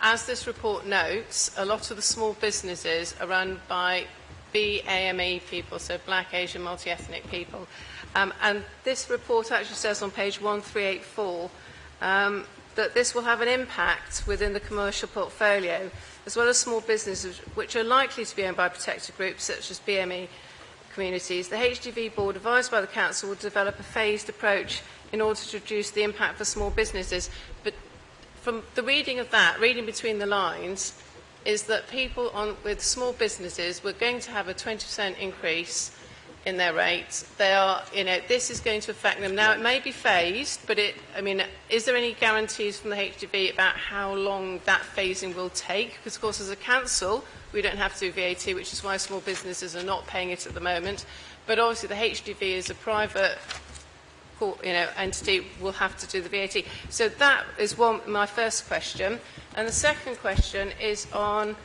As this report notes, a lot of the small businesses are run by BAME people, so Black, Asian, multi-ethnic people. And this report actually says on page 1384 that this will have an impact within the commercial portfolio, as well as small businesses which are likely to be owned by protected groups such as BME communities. The HGV board, advised by the council, will develop a phased approach in order to reduce the impact for small businesses. But from the reading of that, reading between the lines, is that people with small businesses were going to have a 20% increase in their rates. They are, you know, this is going to affect them. Now, it may be phased, but is there any guarantees from the HGV about how long that phasing will take? Because, of course, as a council, we don't have to do VAT, which is why small businesses are not paying it at the moment. But obviously, the HGV is a private, you know, entity, will have to do the VAT. So that is my first question. And the second question is on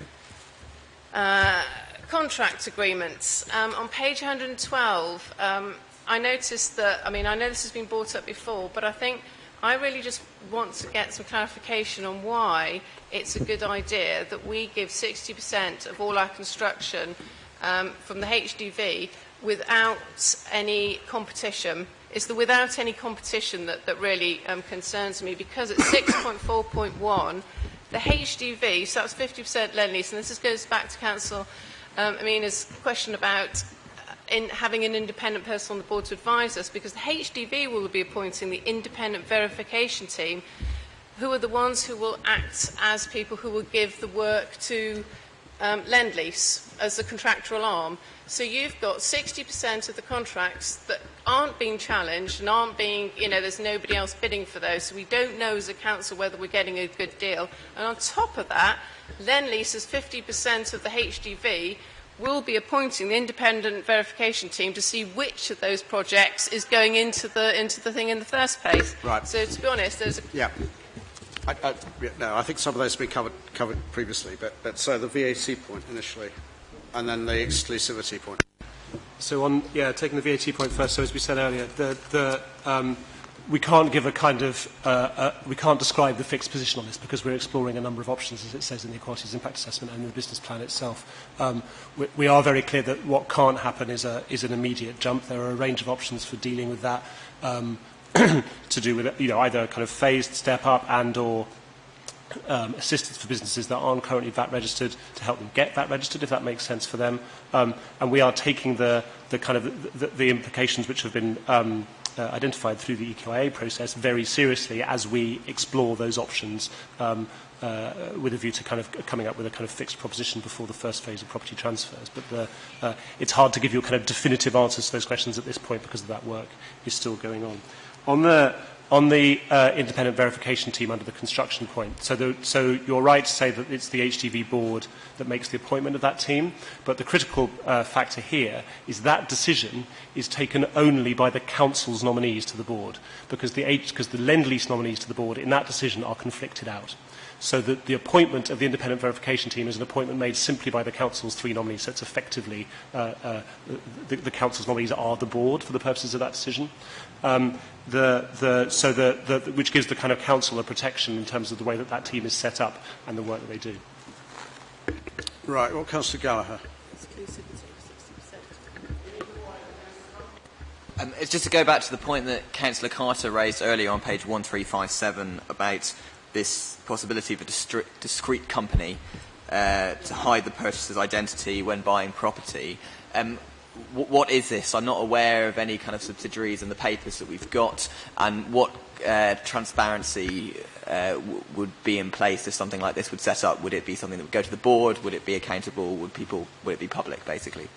contract agreements. On page 112, I noticed that, I know this has been brought up before, but I really just want to get some clarification on why it's a good idea that we give 60% of all our construction from the HDV without any competition. It's the without any competition that really concerns me, because at 6.4.1, the HDV, so that's 50% lend-lease, and this goes back to Council Amina's question about having an independent person on the board to advise us, because the HDV will be appointing the independent verification team, who are the ones who will act as people who will give the work to lend-lease as the contractual arm. So you've got 60% of the contracts that aren't being challenged and aren't being, there's nobody else bidding for those, so we don't know as a council whether we're getting a good deal. And on top of that, lend-lease as 50% of the HDV will be appointing the independent verification team to see which of those projects is going into the thing in the first place. Right. So to be honest, there's a... Yeah. No, I think some of those have been covered previously, but so the VAT point initially, and then the exclusivity point. So taking the VAT point first, so as we said earlier, we can't give a kind of, we can't describe the fixed position on this because we're exploring a number of options, as it says in the Equalities Impact Assessment and in the business plan itself. We are very clear that what can't happen is an immediate jump. There are a range of options for dealing with that, to do with either kind of phased step up and or assistance for businesses that aren't currently VAT registered to help them get VAT registered, if that makes sense for them. And we are taking the implications which have been identified through the EQIA process very seriously as we explore those options with a view to kind of coming up with a kind of fixed proposition before the first phase of property transfers. But it's hard to give you a kind of definitive answers to those questions at this point because that work is still going on. On the independent verification team under the construction point, so you're right to say that it's the HDV board that makes the appointment of that team, but the critical factor here is that decision is taken only by the council's nominees to the board, because the Lend-Lease nominees to the board in that decision are conflicted out. So that the appointment of the independent verification team is an appointment made simply by the council's 3 nominees, so it's effectively the council's nominees are the board for the purposes of that decision. Which gives the kind of council a protection in terms of the way that team is set up and the work that they do. Right, well, Councillor Gallagher. It's just to go back to the point that Councillor Carter raised earlier on page 1357 about this possibility of a discrete company to hide the purchaser's identity when buying property. What is this? I'm not aware of any kind of subsidiaries in the papers that we've got, and what transparency would be in place if something like this would set up? Would it be something that would go to the board? Would it be accountable? Would it be public, basically?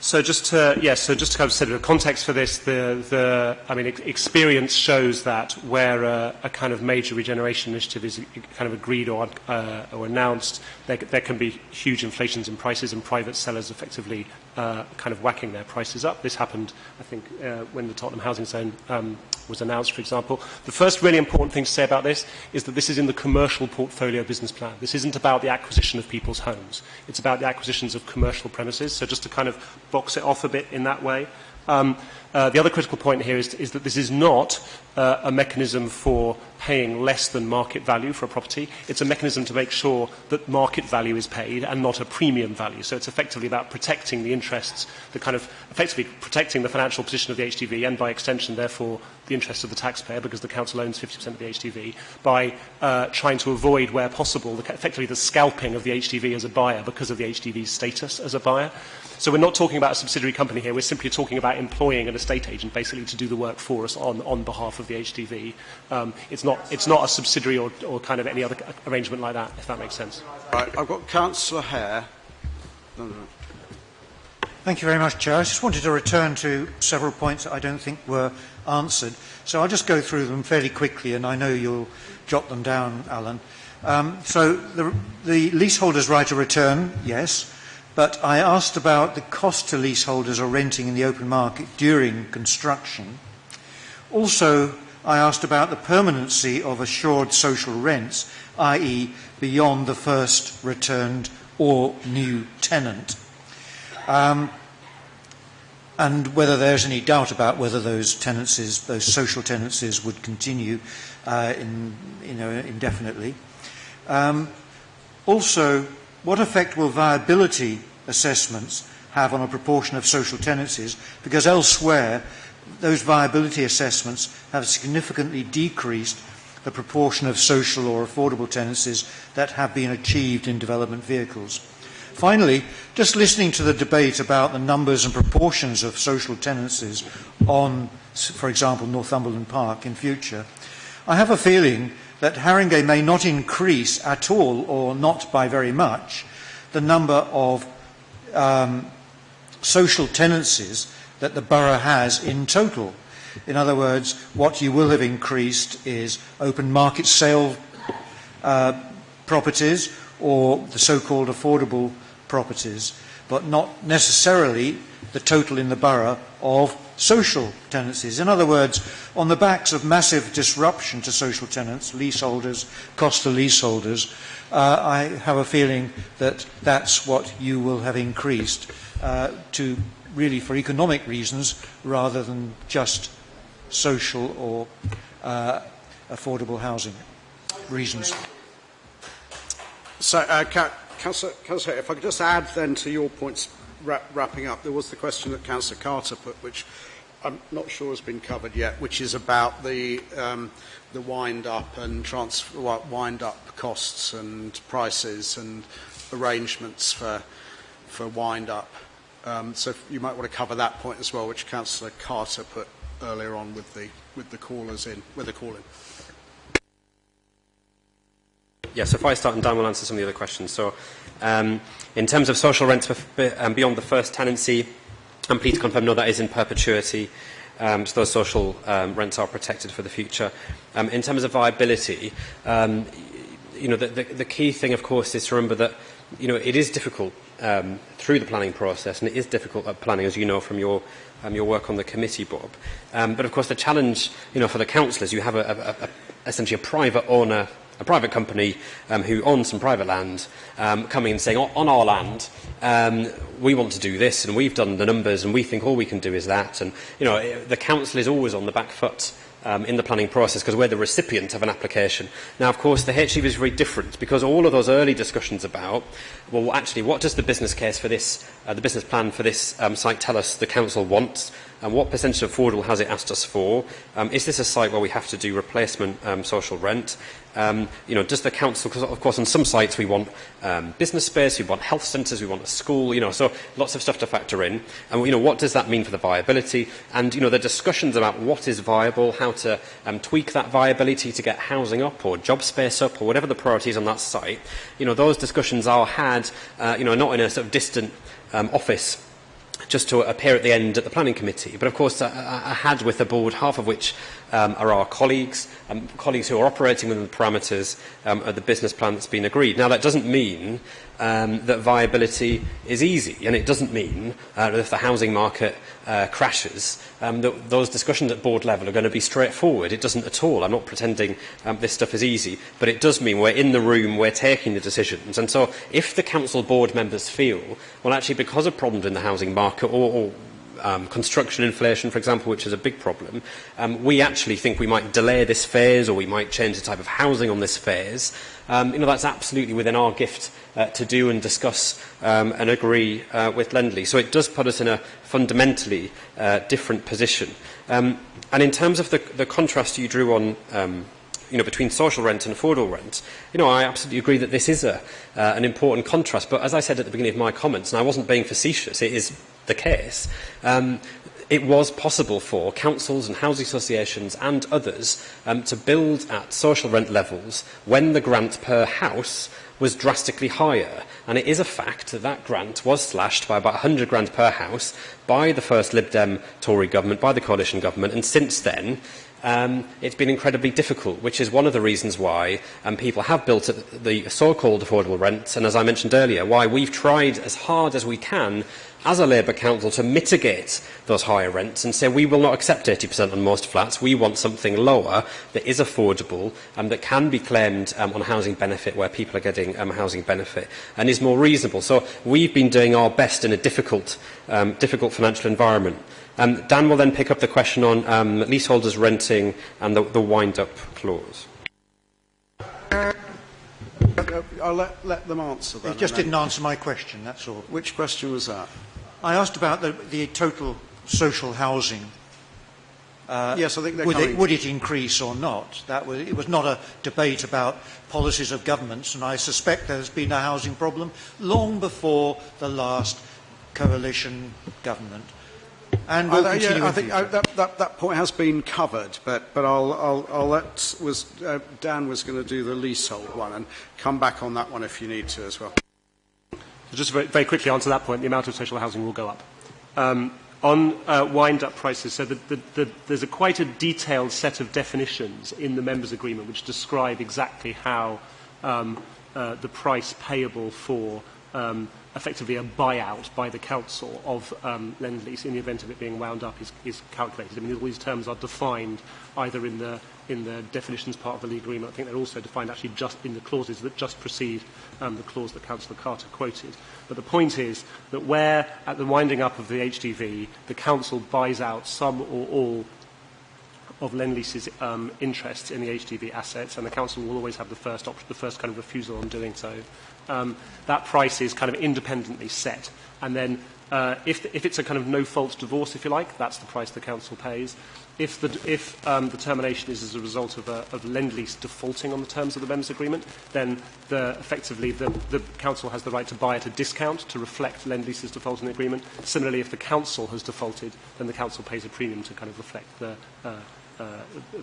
So just to kind of set a context for this, experience shows that where a kind of major regeneration initiative is kind of agreed or announced, there can be huge inflations in prices, and private sellers effectively kind of whacking their prices up. This happened, I think, when the Tottenham Housing Zone was announced, for example. The first really important thing to say about this is that this is in the commercial portfolio business plan. This isn't about the acquisition of people's homes. It's about the acquisitions of commercial premises. So just to kind of box it off a bit in that way. The other critical point here is that this is not a mechanism for paying less than market value for a property. It's a mechanism to make sure that market value is paid and not a premium value. So it's effectively about protecting the interests, effectively protecting the financial position of the HDV and by extension, therefore, the interests of the taxpayer, because the council owns 50% of the HDV, by trying to avoid, where possible, effectively the scalping of the HDV as a buyer because of the HDV's status as a buyer. So we're not talking about a subsidiary company here. We're simply talking about employing an estate agent, basically, to do the work for us on behalf of the HDV. It's not a subsidiary or kind of any other arrangement like that, if that makes sense. Right, I've got Councillor Hare. Thank you very much, Chair. I just wanted to return to several points that I don't think were answered. So I'll just go through them fairly quickly, and I know you'll jot them down, Alan. So the leaseholder's right of return, yes. But I asked about the cost to leaseholders or renting in the open market during construction. Also, I asked about the permanency of assured social rents, i.e. beyond the first returned or new tenant. And whether there's any doubt about whether those tenancies, those social tenancies, would continue indefinitely. Also, what effect will viability assessments have on a proportion of social tenancies? Because elsewhere, those viability assessments have significantly decreased the proportion of social or affordable tenancies that have been achieved in development vehicles. Finally, just listening to the debate about the numbers and proportions of social tenancies on, for example, Northumberland Park in future, I have a feeling that Haringey may not increase at all, or not by very much, the number of social tenancies that the borough has in total. In other words, what you will have increased is open market sale properties or the so-called affordable properties, but not necessarily the total in the borough of social tenancies. In other words, on the backs of massive disruption to social tenants, leaseholders, cost to leaseholders, I have a feeling that that's what you will have increased to really for economic reasons rather than just social or affordable housing reasons. So, Councillor, if I could just add then to your points, wrapping up, there was the question that Councillor Carter put, which I'm not sure has been covered yet, which is about the wind-up and wind-up costs and prices and arrangements for wind-up. So you might want to cover that point as well, which Councillor Carter put earlier on with the callers in, with the call-in. Yes, if I start and Dan will answer some of the other questions. So, in terms of social rents beyond the first tenancy, I'm pleased to confirm, no, that is in perpetuity. So those social rents are protected for the future. In terms of viability, the key thing, of course, is to remember that it is difficult through the planning process, and it is difficult at planning, as you know from your work on the committee, Bob. But of course, the challenge, for the council is you have essentially a private owner, a private company who owns some private land, coming and saying, on our land, we want to do this, and we've done the numbers, and we think all we can do is that. And, the council is always on the back foot in the planning process because we're the recipient of an application. Now, of course, the HGV is very different because all of those early discussions about, well, actually, what does the business case for this, the business plan for this site tell us the council wants, and what percentage of affordable has it asked us for? Is this a site where we have to do replacement social rent? Does the council, because of course on some sites we want business space, we want health centres, we want a school, so lots of stuff to factor in. And what does that mean for the viability? And the discussions about what is viable, how to tweak that viability to get housing up or job space up or whatever the priorities on that site, those discussions are had, not in a sort of distant office just to appear at the end at the planning committee. But of course, I had with the board, half of which are our colleagues who are operating within the parameters of the business plan that's been agreed. Now, that doesn't mean that viability is easy, and it doesn't mean that if the housing market crashes, that those discussions at board level are going to be straightforward. It doesn't at all. I'm not pretending this stuff is easy, but it does mean we're in the room, we're taking the decisions. And so if the council board members feel, well, actually, because of problems in the housing market or construction inflation, for example, which is a big problem, we actually think we might delay this phase or we might change the type of housing on this phase. That's absolutely within our gift to do and discuss and agree with Lendlease. So it does put us in a fundamentally different position. And in terms of the contrast you drew on between social rent and affordable rent, I absolutely agree that this is an important contrast. But as I said at the beginning of my comments, and I wasn't being facetious, it is the case, it was possible for councils and housing associations and others to build at social rent levels when the grant per house was drastically higher. And it is a fact that that grant was slashed by about 100 grand per house by the first Lib Dem Tory government, by the coalition government, and since then it's been incredibly difficult, which is one of the reasons why people have built at the so-called affordable rents, and as I mentioned earlier, why we've tried as hard as we can as a Labour council to mitigate those higher rents and say we will not accept 80% on most flats. We want something lower that is affordable and that can be claimed on housing benefit where people are getting housing benefit and is more reasonable. So we've been doing our best in a difficult financial environment. Dan will then pick up the question on leaseholders renting and the wind-up clause. I'll let them answer that. They just didn't answer my question, that's all. Which question was that? I asked about the total social housing. Yes, I think would it increase or not? It was not a debate about policies of governments, and I suspect there's been a housing problem long before the last coalition government. And we'll continue I think that point has been covered, but I'll let Dan was going to do the leasehold one and come back on that one if you need to as well. Just very quickly answer that point, the amount of social housing will go up. On wind-up prices, so there's quite a detailed set of definitions in the members' agreement which describe exactly how the price payable for effectively a buyout by the council of Lendlease in the event of it being wound up is calculated. I mean, all these terms are defined either in the in the definitions part of the legal agreement. I think they're also defined actually just in the clauses that just precede the clause that Councillor Carter quoted. But the point is that where, at the winding up of the HDV, the Council buys out some or all of Lend-Lease's interests in the HDV assets, and the Council will always have the first kind of refusal on doing so. That price is kind of independently set, and then if it's a kind of no-fault divorce, if you like, that's the price the Council pays. If the termination is as a result of Lend-Lease defaulting on the terms of the members' agreement, then effectively the Council has the right to buy at a discount to reflect Lend-Lease's default in the agreement. Similarly, if the Council has defaulted, then the Council pays a premium to kind of reflect the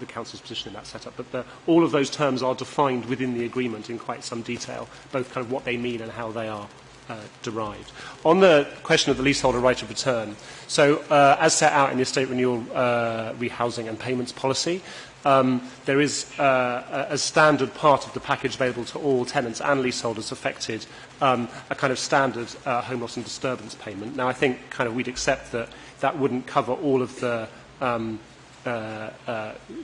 Council's position in that setup. But all of those terms are defined within the agreement in quite some detail, both kind of what they mean and how they are derived. On the question of the leaseholder right of return, so as set out in the estate renewal, rehousing and payments policy, there is a standard part of the package available to all tenants and leaseholders affected, a kind of standard home loss and disturbance payment. Now, I think kind of we'd accept that that wouldn't cover all of the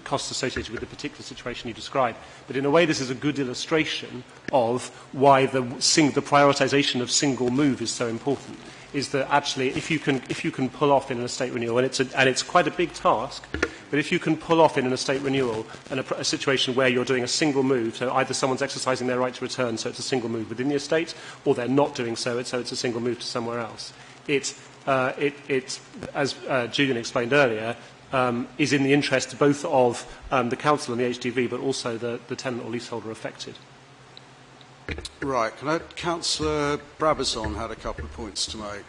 costs associated with the particular situation you described. But in a way, this is a good illustration of why the prioritisation of single move is so important. Is that actually, if you can pull off in an estate renewal, and it's quite a big task, but if you can pull off in an estate renewal and a situation where you're doing a single move, so either someone's exercising their right to return, so it's a single move within the estate, or they're not doing so it's a single move to somewhere else. It's as Julian explained earlier, is in the interest both of the Council and the HDV, but also the tenant or leaseholder affected. Right. Councillor Brabazon had a couple of points to make,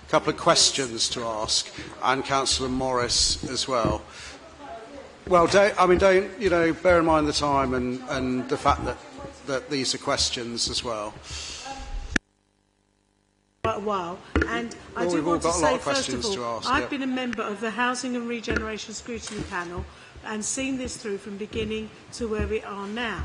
a couple of questions to ask, and Councillor Morris as well. Well, don't bear in mind the time and the fact that these are questions as well. Quite a while, and I do want to say, first of all, I've been a member of the Housing and Regeneration Scrutiny Panel and seen this through from beginning to where we are now.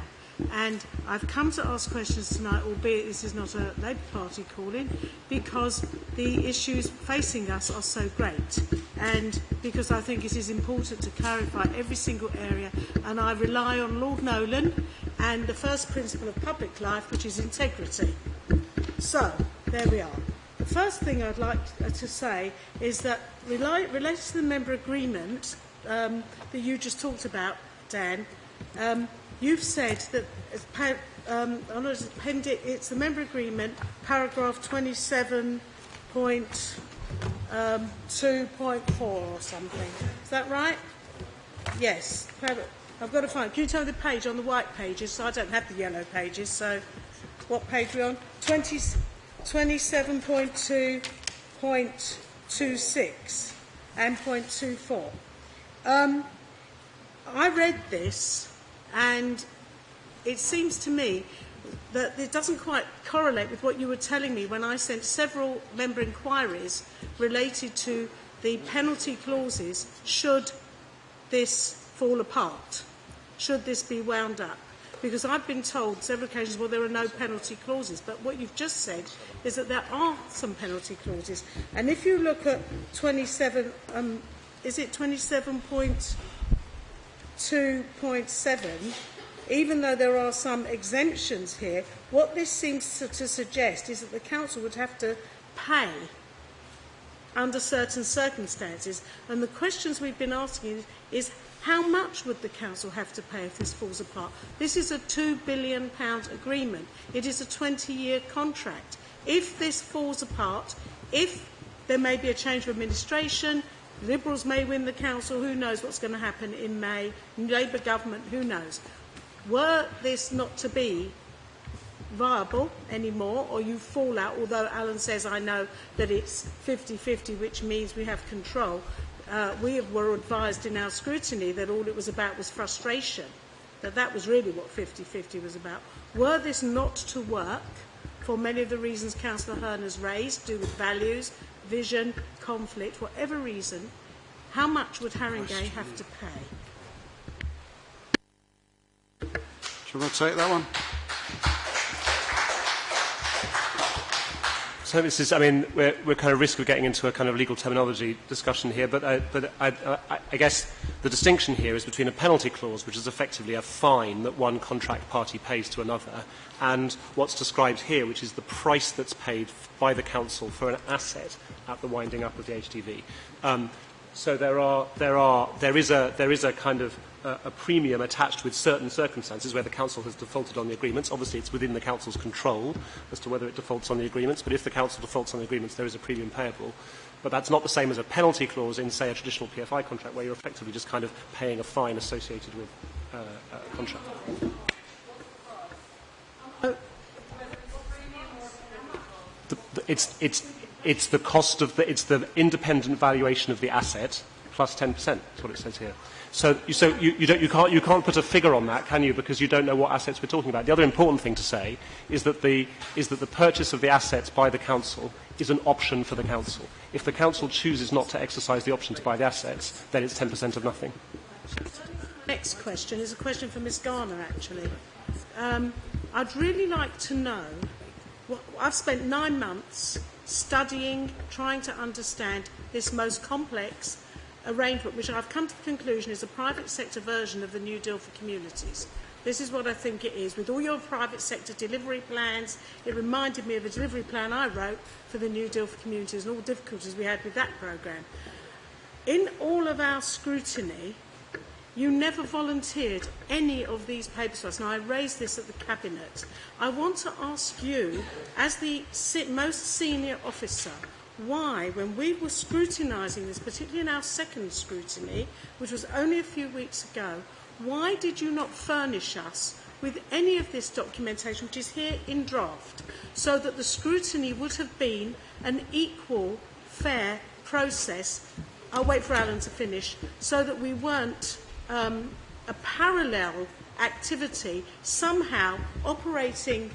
And I've come to ask questions tonight, albeit this is not a Labour Party call-in, because the issues facing us are so great, and because I think it is important to clarify every single area, and I rely on Lord Nolan and the first principle of public life, which is integrity. So, there we are. The first thing I'd like to say is that related to the member agreement that you just talked about, Dan, you've said that it's the member agreement, paragraph 27.2.4 or something. Is that right? Yes. I've got to find it. Can you tell me the page on the white pages? So I don't have the yellow pages. So what page are we on? 27.2.26 and .24. I read this, and it seems to me that it doesn't quite correlate with what you were telling me when I sent several member inquiries related to the penalty clauses should this fall apart, should this be wound up. Because I've been told several occasions, well, there are no penalty clauses. But what you've just said is that there are some penalty clauses. And if you look at 27, is it 27.2.7, even though there are some exemptions here, what this seems to suggest is that the Council would have to pay under certain circumstances. And the questions we've been asking is how much would the Council have to pay if this falls apart? This is a £2 billion agreement. It is a 20-year contract. If this falls apart, if there may be a change of administration, Liberals may win the Council, who knows what's going to happen in May, Labour government, who knows. Were this not to be viable anymore, or you fall out, although Alan says, I know that it's 50-50, which means we have control, we were advised in our scrutiny that all it was about was frustration, that was really what 50-50 was about. Were this not to work, for many of the reasons Councillor Hearn has raised, to do with values, vision, conflict, whatever reason, how much would Haringey have to pay? Do you want to take that one? So this is, I mean, we're kind of risk of getting into a kind of legal terminology discussion here, but I guess the distinction here is between a penalty clause, which is effectively a fine that one contract party pays to another, and what's described here, which is the price that's paid by the council for an asset at the winding up of the HDV. So there is a kind of a premium attached with certain circumstances where the council has defaulted on the agreements. Obviously, it's within the council's control as to whether it defaults on the agreements, but if the council defaults on the agreements, there is a premium payable. But that's not the same as a penalty clause in, say, a traditional PFI contract, where you're effectively just kind of paying a fine associated with a contract. It's the cost of it's the independent valuation of the asset plus 10%. That's what it says here. So you can't put a figure on that, can you? Because you don't know what assets we're talking about. The other important thing to say is that the purchase of the assets by the council is an option for the council. If the council chooses not to exercise the option to buy the assets, then it's 10% of nothing. Next question is a question for Ms. Garner, actually. I'd really like to know. I've spent 9 months studying, trying to understand this most complex arrangement, which I've come to the conclusion is a private sector version of the New Deal for communities. This is what I think it is. With all your private sector delivery plans, it reminded me of a delivery plan I wrote for the New Deal for communities and all the difficulties we had with that programme. In all of our scrutiny, you never volunteered any of these papers to us. Now, I raised this at the Cabinet. I want to ask you, as the most senior officer, why, when we were scrutinising this, particularly in our second scrutiny, which was only a few weeks ago, why did you not furnish us with any of this documentation, which is here in draft, so that the scrutiny would have been an equal, fair process? I'll wait for Alan to finish, so that we weren't a parallel activity somehow operating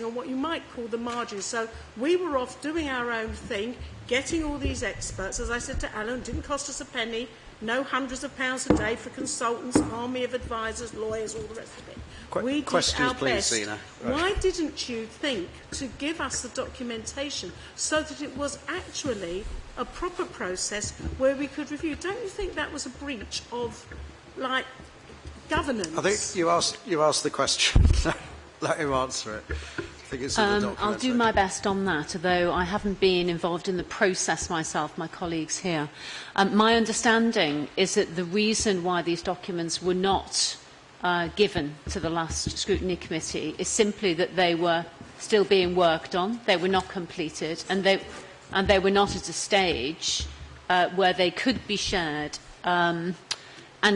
on what you might call the margins. So we were off doing our own thing, getting all these experts. As I said to Alan, it didn't cost us a penny, no hundreds of pounds a day for consultants, army of advisors, lawyers, all the rest of it. We did our best. Zina. Right. Why didn't you think to give us the documentation so that it was actually a proper process where we could review? Don't you think that was a breach of, governance? I think you asked the question. Let him answer it. I think it's in the document. I'll do my best on that, although I haven't been involved in the process myself, my colleagues here. My understanding is that the reason why these documents were not given to the last scrutiny committee is simply that they were still being worked on, they were not completed, and they were not at a stage where they could be shared and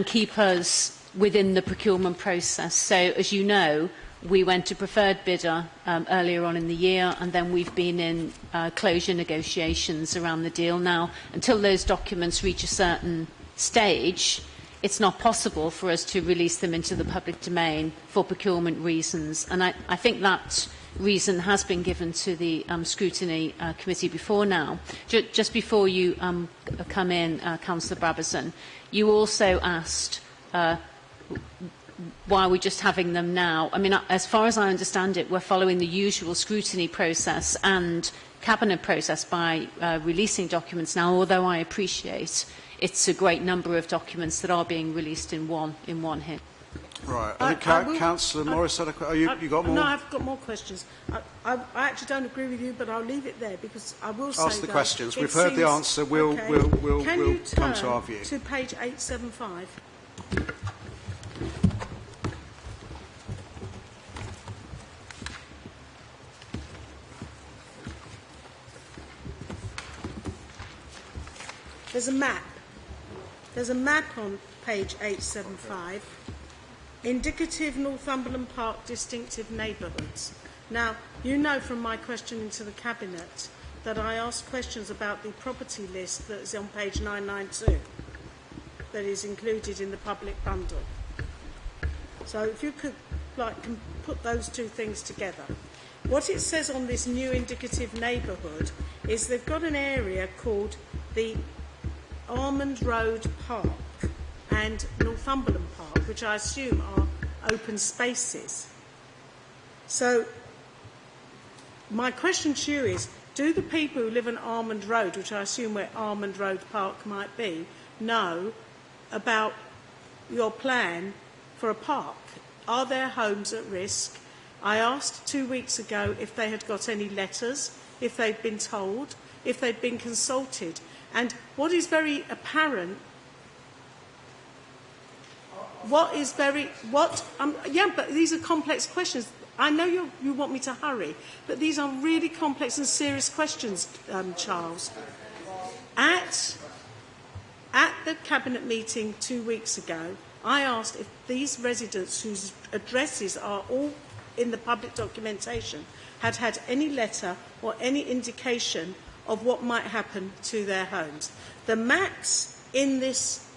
keep us within the procurement process. So, as you know, we went to preferred bidder earlier on in the year, and then we've been in closure negotiations around the deal. Now, until those documents reach a certain stage, it's not possible for us to release them into the public domain for procurement reasons. And I think that reason has been given to the Scrutiny Committee before now. Just before you come in, Councillor Brabazon, you also asked why are we just having them now? I mean, as far as I understand it, we're following the usual scrutiny process and cabinet process by releasing documents now, although I appreciate it's a great number of documents that are being released in one hit. Right. Councillor Morris, you got more? No, I've got more questions. I actually don't agree with you, but I'll leave it there because I will say ask the questions. We've heard the answer. We'll come to our view. To page 875. There's a map. There's a map on page 875. Indicative Northumberland Park distinctive neighbourhoods. Now, you know from my questioning to the Cabinet that I asked questions about the property list that is on page 992 that is included in the public bundle. So if you could put those two things together. What it says on this new indicative neighbourhood is they've got an area called the Almond Road Park and Northumberland Park, which I assume are open spaces. So my question to you is, do the people who live on Almond Road, which I assume where Almond Road Park might be, know about your plan for a park? Are their homes at risk? I asked 2 weeks ago if they had got any letters, if they'd been told, if they'd been consulted. And what is very apparent, but these are complex questions. I know you want me to hurry, but these are really complex and serious questions, Charles. At the Cabinet meeting 2 weeks ago, I asked if these residents whose addresses are all in the public documentation had had any letter or any indication of what might happen to their homes. The maps in this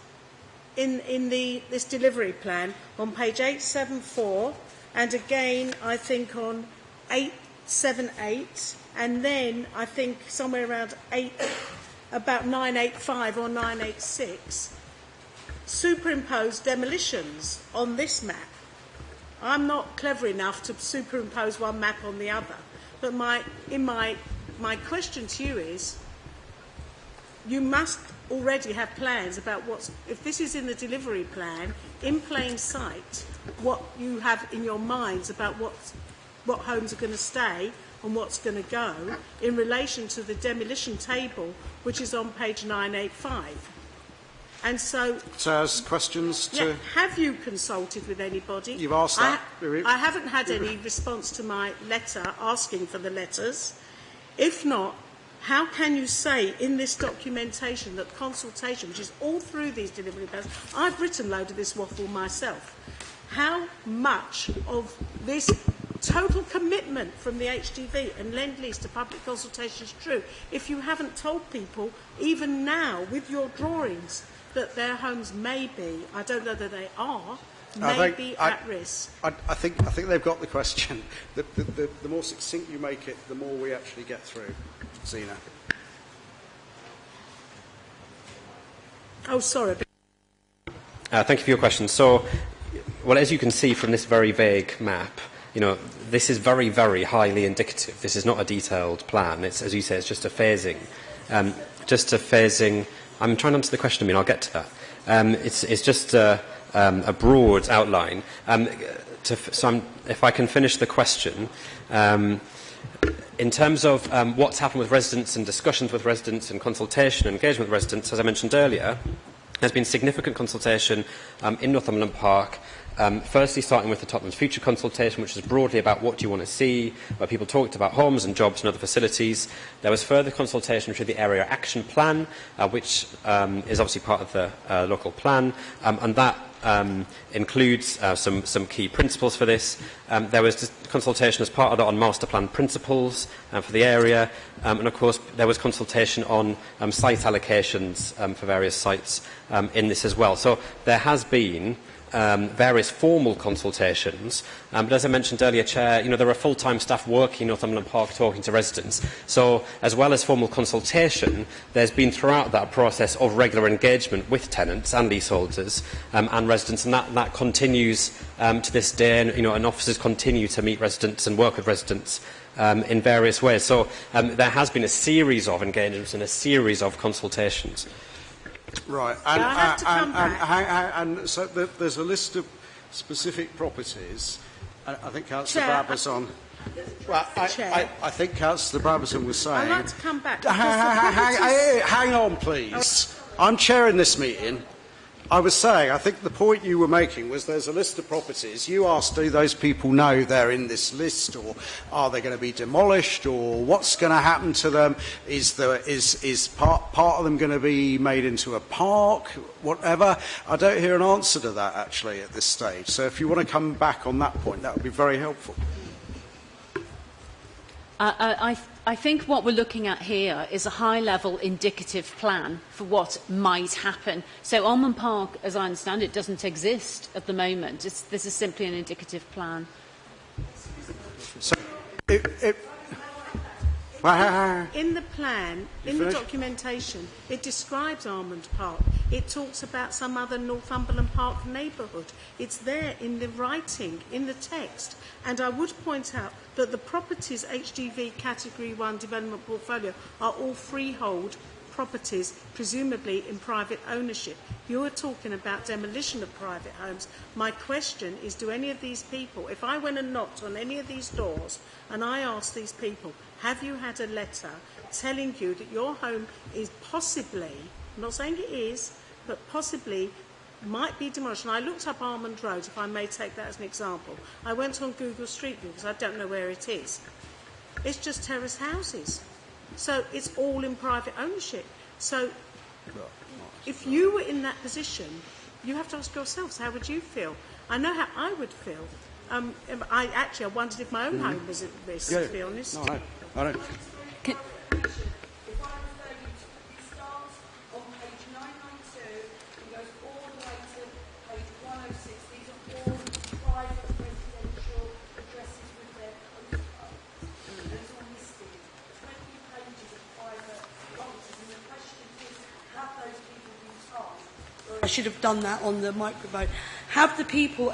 this delivery plan on page 874, and again I think on 878, and then I think somewhere around about 985 or 986, superimpose demolitions on this map. I'm not clever enough to superimpose one map on the other, but my question to you is, you must already have plans about if this is in the delivery plan, in plain sight, what you have in your minds about what homes are going to stay and what's going to go in relation to the demolition table, which is on page 985. And so, Chairs, questions to... Yeah, have you consulted with anybody? You've asked that. I haven't had any response to my letter asking for the letters. If not, how can you say in this documentation that consultation, which is all through these delivery plans, I've written a load of this waffle myself, how much of this total commitment from the HDV and Lend-Lease to public consultation is true if you haven't told people, even now, with your drawings, that their homes may be, I don't know that they are, may be at risk? I think they've got the question. The more succinct you make it, the more we actually get through. Zena. Oh, sorry. Thank you for your question. So, well, as you can see from this very vague map, this is very, very highly indicative. This is not a detailed plan. It's, as you say, it's just a phasing. I'm trying to answer the question, I'll get to that. It's just a broad outline. If I can finish the question, in terms of what's happened with residents and discussions with residents and consultation and engagement with residents, as I mentioned earlier, there's been significant consultation in Northumberland Park. Firstly, starting with the Tottenham's Future consultation, which is broadly about what do you want to see, where people talked about homes and jobs and other facilities. There was further consultation through the Area Action Plan, which is obviously part of the local plan, and that includes some key principles for this. There was consultation as part of that on master plan principles for the area, and of course there was consultation on site allocations for various sites in this as well. So there has been various formal consultations, but as I mentioned earlier, Chair, there are full-time staff working in Northumberland Park talking to residents. So, as well as formal consultation, there's been throughout that process of regular engagement with tenants and leaseholders and residents, and that continues to this day. And officers continue to meet residents and work with residents in various ways. So, there has been a series of engagements and a series of consultations. Right, and so there's a list of specific properties. I think Councillor Brabazon. Well, I think Councillor Brabazon was saying. I'd like to come back. Hang on, please. I'm chairing this meeting. I was saying, I think the point you were making was there's a list of properties. You asked, do those people know they're in this list, or are they going to be demolished, or what's going to happen to them? Is part of them going to be made into a park, whatever? I don't hear an answer to that, actually, at this stage. So if you want to come back on that point, that would be very helpful. I think what we're looking at here is a high-level indicative plan for what might happen. So Almond Park, as I understand it, doesn't exist at the moment. This is simply an indicative plan. So In the plan, in the documentation, it describes Almond Park. It talks about some other Northumberland Park neighbourhood. It's there in the writing, in the text. And I would point out that the properties HGV Category 1 development portfolio are all freehold properties, presumably in private ownership. You're talking about demolition of private homes. My question is, do any of these people, if I went and knocked on any of these doors and I asked these people, have you had a letter telling you that your home is possibly, I'm not saying it is, but possibly might be demolished? And I looked up Almond Road, if I may take that as an example. I went on Google Street View because I don't know where it is. It's just terrace houses. So it's all in private ownership. So if you were in that position, you have to ask yourselves, how would you feel? I know how I would feel. I wondered if my own home was at risk, to be honest. No, I don't. I should have done that on the microphone. Have the people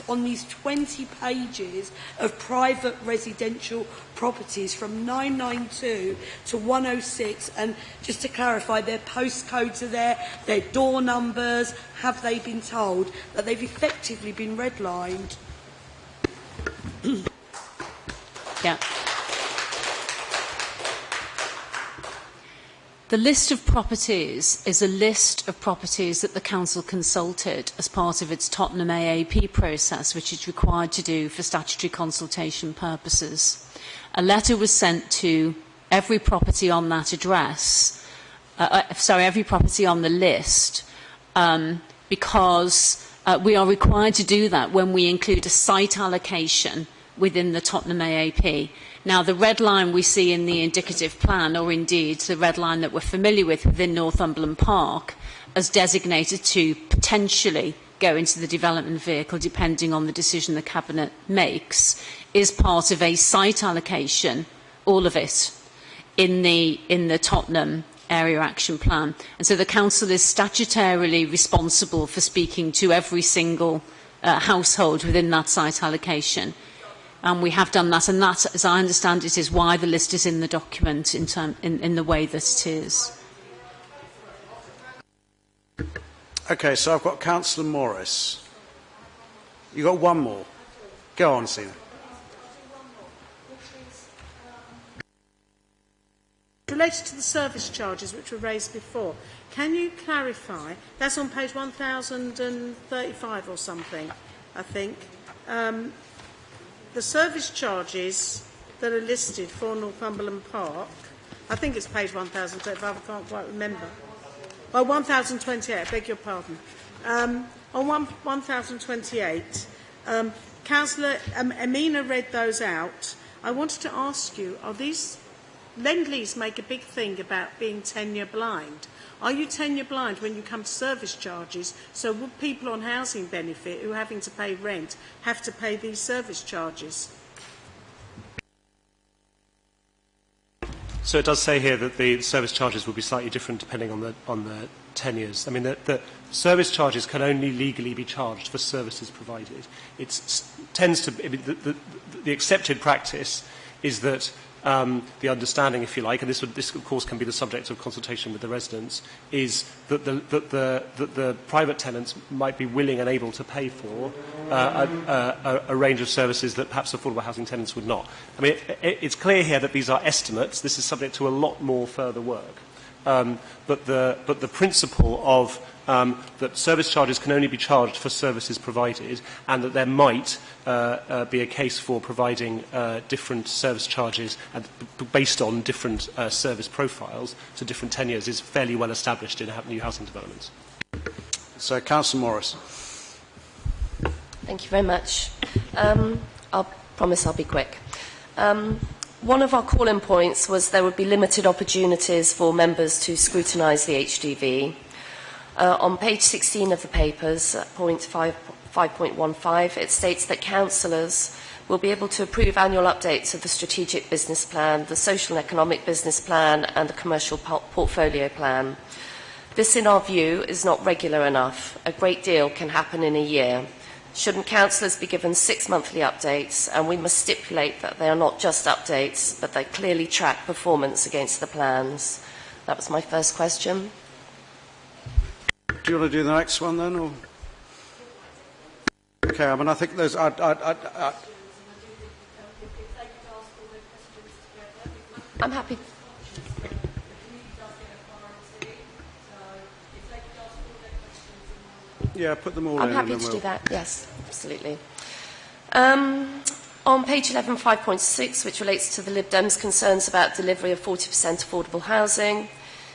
on these 20 pages of private residential properties from 992 to 106, and just to clarify, their postcodes are there, their door numbers, have they been told that they've effectively been redlined? Yeah. The list of properties is a list of properties that the Council consulted as part of its Tottenham AAP process, which it's required to do for statutory consultation purposes. A letter was sent to every property on that address, every property on the list, because we are required to do that when we include a site allocation within the Tottenham AAP. Now, the red line we see in the indicative plan, or indeed the red line that we're familiar with within Northumberland Park, as designated to potentially go into the development vehicle depending on the decision the Cabinet makes, is part of a site allocation, all of it, in the Tottenham Area Action Plan. And so the Council is statutorily responsible for speaking to every single household within that site allocation. And we have done that, and that, as I understand it, is why the list is in the document in the way that it is. Okay, so I've got Councillor Morris. You've got one more. Go on, Sina. Related to the service charges which were raised before, can you clarify, that's on page 1035 or something, I think, the service charges that are listed for Northumberland Park, I think it's page 1035, I can't quite remember. Oh, 1028, I beg your pardon. On 1028, Councillor Amina read those out. I wanted to ask you, are these... Lend-Lease make a big thing about being tenure blind. Are you tenure blind when you come to service charges? So would people on housing benefit who are having to pay rent have to pay these service charges? So it does say here that the service charges will be slightly different depending on the tenures. I mean, the service charges can only legally be charged for services provided. The accepted practice is that the understanding, if you like, and this of course can be the subject of consultation with the residents, is that the private tenants might be willing and able to pay for a range of services that perhaps affordable housing tenants would not. I mean, it's clear here that these are estimates. This is subject to a lot more further work. But the principle of that service charges can only be charged for services provided, and that there might be a case for providing different service charges based on different service profiles to different tenures is fairly well established in new housing developments. So, Councillor Morris. Thank you very much. I'll promise I'll be quick. One of our call-in points was there would be limited opportunities for members to scrutinise the HDV. On page 16 of the papers, point 5.15, it states that councillors we'll be able to approve annual updates of the strategic business plan, the social and economic business plan, and the commercial portfolio plan. This, in our view, is not regular enough. A great deal can happen in a year. Shouldn't councillors be given 6 monthly updates? And we must stipulate that they are not just updates, but they clearly track performance against the plans. That was my first question. Do you want to do the next one then? Or? Okay, I mean, I think there's... I'm happy. Yeah, put them all in. I'm happy to do that, yes, absolutely. On page 11, 5.6, which relates to the Lib Dems' concerns about delivery of 40% affordable housing,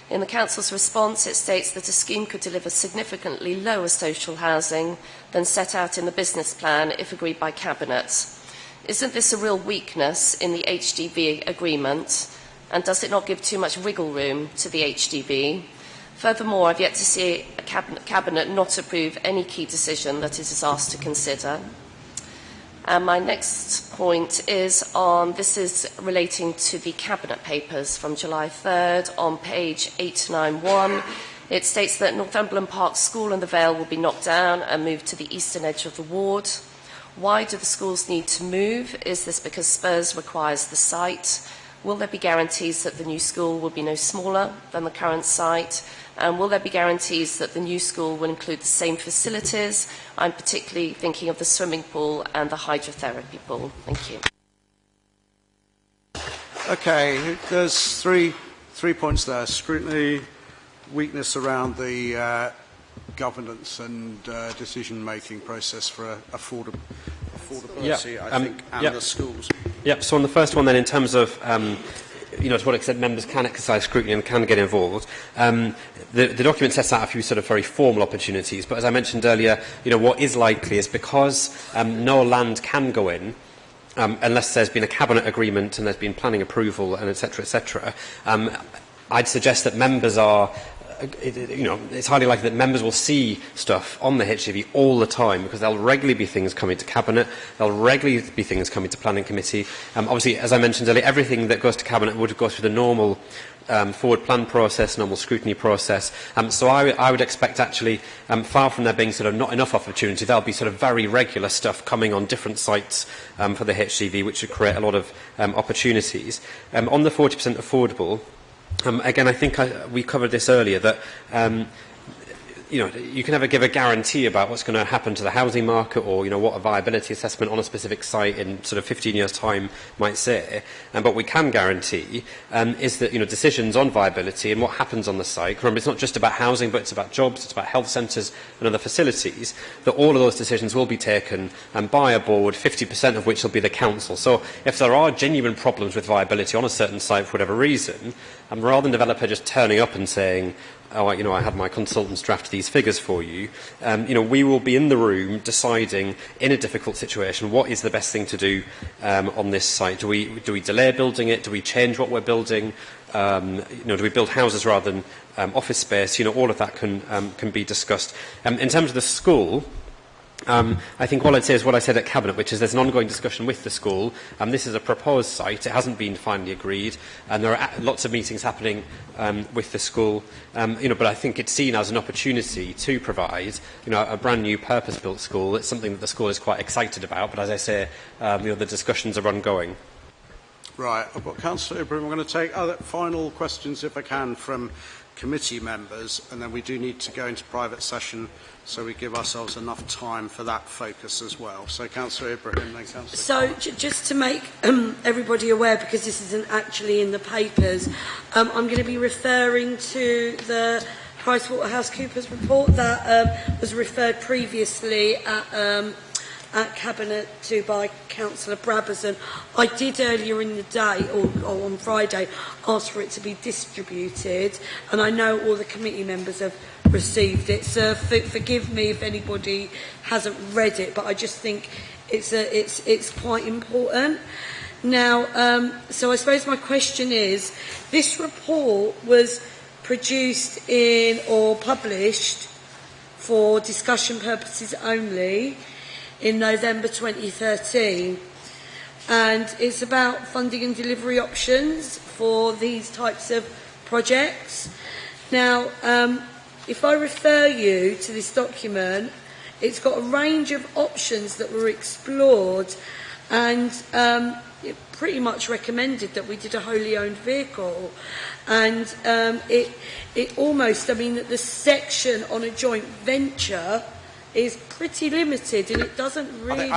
in the Council's response, it states that a scheme could deliver significantly lower social housing than set out in the business plan if agreed by Cabinet. Isn't this a real weakness in the HDB agreement? And does it not give too much wriggle room to the HDB? Furthermore, I've yet to see a Cabinet not approve any key decision that it is asked to consider. And my next point is this is relating to the Cabinet papers from July 3rd on page 891. It states that Northumberland Park School and the Vale will be knocked down and moved to the eastern edge of the ward. Why do the schools need to move? Is this because Spurs requires the site? Will there be guarantees that the new school will be no smaller than the current site? And will there be guarantees that the new school will include the same facilities? I'm particularly thinking of the swimming pool and the hydrotherapy pool. Thank you. Okay, there's three points there. Scrutiny, weakness around the governance and decision-making process for affordability, I think, and the schools. Yep, so on the first one then, in terms of to what extent members can exercise scrutiny and can get involved. The document sets out a few sort of very formal opportunities, but as I mentioned earlier, what is likely is because no land can go in, unless there's been a cabinet agreement and there's been planning approval and etc., I'd suggest that members are it's highly likely that members will see stuff on the HGV all the time because there'll regularly be things coming to Cabinet, there'll regularly be things coming to Planning Committee. Obviously, as I mentioned earlier, everything that goes to Cabinet would go through the normal forward plan process, normal scrutiny process. So I would expect actually, far from there being sort of not enough opportunity, there'll be sort of very regular stuff coming on different sites for the HGV, which would create a lot of opportunities. On the 40% affordable, again, I think we covered this earlier, that you can never give a guarantee about what's going to happen to the housing market or, what a viability assessment on a specific site in sort of 15 years' time might say. But we can guarantee is that, decisions on viability and what happens on the site, remember, it's not just about housing, but it's about jobs, it's about health centres and other facilities, that all of those decisions will be taken by a board, 50% of which will be the council. So if there are genuine problems with viability on a certain site for whatever reason, rather than the developer just turning up and saying, I had my consultants draft these figures for you. We will be in the room deciding, in a difficult situation, what is the best thing to do on this site. Do we delay building it? Do we change what we're building? Do we build houses rather than office space? All of that can be discussed. In terms of the school, I think all I'd say is what I said at Cabinet, which is there's an ongoing discussion with the school. This is a proposed site. It hasn't been finally agreed, and there are lots of meetings happening with the school. But I think it's seen as an opportunity to provide, a brand new purpose-built school. It's something that the school is quite excited about. But as I say, the discussions are ongoing. Right, I've got Councillor Ibrahim. I'm going to take other final questions, if I can, from committee members, and then we do need to go into private session, so we give ourselves enough time for that focus as well. So, Councillor Ibrahim, then Councillor. So, just to make everybody aware, because this isn't actually in the papers, I'm going to be referring to the PricewaterhouseCoopers report that was referred previously at Cabinet to by Councillor Brabazon. I did earlier in the day, or on Friday, ask for it to be distributed, and I know all the committee members have received it, so forgive me if anybody hasn't read it, but I just think it's quite important. Now, so I suppose my question is, this report was produced in or published for discussion purposes only in November 2013. and it's about funding and delivery options for these types of projects. Now, if I refer you to this document, it's got a range of options that were explored, and it pretty much recommended that we did a wholly owned vehicle. And it almost, I mean, the section on a joint venture is pretty limited, and it doesn't really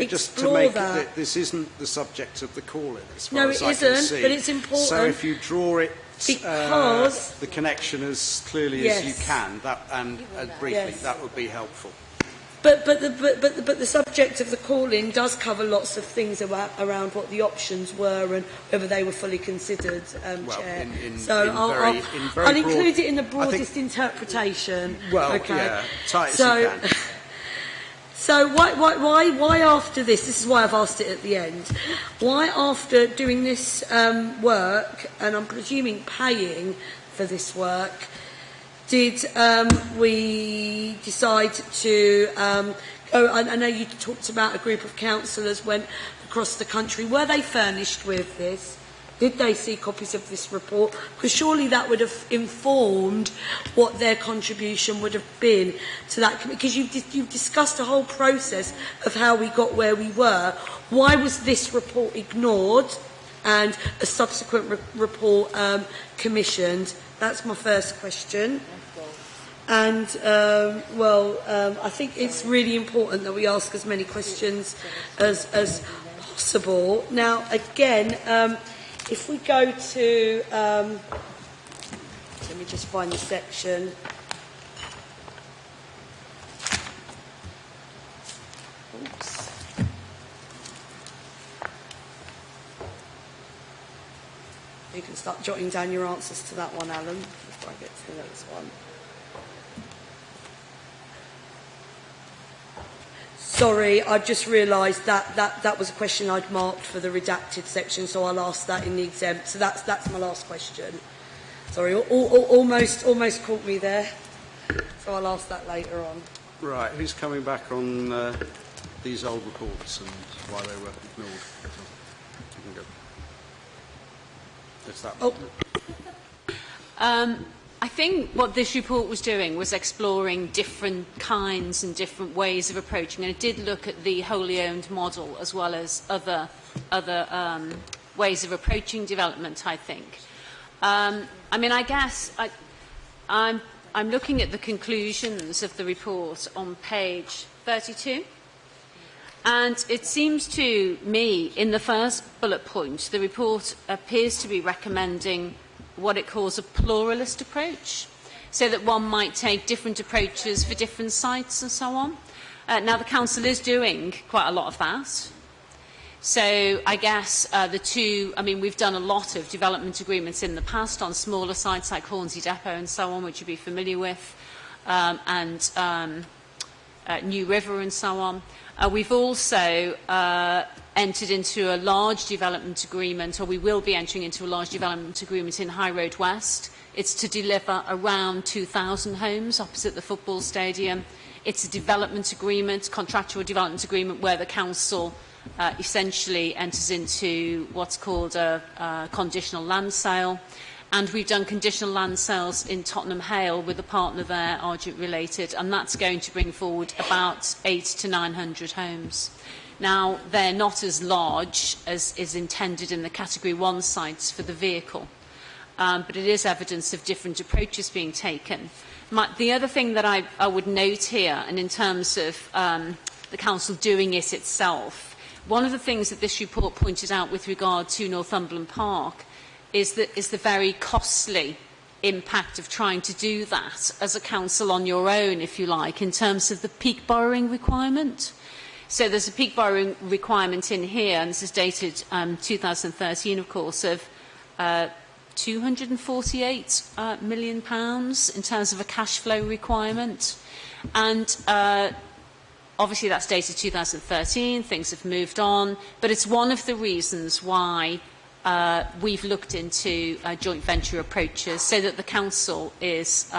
just to make it, this isn't the subject of the call-in, as far no, as it I can isn't, see. but it's important. So if you draw it, because the connection as clearly as you can, and briefly, that would be helpful. But the subject of the call-in does cover lots of things around what the options were and whether they were fully considered, Chair. I'll include it in the broadest interpretation. Well, okay. yeah, tight as you can. So why after this? This is why I've asked it at the end. Why after doing this work, and I'm presuming paying for this work, did we decide to I know you talked about a group of councillors went across the country. Were they furnished with this? Did they see copies of this report? Because surely that would have informed what their contribution would have been to that committee. Because you've discussed the whole process of how we got where we were. Why was this report ignored and a subsequent report commissioned? That's my first question. And, I think it's really important that we ask as many questions as possible. Now, again, if we go to, let me just find the section. Oops. You can start jotting down your answers to that one, Alan, before I get to the next one. Sorry, I've just realised that was a question I'd marked for the redacted section, so I'll ask that in the exempt. So that's my last question. Sorry, almost caught me there. So I'll ask that later on. Right, who's coming back on these old reports and why they were ignored? You can go. It's that one. I think what this report was doing was exploring different kinds and different ways of approaching, and it did look at the wholly owned model as well as other ways of approaching development, I think. I guess I'm looking at the conclusions of the report on page 32, and it seems to me, in the first bullet point, the report appears to be recommending what it calls a pluralist approach, so that one might take different approaches for different sites and so on. Now, the Council is doing quite a lot of that. So I guess we've done a lot of development agreements in the past on smaller sites like Hornsey Depot and so on, which you'll be familiar with, and New River and so on. We've also entered into a large development agreement, or we will be entering into a large development agreement in High Road West. It's to deliver around 2,000 homes opposite the football stadium. It's a development agreement, contractual development agreement, where the council essentially enters into what's called a conditional land sale. And we've done conditional land sales in Tottenham Hale with a partner there, Argent related, and that's going to bring forward about 800 to 900 homes. Now, they're not as large as is intended in the Category 1 sites for the vehicle, but it is evidence of different approaches being taken. The other thing that I would note here, and in terms of the Council doing it itself, one of the things that this report pointed out with regard to Northumberland Park is the very costly impact of trying to do that as a council on your own, if you like, in terms of the peak borrowing requirement. So there's a peak borrowing requirement in here, and this is dated 2013, of course, of £248 million in terms of a cash flow requirement. And obviously that's dated 2013, things have moved on, but it's one of the reasons why we've looked into joint venture approaches so that the council is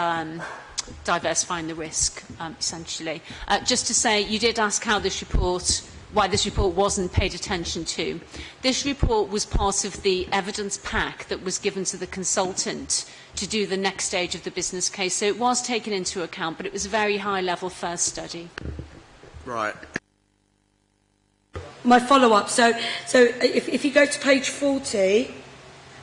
diversifying the risk, essentially. Just to say, you did ask how this report why this report wasn't paid attention to. This report was part of the evidence pack that was given to the consultant to do the next stage of the business case. So it was taken into account, but it was a very high-level first study. Right. My follow-up. So if you go to page 40,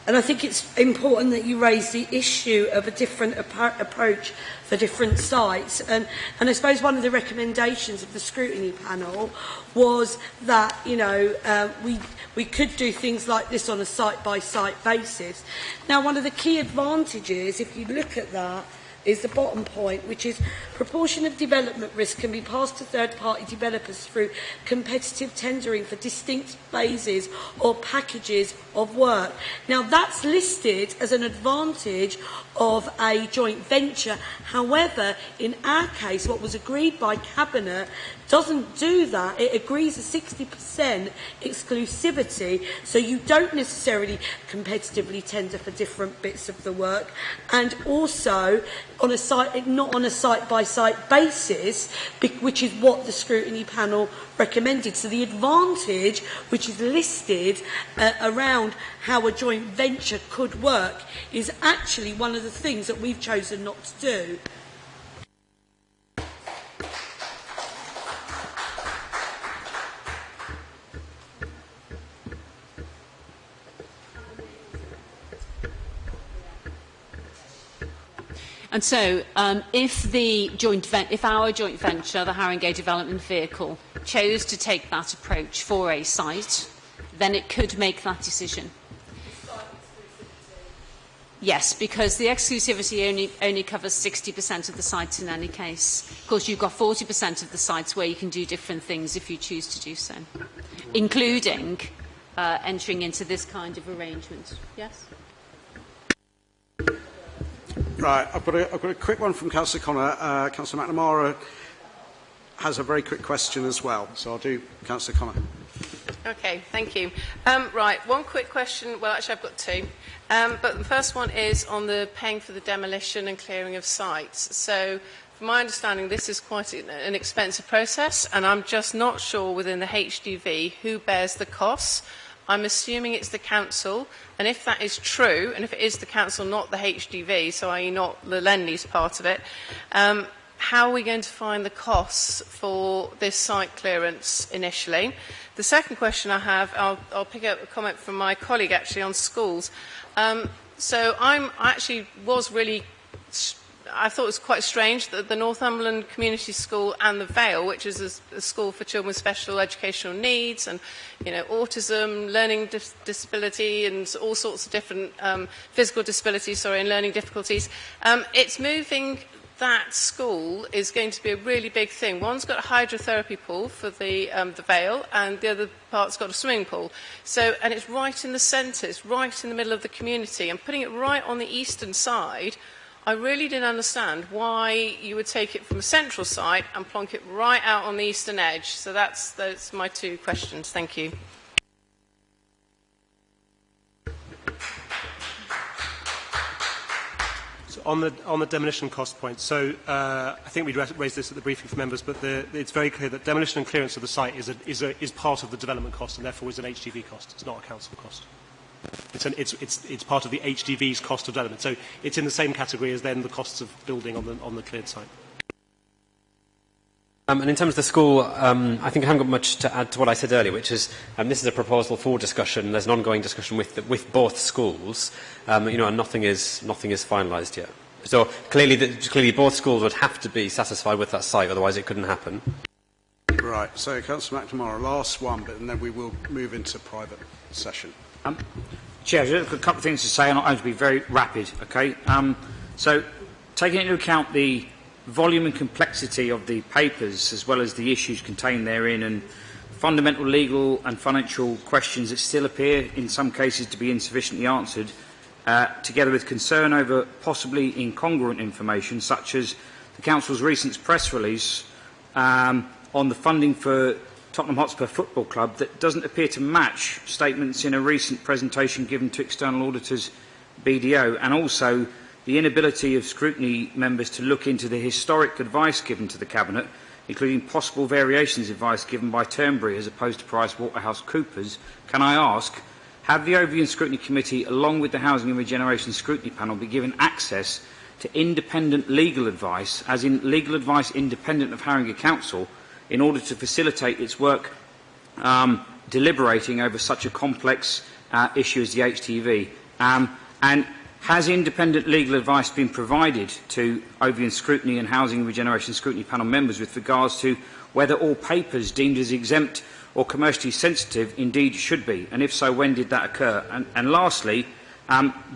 and I think it's important that you raise the issue of a different approach for different sites. And I suppose one of the recommendations of the scrutiny panel was that, you know, we could do things like this on a site-by-site basis. Now, one of the key advantages, if you look at that, is the bottom point, which is proportion of development risk can be passed to third-party developers through competitive tendering for distinct phases or packages of work. Now, that's listed as an advantage of a joint venture. However, in our case, what was agreed by Cabinet doesn't do that. It agrees a 60% exclusivity, so you don't necessarily competitively tender for different bits of the work, and also on a site, not on a site-by-site basis, which is what the scrutiny panel recommended. So the advantage, which is listed around how a joint venture could work, is actually one of the things that we've chosen not to do. And so, if our joint venture, the Haringey Development Vehicle, chose to take that approach for a site, then it could make that decision. Yes, because the exclusivity only covers 60% of the sites in any case. Of course, you've got 40% of the sites where you can do different things if you choose to do so, including entering into this kind of arrangement. Yes? Right, I've got a quick one from Councillor Connor. Councillor McNamara has a very quick question as well, so I'll do Councillor Connor. Okay, thank you. Right, one quick question. Well, actually, I've got two. But the first one is on the paying for the demolition and clearing of sites. So, from my understanding, this is quite an expensive process, and I'm just not sure within the HDV who bears the costs. I'm assuming it's the council, and if that is true, and if it is the council, not the HDV, so i.e. not the Lend-Lease part of it, how are we going to find the costs for this site clearance initially? The second question I have, I'll pick up a comment from my colleague actually on schools. So I thought it was quite strange that the Northumberland Community School and the Vale, which is a school for children with special educational needs and, you know, autism, learning disability and all sorts of different physical disabilities, and learning difficulties, it's moving. That school is going to be a really big thing. One's got a hydrotherapy pool for the Vale, and the other part's got a swimming pool. So, and it's right in the centre, it's right in the middle of the community, and putting it right on the eastern side, I really didn't understand why you would take it from a central site and plonk it right out on the eastern edge. So that's my two questions. Thank you. So on the demolition cost point, so I think we'd raised this at the briefing for members, but it's very clear that demolition and clearance of the site is part of the development cost and therefore is an HDV cost. It's not a council cost. It's part of the HDV's cost of development. So it's in the same category as then the costs of building on the cleared site. And in terms of the school, I think I haven't got much to add to what I said earlier, which is this is a proposal for discussion. There's an ongoing discussion with both schools, and nothing is finalised yet. So clearly both schools would have to be satisfied with that site, otherwise it couldn't happen. Right. So, Councillor McNamara, last one, but then we will move into private session. Chair, I've got a couple of things to say, and I'm going to be very rapid. Okay. So, taking into account the volume and complexity of the papers, as well as the issues contained therein, and fundamental legal and financial questions that still appear in some cases to be insufficiently answered, together with concern over possibly incongruent information, such as the Council's recent press release on the funding for Tottenham Hotspur Football Club that doesn't appear to match statements in a recent presentation given to external auditors BDO, and also the inability of scrutiny members to look into the historic advice given to the Cabinet including possible variations advice given by Turnberry as opposed to PricewaterhouseCoopers, can I ask, have the Overview and Scrutiny Committee, along with the Housing and Regeneration Scrutiny Panel, be given access to independent legal advice, as in legal advice independent of Haringey Council, in order to facilitate its work deliberating over such a complex issue as the HTV? And has independent legal advice been provided to Overview and Scrutiny and Housing and Regeneration Scrutiny Panel members with regards to whether all papers deemed as exempt or commercially sensitive indeed should be? And if so, when did that occur? And lastly,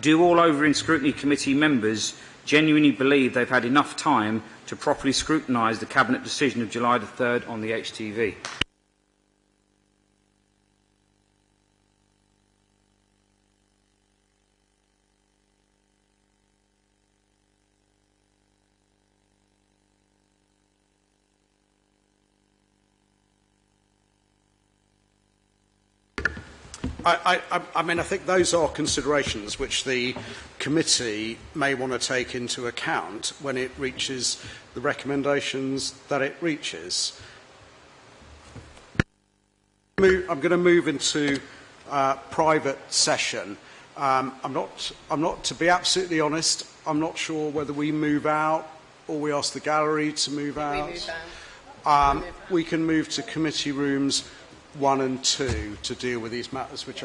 do all Overview and Scrutiny Committee members genuinely believe they've had enough time to properly scrutinise the Cabinet decision of July the 3rd on the HTV? I mean, I think those are considerations which the committee may want to take into account when it reaches the recommendations that it reaches. I'm going to move into private session. I'm not, to be absolutely honest, I'm not sure whether we move out or we ask the gallery to move out. We can move to committee rooms 1 and 2 to deal with these matters, which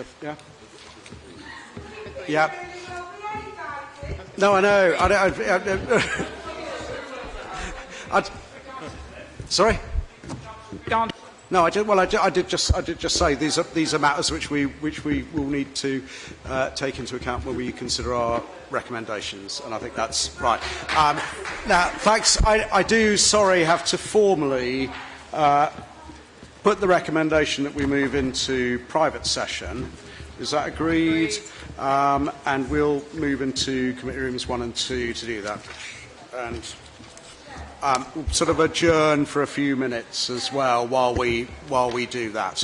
yeah. No, I know. Sorry. Go on. No, I did just say these are matters which we will need to take into account when we consider our recommendations, and I think that's right. Now, thanks. I do, have to formally put the recommendation that we move into private session. Is that agreed? And we'll move into committee rooms 1 and 2 to do that. And we'll sort of adjourn for a few minutes as well while we do that.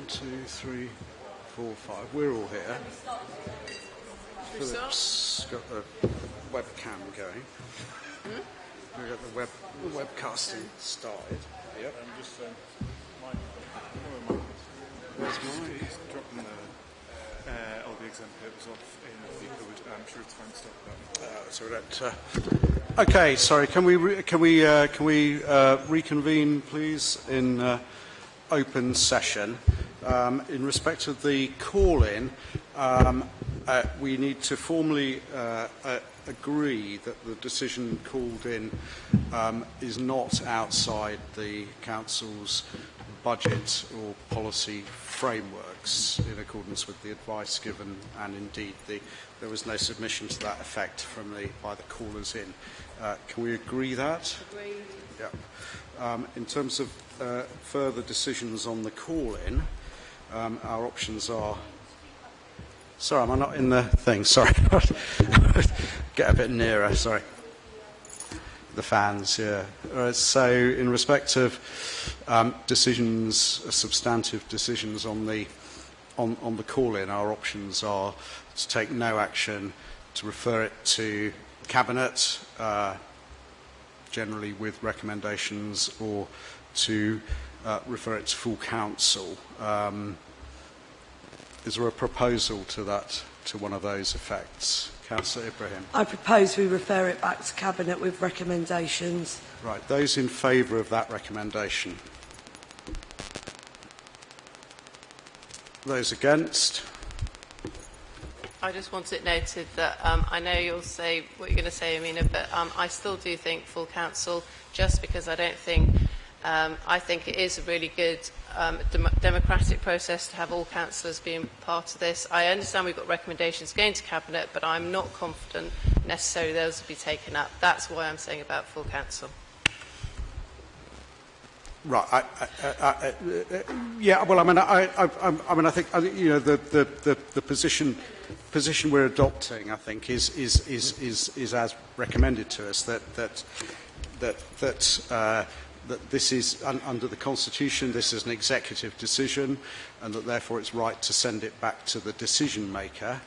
Two, three, four, five. We're all here. Philip's got the webcam going. We've got the webcasting started. Yep. Where's mine? Dropping all the exam papers off in the cupboard. I'm sure it's fine to stop that. Okay, sorry. Can we reconvene, please, in open session? In respect of the call-in, we need to formally agree that the decision called in is not outside the Council's budget or policy frameworks in accordance with the advice given, and indeed there was no submission to that effect by the callers in. Can we agree that? Agreed. Yeah. In terms of further decisions on the call-in, our options are... Sorry, am I not in the thing? Sorry. Get a bit nearer, sorry. The fans, yeah. So in respect of decisions, substantive decisions on the call-in, our options are to take no action, to refer it to Cabinet, generally with recommendations, or to refer it to full Council. Is there a proposal to that, to one of those effects? Councillor Ibrahim. I propose we refer it back to Cabinet with recommendations. Right. Those in favour of that recommendation? Those against? I just want it noted that I know you'll say what you're going to say, Amina, but I still do think full Council, just because I don't think... I think it is a really good democratic process to have all councillors being part of this. I understand we've got recommendations going to Cabinet, but I'm not confident necessarily those will be taken up. That's why I'm saying about full Council. Right. Yeah. Well, I mean, I think you know the position we're adopting, I think, is as recommended to us that this is under the Constitution. This is an executive decision, and that therefore it's right to send it back to the decision maker.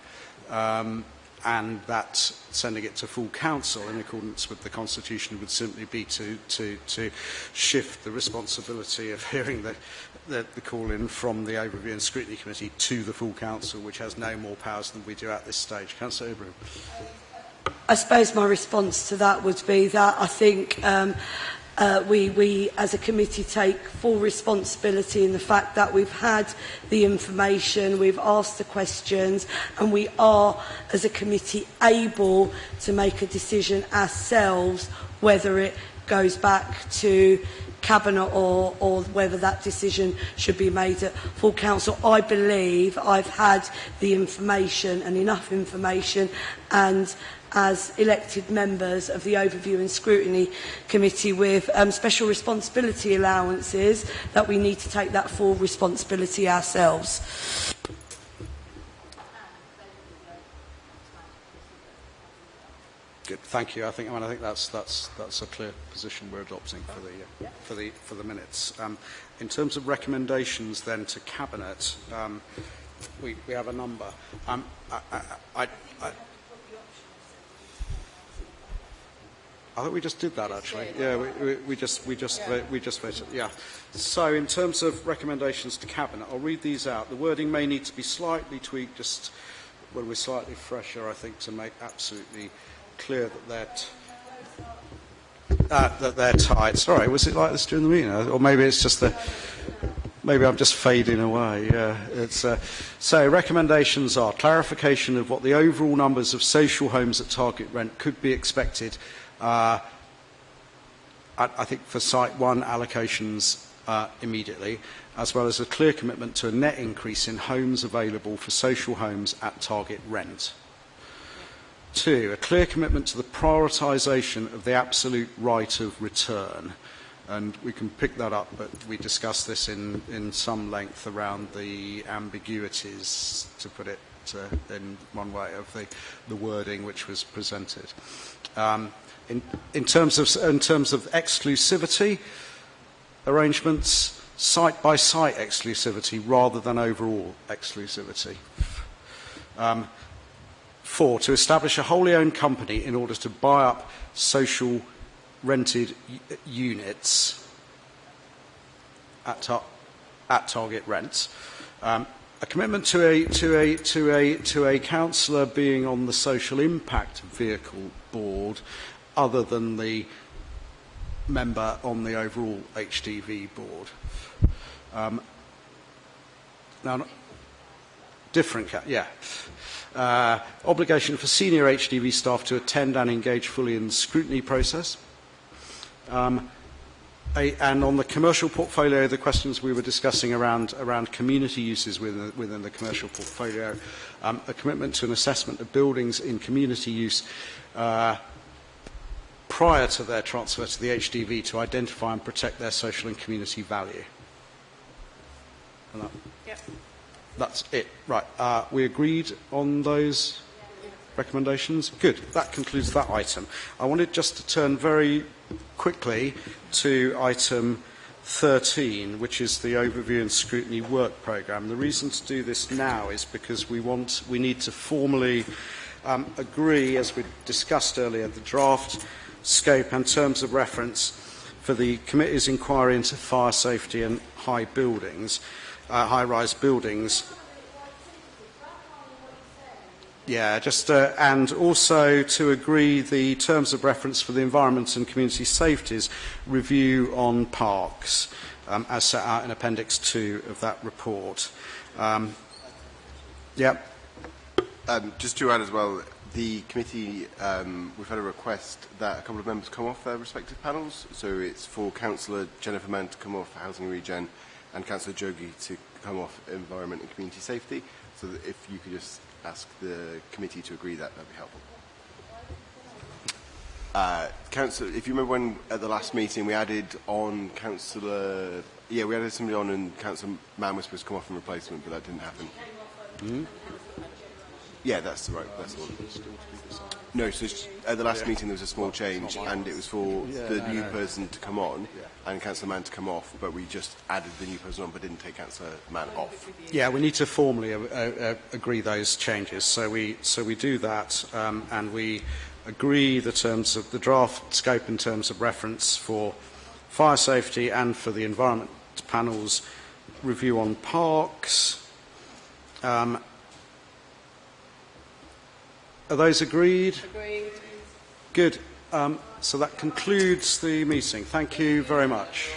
And that sending it to full council in accordance with the Constitution would simply be to shift the responsibility of hearing the call-in from the Overview and Scrutiny Committee to the full council, which has no more powers than we do at this stage. Councillor Ibrahim. I suppose my response to that would be that I think we as a committee take full responsibility in the fact that we've had the information, we've asked the questions, and we are as a committee able to make a decision ourselves whether it goes back to Cabinet or whether that decision should be made at full council. I believe I've had the information and enough information, and as elected members of the Overview and Scrutiny Committee with special responsibility allowances, that we need to take that full responsibility ourselves. Good, thank you. I think that's a clear position we're adopting for the minutes. In terms of recommendations, then to Cabinet, we have a number. I think we just did that actually. Yeah, we just voted. Yeah. So in terms of recommendations to Cabinet, I'll read these out. The wording may need to be slightly tweaked, just when we're slightly fresher, I think, to make absolutely clear that they're tied. Sorry, was it like this during the meeting, or maybe it's just maybe I'm just fading away. Yeah, it's so recommendations are clarification of what the overall numbers of social homes at target rent could be expected. I think for Site 1 allocations immediately, as well as a clear commitment to a net increase in homes available for social homes at target rent. 2, a clear commitment to the prioritisation of the absolute right of return. And we can pick that up, but we discussed this in some length around the ambiguities, to put it in one way, of the wording which was presented. In terms of exclusivity arrangements, site-by-site exclusivity rather than overall exclusivity. 4, to establish a wholly owned company in order to buy up social rented units at target rents. A commitment to a councillor being on the social impact vehicle board, other than the member on the overall HDV board. Now, different, yeah. Obligation for senior HDV staff to attend and engage fully in the scrutiny process. And on the commercial portfolio, the questions we were discussing around community uses within the commercial portfolio, a commitment to an assessment of buildings in community use prior to their transfer to the HDV to identify and protect their social and community value. And that's it. Right. We agreed on those recommendations? Good. That concludes that item. I wanted just to turn very quickly to item 13, which is the Overview and Scrutiny Work Programme. The reason to do this now is because we need to formally agree, as we discussed earlier, the draft scope and terms of reference for the committee's inquiry into fire safety and high-rise buildings. Yeah, and also to agree the terms of reference for the environment and community safeties review on parks, as set out in Appendix 2 of that report. Just to add as well, the committee, we've had a request that a couple of members come off their respective panels. So it's for Councillor Jennifer Mann to come off Housing and Regen and Councillor Jogi to come off Environment and Community Safety. So that if you could just ask the committee to agree, that'd be helpful. Councillor, if you remember when at the last meeting we added on Councillor, we added somebody on and Councillor Mann was supposed to come off in replacement, but that didn't happen. Hmm? Yeah, that's the one. No, so at the last meeting there was a small change, and it was for the new person to come on and Councillor Mann to come off, but we just added the new person on but didn't take Councillor Mann off. Yeah, we need to formally agree those changes. So we do that, and we agree the terms of the draft scope in terms of reference for fire safety and for the environment panels, review on parks. Are those agreed? Agreed. Good. So that concludes the meeting. Thank you very much.